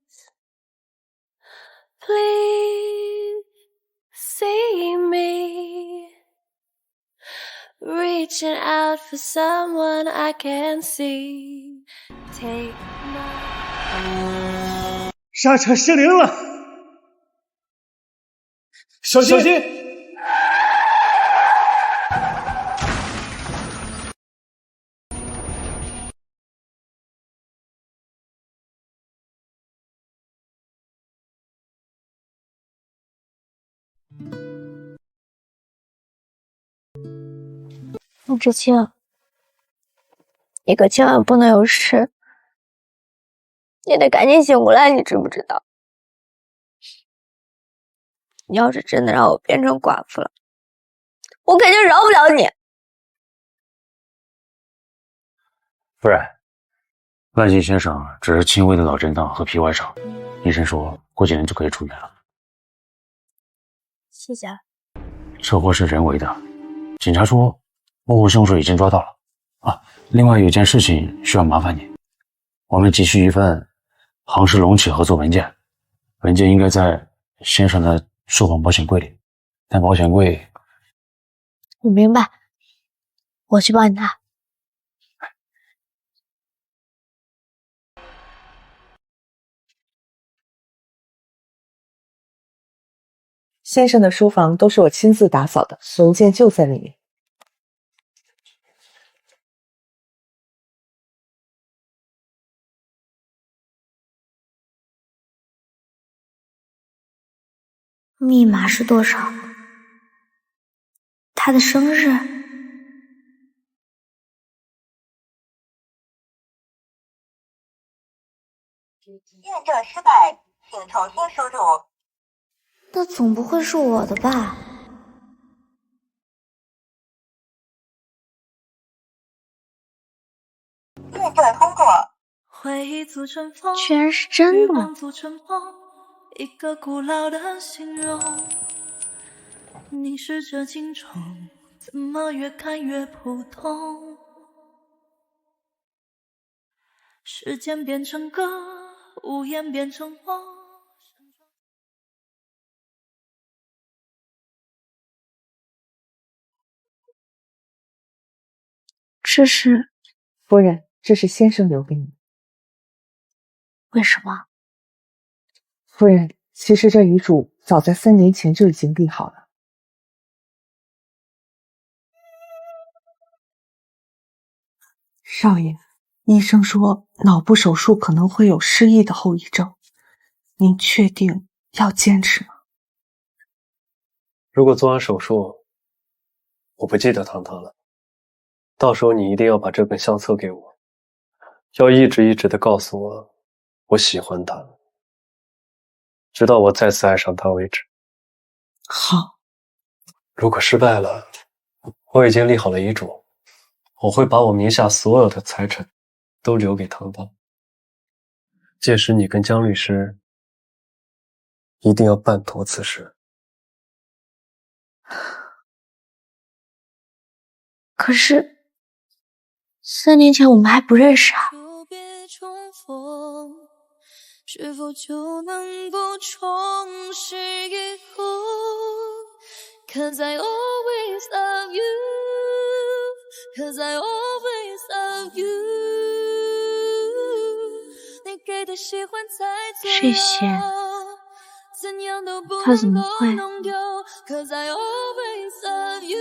Please see me reaching out for someone I can see. Take my 刹车失灵了，小心！穆之清，你可千万不能有事，你得赶紧醒过来，你知不知道？你要是真的让我变成寡妇了，我肯定饶不了你。夫人，万幸先生只是轻微的脑震荡和皮外伤，医生说过几天就可以出院了。谢谢。车祸是人为的，警察说幕后凶手已经抓到了。另外有件事情需要麻烦你，我们急需一份杭氏隆起合作文件，文件应该在先生的寿房保险柜里，但保险柜……我明白，我去帮你拿。先生的书房都是我亲自打扫的，文件就在里面。密码是多少？他的生日？验证失败，请重新输入。那总不会是我的吧？验证通过。居然是真的！一个古老的形容，凝视着镜中，怎么越看越普通？时间变成歌，无言变成梦。这是夫人，这是先生留给你。为什么？夫人，其实这遗嘱早在3年前就已经立好了。少爷，医生说脑部手术可能会有失忆的后遗症，您确定要坚持吗？如果做完手术，我不记得糖糖了，到时候你一定要把这本相册给我，要一直一直的告诉我，我喜欢他，直到我再次爱上他为止。好。如果失败了，我已经立好了遗嘱，我会把我名下所有的财产都留给糖糖。届时你跟江律师一定要办妥此事。可是3年前我们还不认识啊。是否就能够重拾以后 Cause I always love you Cause I always love you 你给的喜欢在这些他怎么会？Cause I always love you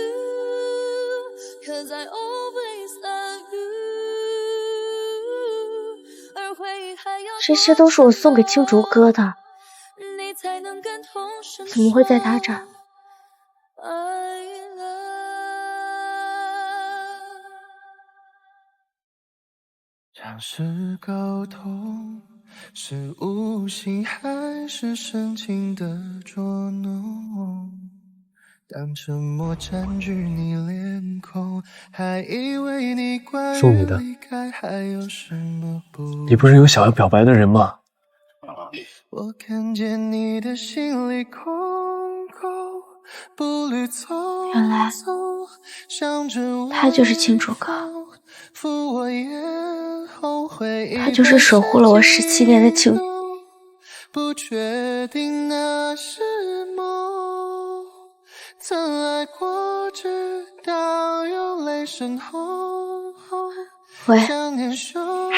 Cause I always love you 这些都是我送给青竹哥的，怎么会在他这儿？像是沟通，是无心还是深情的捉弄？当沉默占据你脸孔，还以为你乖送你的。离开还有什么不你不是有想要表白的人吗？我看见你的心里空空，步履匆原来匆，他就是青竹哥，敷我眼后回忆他就是守护了我17年的青竹。不确定那是梦，曾爱过，直到有泪渗后。喂，夫人，先生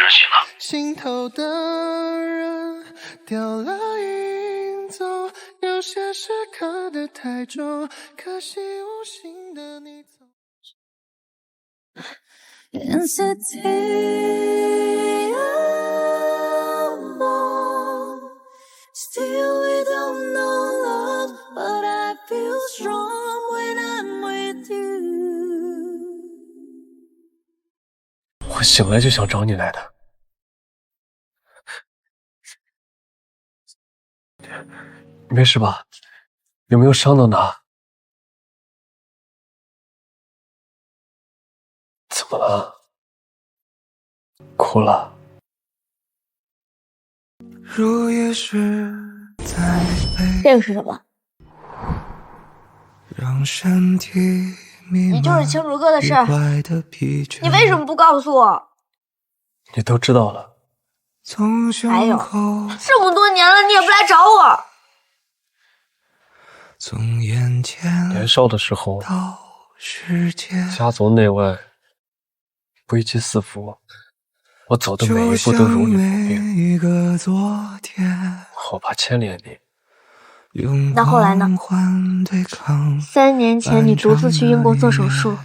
醒了。心头的人掉了影踪，有些事刻得太重，可惜无心的你走。Still we don't know love, but I feel strong when I'm with you. 我醒来就想找你来的。没事吧？有没有伤到哪？怎么了？哭了？若也是在这个是什么？让身体你就是青竹哥的事儿，你为什么不告诉我？你都知道了，还有，这么多年了，你也不来找我。年少的时候，家族内外危机四伏，我走的每一步都如履薄冰，我怕牵连你。那后来呢？3年前你独自去英国做手术，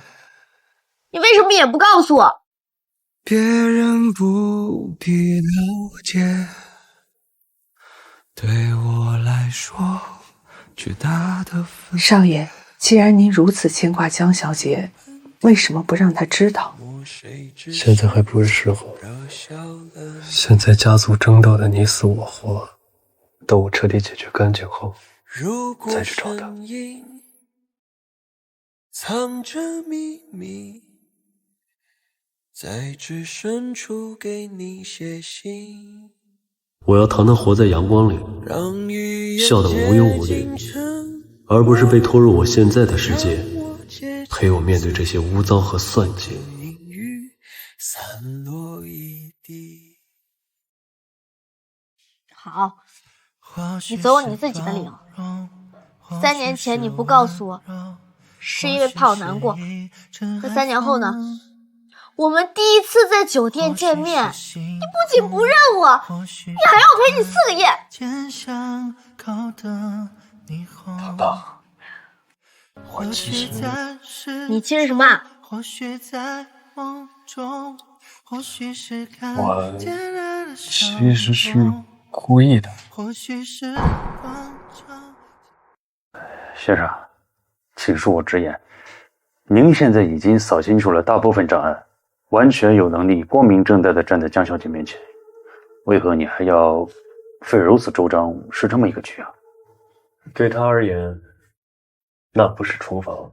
你为什么也不告诉我？别人不必了解，对我来说，巨大的分。少爷，既然您如此牵挂江小姐，为什么不让她知道？现在还不是时候。现在家族争斗的你死我活，等我彻底解决干净后，再去找她。藏着秘密，在纸深处给你写信。我要堂堂活在阳光里，笑得无忧无虑，而不是被拖入我现在的世界，陪我面对这些污糟和算计。好，你走你自己的理由。3年前你不告诉我，是因为怕我难过。可3年后呢？我们第一次在酒店见面，你不仅不认我，你还要我陪你4个夜。爸爸，我其实……你其实什么？我其实是故意的。先生，请恕我直言，您现在已经扫清楚了大部分障碍，完全有能力光明正大的站在江小姐面前，为何你还要费如此周章施这么一个局啊？对他而言，那不是厨房，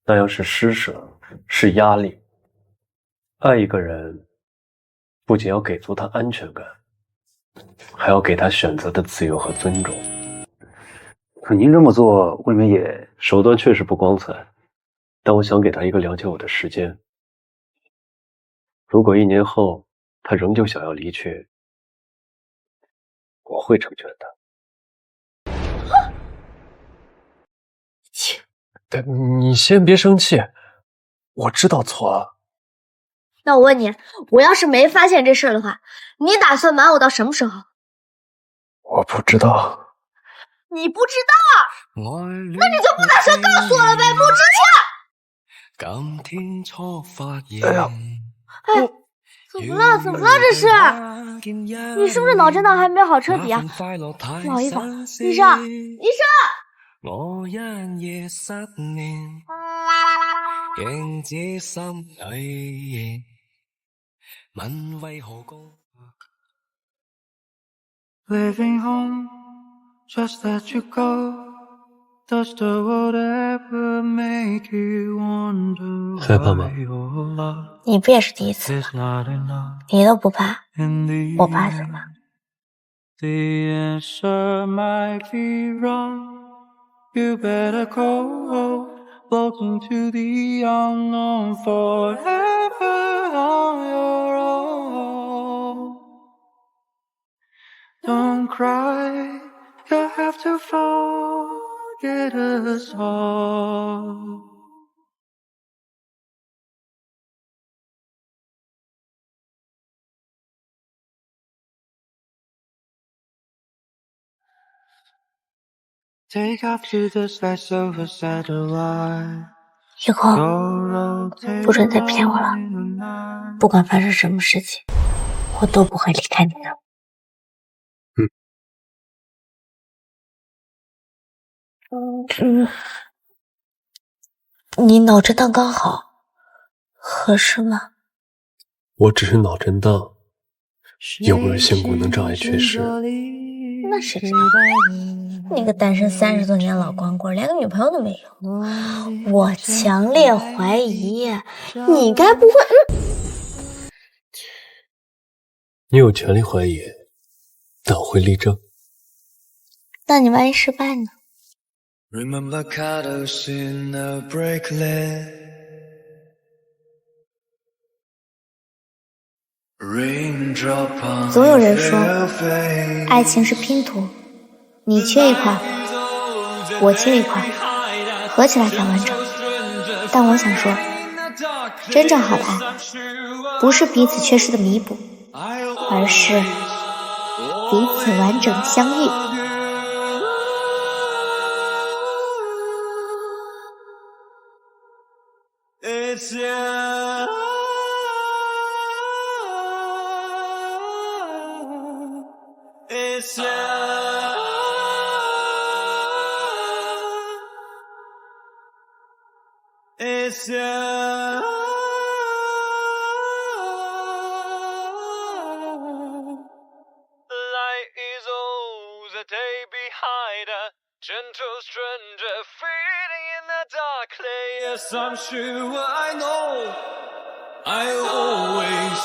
那要是施舍，是压力。爱一个人，不仅要给足他安全感，还要给他选择的自由和尊重。可您这么做，未免也……手段确实不光彩，但我想给他一个了解我的时间。如果1年后他仍旧想要离去，我会成全他。你先别生气，我知道错了。那我问你，我要是没发现这事儿的话，你打算瞒我到什么时候？我不知道。你不知道啊？那你就不打算告诉我了呗，穆之谦。哎呀，哎，怎么了？怎么了？这是？你是不是脑震荡还没好彻底啊？不好意思，医生，医生。我一夜失眠，鏡子心裏問為何高 Living home, just let you go. Does the world ever make you wonder 害怕吗？你不也是第一次吗？你都不怕，我怕什么？ The answer might be wrong.You better go, walk into the unknown forever on your own. Don't cry, you have to forget us all. Take off to the slice of a satellite. 以后不准再骗我了，不管发生什么事情，我都不会离开你的。你脑震荡刚好，合适吗？我只是脑震荡，又不是性功能障碍缺失。那谁知道？你个单身30多年老光棍，连个女朋友都没有。我强烈怀疑，你该不会……你有权利怀疑，但我会力证。那你万一失败呢？ Remember Carlos in a bracelet. 总有人说，爱情是拼图，你缺一块，我缺一块，合起来才完整。但我想说，真正好的爱，不是彼此缺失的弥补，而是彼此完整的相遇。Gentle stranger fading in the dark lane. Yes, I'm sure I know I always